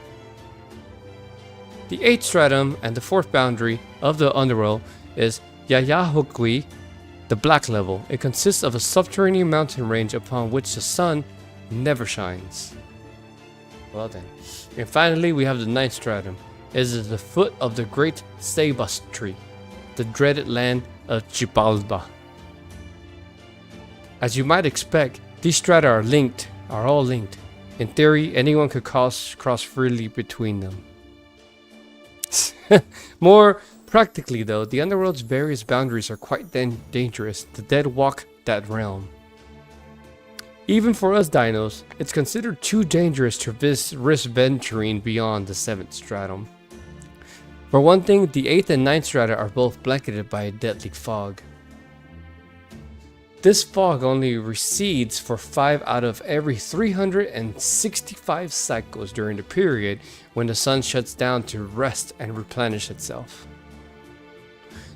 [SPEAKER 1] The eighth stratum and the fourth boundary of the underworld is Yayahokwi, the black level. It consists of a subterranean mountain range upon which the sun never shines. Well then. And finally we have the ninth stratum. It is the foot of the great Sebas tree, the dreaded land of Chibalba. As you might expect, these strata are all linked. In theory, anyone could cross freely between them. More practically though, the underworld's various boundaries are quite dangerous. The dead walk that realm. Even for us dinos, it's considered too dangerous to risk venturing beyond the 7th stratum. For one thing, the 8th and 9th strata are both blanketed by a deadly fog. This fog only recedes for 5 out of every 365 cycles during the period when the sun shuts down to rest and replenish itself.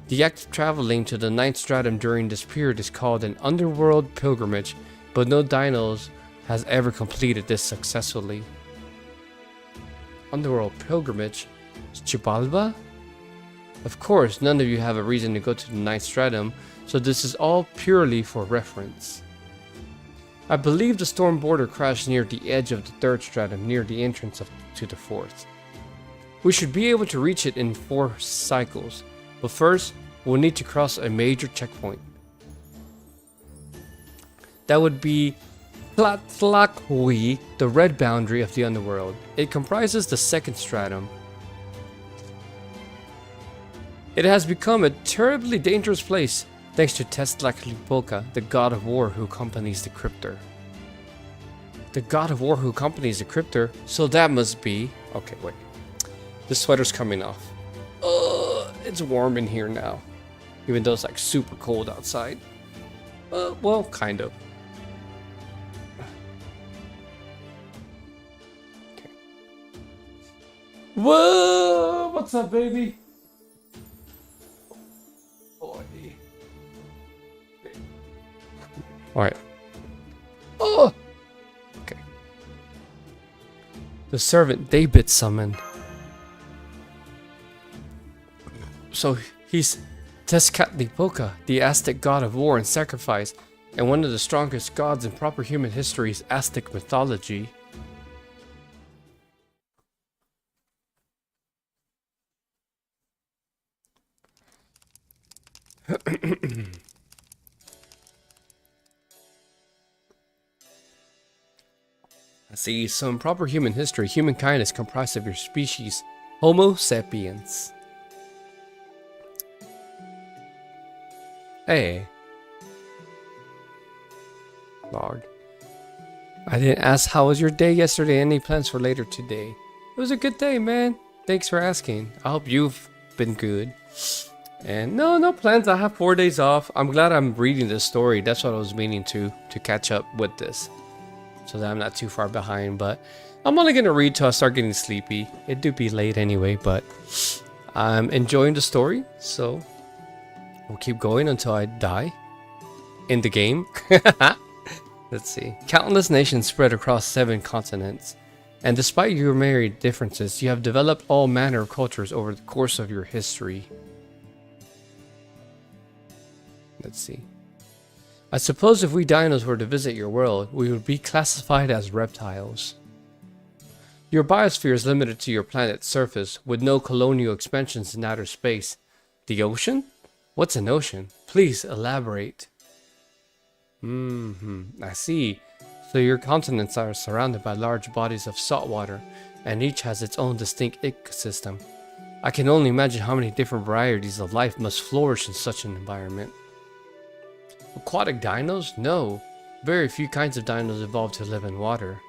[SPEAKER 1] The act of traveling to the 9th stratum during this period is called an underworld pilgrimage, but no dinos has ever completed this successfully. Underworld pilgrimage? Chibalba? Of course, none of you have a reason to go to the 9th stratum, so this is all purely for reference. I believe the storm border crashed near the edge of the 3rd stratum, near the entrance to the 4th. We should be able to reach it in 4 cycles, but first, we'll need to cross a major checkpoint. That would be Tlatlakwi, the red boundary of the underworld. It comprises the 2nd stratum. It has become a terribly dangerous place, thanks to Tlatlaklipoca, the god of war who accompanies the cryptor. The god of war who accompanies the cryptor, so that must be... Okay, wait. The sweater's coming off. It's warm in here now. Even though it's like super cold outside. Well, kind of. Okay. Whoa! What's up, baby? Alright. Oh! Okay. The servant David summoned. So he's Tezcatlipoca, the Aztec god of war and sacrifice, and one of the strongest gods in proper human history's Aztec mythology. See, so in proper human history, humankind is comprised of your species, Homo sapiens. Hey. Lord. I didn't ask how was your day yesterday, any plans for later today. It was a good day, man. Thanks for asking. I hope you've been good. And no plans. I have 4 days off. I'm glad I'm reading this story. That's what I was meaning to catch up with this, so that I'm not too far behind. But I'm only gonna read till I start getting sleepy. It do be late anyway, but I'm enjoying the story, so we'll keep going until I die in the game. Let's see. Countless nations spread across 7 continents, and despite your myriad differences, you have developed all manner of cultures over the course of your history. Let's see. I suppose if we dinos were to visit your world, we would be classified as reptiles. Your biosphere is limited to your planet's surface, with no colonial expansions in outer space. The ocean? What's an ocean? Please elaborate. I see. So your continents are surrounded by large bodies of salt water, and each has its own distinct ecosystem. I can only imagine how many different varieties of life must flourish in such an environment. Aquatic dinos? No. Very few kinds of dinos evolved to live in water.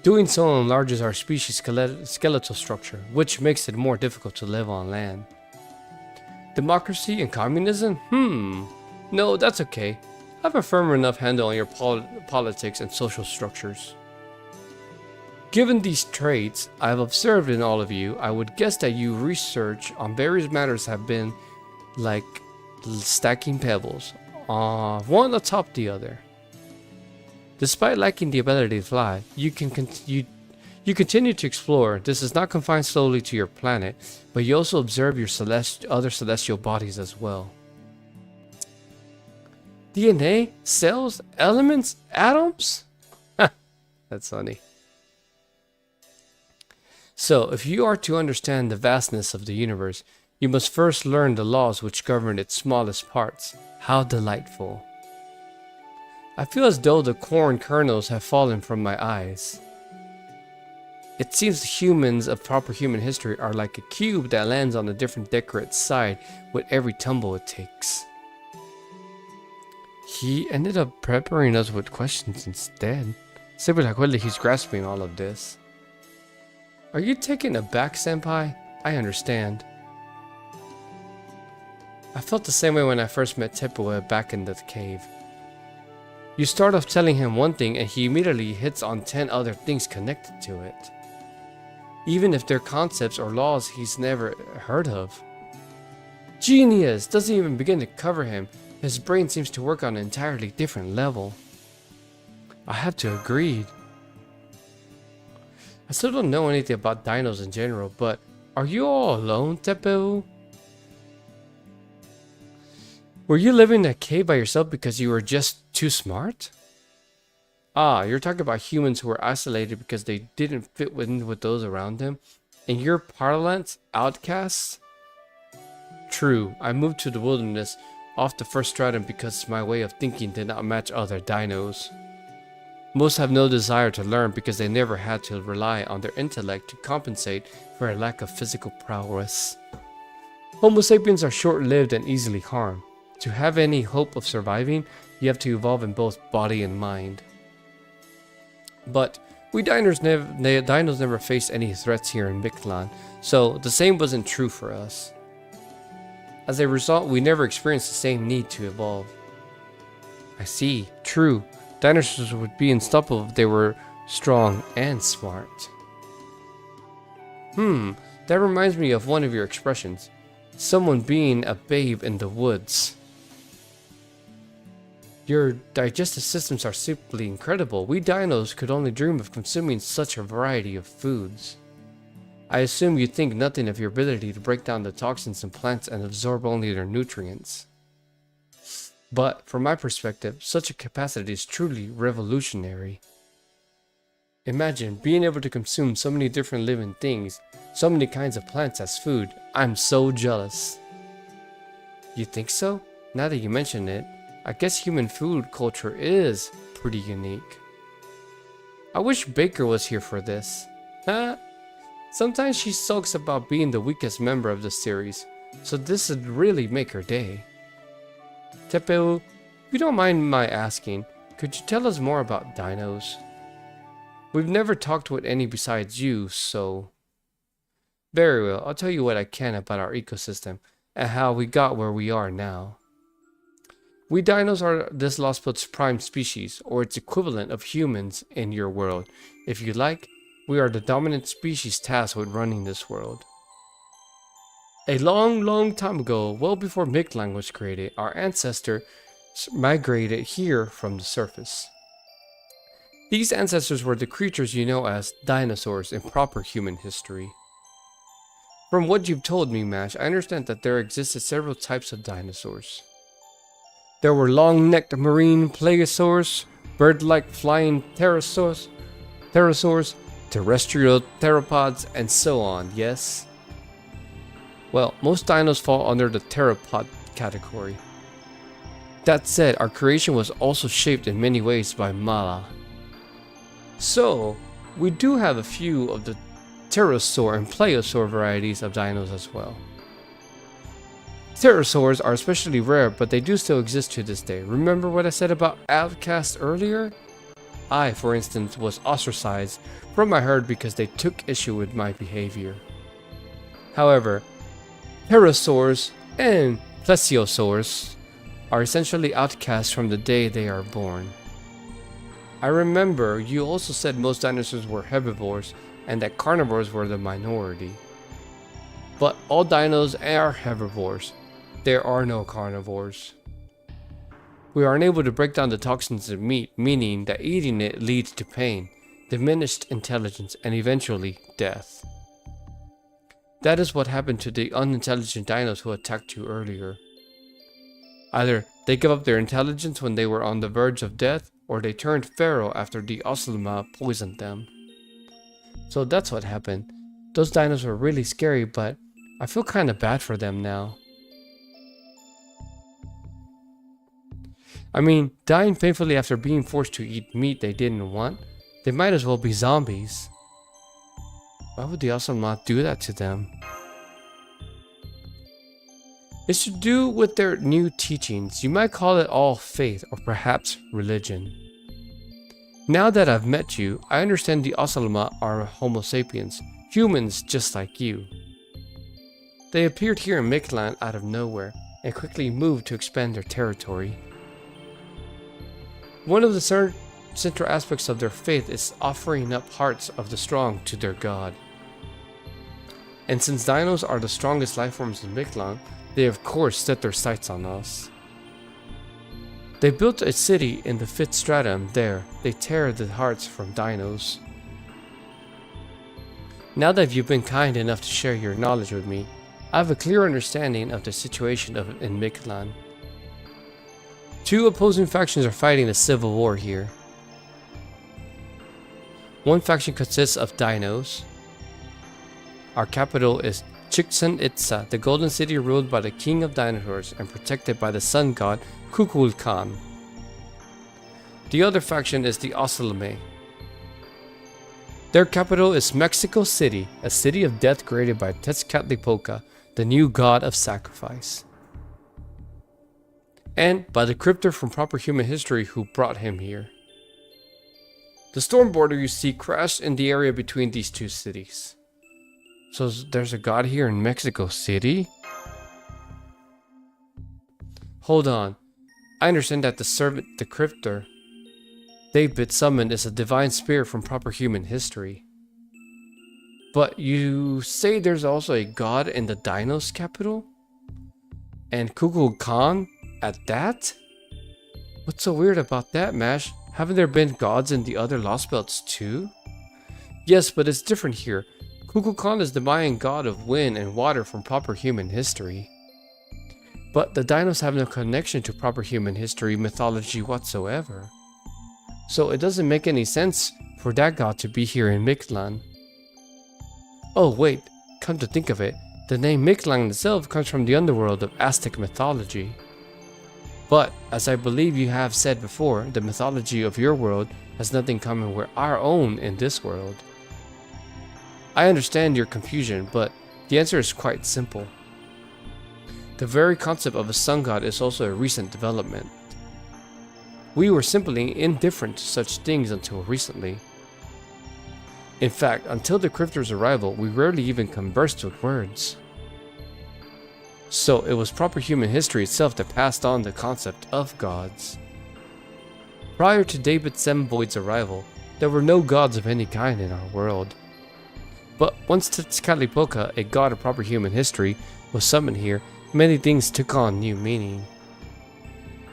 [SPEAKER 1] Doing so enlarges our species' skeletal structure, which makes it more difficult to live on land. Democracy and communism? No, that's okay. I have a firm enough handle on your politics and social structures. Given these traits I've observed in all of you, I would guess that your research on various matters have been like stacking pebbles, one atop the other. Despite lacking the ability to fly, you continue to explore. This is not confined solely to your planet, but you also observe your other celestial bodies as well. DNA, cells, elements, atoms? That's funny. So, if you are to understand the vastness of the universe, you must first learn the laws which govern its smallest parts. How delightful. I feel as though the corn kernels have fallen from my eyes. It seems the humans of proper human history are like a cube that lands on a different decorate side with every tumble it takes. He ended up peppering us with questions instead. Se ve la cual he's grasping all of this. Are you taken aback, Senpai? I understand. I felt the same way when I first met Tepuo back in the cave. You start off telling him one thing and he immediately hits on 10 other things connected to it. Even if they're concepts or laws he's never heard of. Genius! Doesn't even begin to cover him. His brain seems to work on an entirely different level. I have to agree. I still don't know anything about dinos in general, but are you all alone, Tepu? Were you living in a cave by yourself because you were just too smart? Ah, you're talking about humans who were isolated because they didn't fit in with those around them? In your parlance, outcasts? True, I moved to the wilderness off the first stratum because my way of thinking did not match other dinos. Most have no desire to learn because they never had to rely on their intellect to compensate for a lack of physical prowess. Homo sapiens are short-lived and easily harmed. To have any hope of surviving, you have to evolve in both body and mind. But we dinos never faced any threats here in Mictlan, so the same wasn't true for us. As a result, we never experienced the same need to evolve. I see. True. Dinosaurs would be unstoppable if they were strong and smart. That reminds me of one of your expressions. Someone being a babe in the woods. Your digestive systems are simply incredible. We dinos could only dream of consuming such a variety of foods. I assume you think nothing of your ability to break down the toxins in plants and absorb only their nutrients. But, from my perspective, such a capacity is truly revolutionary. Imagine being able to consume so many different living things, so many kinds of plants as food. I'm so jealous. You think so? Now that you mention it, I guess human food culture is pretty unique. I wish Baker was here for this. Sometimes she sulks about being the weakest member of the series, so this would really make her day. Tepu, if you don't mind my asking, could you tell us more about dinos? We've never talked with any besides you, so... Very well, I'll tell you what I can about our ecosystem, and how we got where we are now. We dinos are this lost pilt's prime species, or its equivalent of humans in your world. If you like, we are the dominant species tasked with running this world. A long time ago, well before Mictlan was created, our ancestors migrated here from the surface. These ancestors were the creatures you know as dinosaurs in proper human history. From what you've told me, Mash, I understand that there existed several types of dinosaurs. There were long-necked marine plesiosaurs, bird-like flying pterosaurs, terrestrial theropods, and so on, yes? Well, most dinos fall under the theropod category. That said, our creation was also shaped in many ways by Mala. So, we do have a few of the pterosaur and plesiosaur varieties of dinos as well. Pterosaurs are especially rare, but they do still exist to this day. Remember what I said about outcasts earlier? I, for instance, was ostracized from my herd because they took issue with my behavior. However, pterosaurs and plesiosaurs are essentially outcasts from the day they are born. I remember you also said most dinosaurs were herbivores and that carnivores were the minority. But all dinos are herbivores. There are no carnivores. We are unable to break down the toxins in meat, meaning that eating it leads to pain, diminished intelligence, and eventually death. That is what happened to the unintelligent dinos who attacked you earlier. Either they gave up their intelligence when they were on the verge of death, or they turned feral after the Oslima poisoned them. So that's what happened. Those dinos were really scary, but I feel kinda bad for them now. I mean, dying painfully after being forced to eat meat they didn't want, they might as well be zombies. Why would the Oslima do that to them? It's to do with their new teachings. You might call it all faith or perhaps religion. Now that I've met you, I understand the Osalama are Homo sapiens, humans just like you. They appeared here in Mictlan out of nowhere and quickly moved to expand their territory. One of the central aspects of their faith is offering up hearts of the strong to their god. And since dinos are the strongest life forms in Mictlan, they of course set their sights on us. They built a city in the 5th stratum there. They tear the hearts from dinos. Now that you've been kind enough to share your knowledge with me, I have a clear understanding of the situation in Mictlan. Two opposing factions are fighting a civil war here. One faction consists of dinos. Our capital is Chichen Itza, the golden city ruled by the king of dinosaurs and protected by the sun god Kukul Khan. The other faction is the Osalame. Their capital is Mexico City, a city of death created by Tezcatlipoca, the new god of sacrifice. And by the cryptor from proper human history who brought him here. The storm border you see crashed in the area between these two cities. So there's a god here in Mexico City? Hold on. I understand that the servant, the cryptor, David summoned is a divine spirit from proper human history. But you say there's also a god in the Dinos capital? And Kukul Khan at that? What's so weird about that, Mash? Haven't there been gods in the other Lost Belts too? Yes, but it's different here. Kukul Khan is the Mayan god of wind and water from proper human history. But the Dinos have no connection to proper human history mythology whatsoever. So it doesn't make any sense for that god to be here in Mictlan. Oh wait, come to think of it, the name Mictlan itself comes from the underworld of Aztec mythology. But, as I believe you have said before, the mythology of your world has nothing common with our own in this world. I understand your confusion, but the answer is quite simple. The very concept of a sun god is also a recent development. We were simply indifferent to such things until recently. In fact, until the cryptor's arrival, we rarely even conversed with words. So it was proper human history itself that passed on the concept of gods. Prior to David Semboyd's arrival, there were no gods of any kind in our world. But once Tezcatlipoca, a god of proper human history, was summoned here, many things took on new meaning.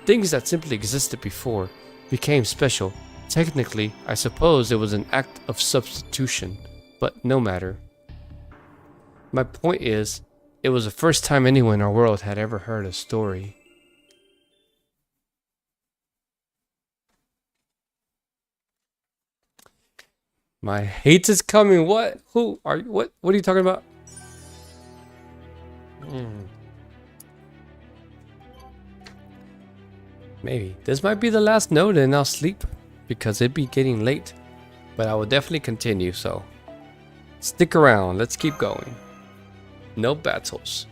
[SPEAKER 1] Things that simply existed before became special. Technically, I suppose it was an act of substitution, but no matter. My point is, it was the first time anyone in our world had ever heard a story. My hate is coming. What? Who are you? What are you talking about? Maybe. This might be the last note and I'll sleep because it'd be getting late. But I will definitely continue, so stick around. Let's keep going. No battles.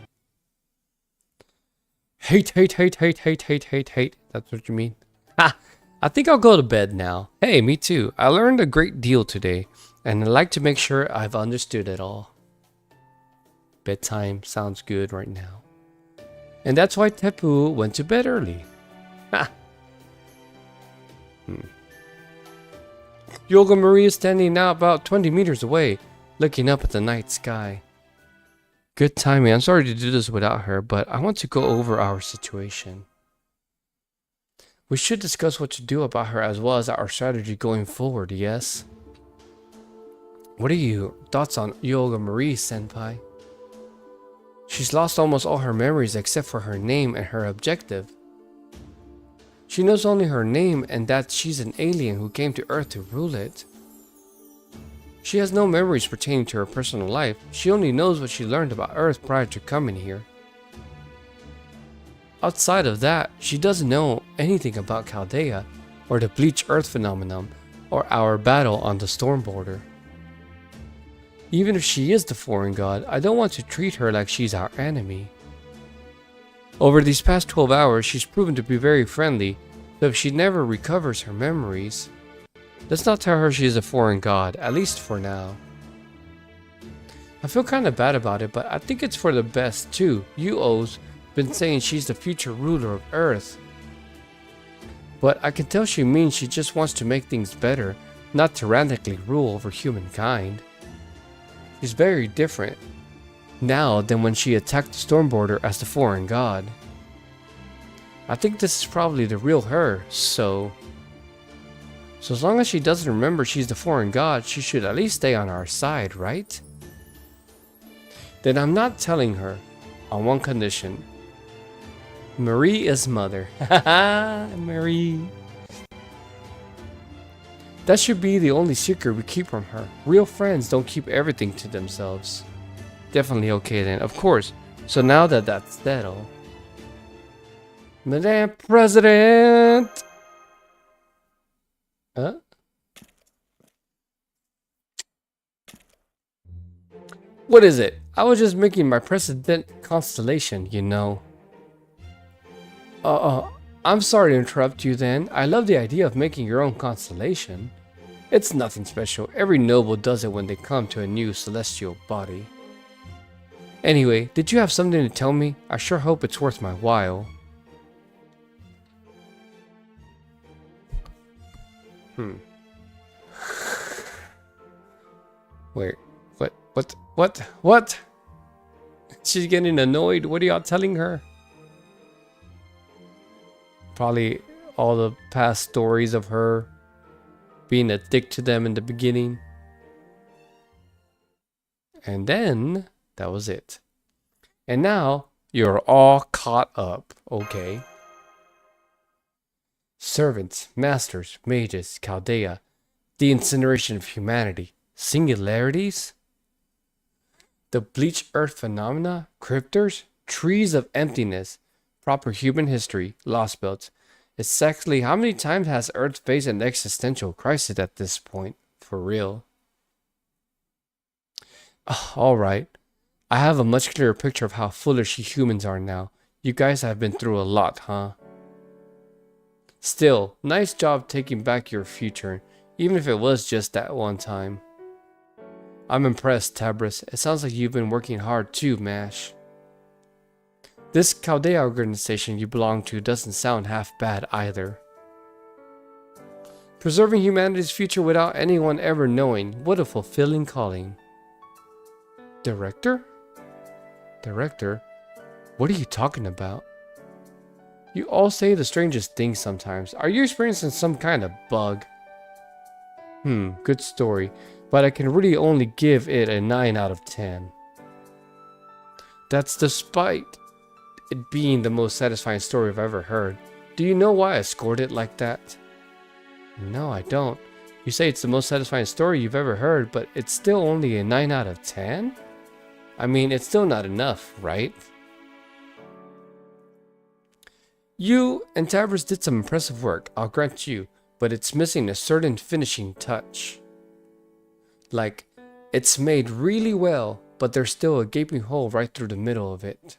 [SPEAKER 1] Hate. That's what you mean? Ha! I think I'll go to bed now. Hey, me too. I learned a great deal today, and I like to make sure I've understood it all. Bedtime sounds good right now. And that's why Tepu went to bed early. Ha! Yoga Marie is standing now about 20 meters away, looking up at the night sky. Good timing. I'm sorry to do this without her, but I want to go over our situation. We should discuss what to do about her as well as our strategy going forward, yes? What are your thoughts on Yoga Marie, senpai? She's lost almost all her memories except for her name and her objective. She knows only her name and that she's an alien who came to Earth to rule it. She has no memories pertaining to her personal life. She only knows what she learned about Earth prior to coming here. Outside of that, she doesn't know anything about Chaldea, or the Bleach Earth phenomenon, or our battle on the storm border. Even if she is the foreign god, I don't want to treat her like she's our enemy. Over these past 12 hours, she's proven to be very friendly, so if she never recovers her memories, let's not tell her she is a foreign god, at least for now. I feel kind of bad about it, but I think it's for the best too. Yuo's been saying she's the future ruler of Earth. But I can tell she means she just wants to make things better, not tyrannically rule over humankind. She's very different now than when she attacked the Stormborder as the foreign god. I think this is probably the real her, so as long as she doesn't remember she's the foreign god, she should at least stay on our side, right? Then I'm not telling her, on one condition. Marie is mother. Haha, Marie. That should be the only secret we keep from her. Real friends don't keep everything to themselves. Definitely okay then, of course. So now that that's settled. Madame President! Huh? What is it? I was just making my president constellation, you know. I'm sorry to interrupt you then. I love the idea of making your own constellation. It's nothing special. Every noble does it when they come to a new celestial body. Anyway, did you have something to tell me? I sure hope it's worth my while. Wait, what? She's getting annoyed. What are y'all telling her? Probably all the past stories of her being a dick to them in the beginning. And then, that was it. And now, you're all caught up, okay? Servants, masters, mages, Chaldea, the incineration of humanity, singularities, the bleach earth phenomena, cryptors, trees of emptiness, proper human history, lost belts. Exactly how many times has Earth faced an existential crisis at this point? For real. Alright. I have a much clearer picture of how foolish you humans are now. You guys have been through a lot, huh? Still, nice job taking back your future, even if it was just that one time. I'm impressed, Tabris. It sounds like you've been working hard too, Mash. This Chaldea organization you belong to doesn't sound half bad either. Preserving humanity's future without anyone ever knowing. What a fulfilling calling. Director? Director? What are you talking about? You all say the strangest things sometimes. Are you experiencing some kind of bug? Good story. But I can really only give it a 9 out of 10. That's despite it being the most satisfying story I've ever heard. Do you know why I scored it like that? No, I don't. You say it's the most satisfying story you've ever heard, but it's still only a 9 out of 10? I mean, it's still not enough, right? You and Tabris did some impressive work, I'll grant you, but it's missing a certain finishing touch. Like, it's made really well, but there's still a gaping hole right through the middle of it.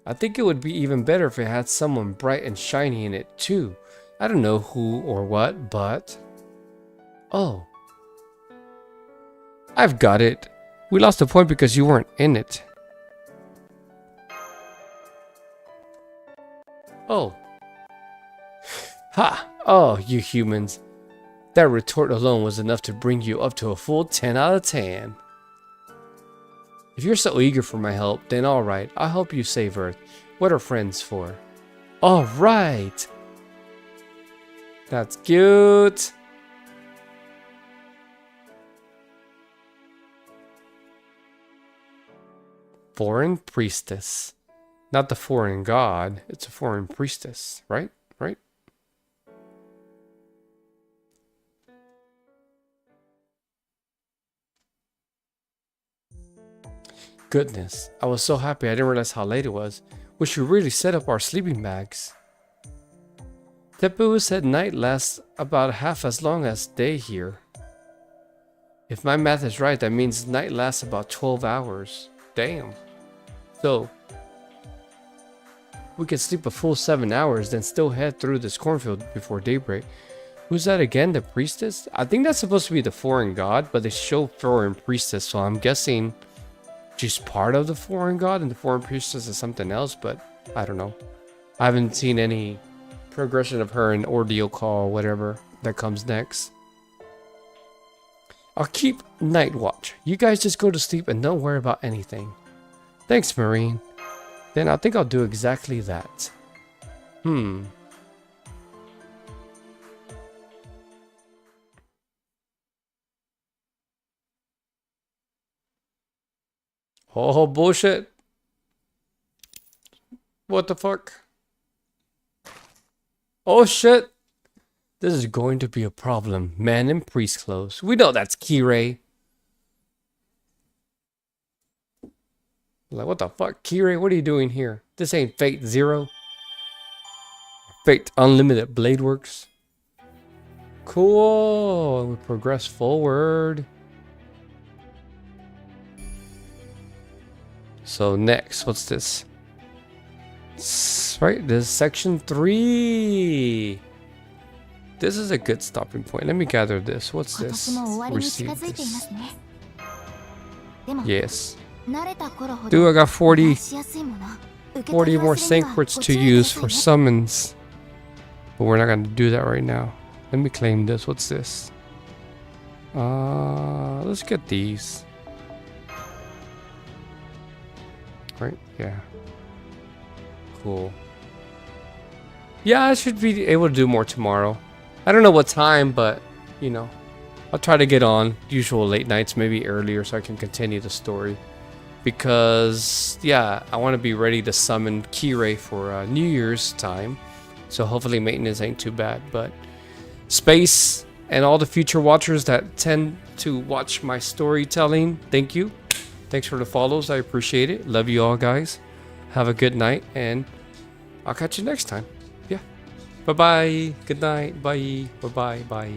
[SPEAKER 1] I think it would be even better if it had someone bright and shiny in it too. I don't know who or what, but... Oh. I've got it. We lost the point because you weren't in it. Oh. Ha! Oh, you humans. That retort alone was enough to bring you up to a full 10 out of 10. If you're so eager for my help, then alright, I'll help you save Earth. What are friends for? Alright! That's cute! Foreign priestess. Not the foreign god, it's a foreign priestess, right? Right? Goodness, I was so happy I didn't realize how late it was. We should really set up our sleeping bags. Tepu said night lasts about half as long as day here. If my math is right, that means night lasts about 12 hours. Damn. So, we can sleep a full 7 hours, then still head through this cornfield before daybreak. Who's that again? The priestess? I think that's supposed to be the foreign god, but they show foreign priestess, so I'm guessing she's part of the foreign god and the foreign priestess is something else, but I don't know. I haven't seen any progression of her in Ordeal Call, whatever that comes next. I'll keep night watch. You guys just go to sleep and don't worry about anything. Thanks, Marine. Then I think I'll do exactly that. Oh, bullshit. What the fuck? Oh, shit. This is going to be a problem. Man in priest clothes. We know that's Kirei. Like, what the fuck? Kirei, what are you doing here? This ain't Fate Zero. Fate Unlimited Blade Works. Cool. We progress forward. So next, what's this? Right, this is section 3. This is a good stopping point. Let me gather this. What's this? Receive this. Yes. Dude, I got 40 more sacrets to use for summons. But we're not going to do that right now. Let me claim this. What's this? Let's get these. Right? Yeah. Cool. Yeah, I should be able to do more tomorrow. I don't know what time, but, you know, I'll try to get on usual late nights, maybe earlier, so I can continue the story. Because, yeah, I want to be ready to summon Kirei for New Year's time. So hopefully maintenance ain't too bad. But Space and all the future watchers that tend to watch my storytelling, thank you. Thanks for the follows. I appreciate it. Love you all, guys. Have a good night, and I'll catch you next time. Yeah. Bye-bye. Good night. Bye. Bye-bye. Bye.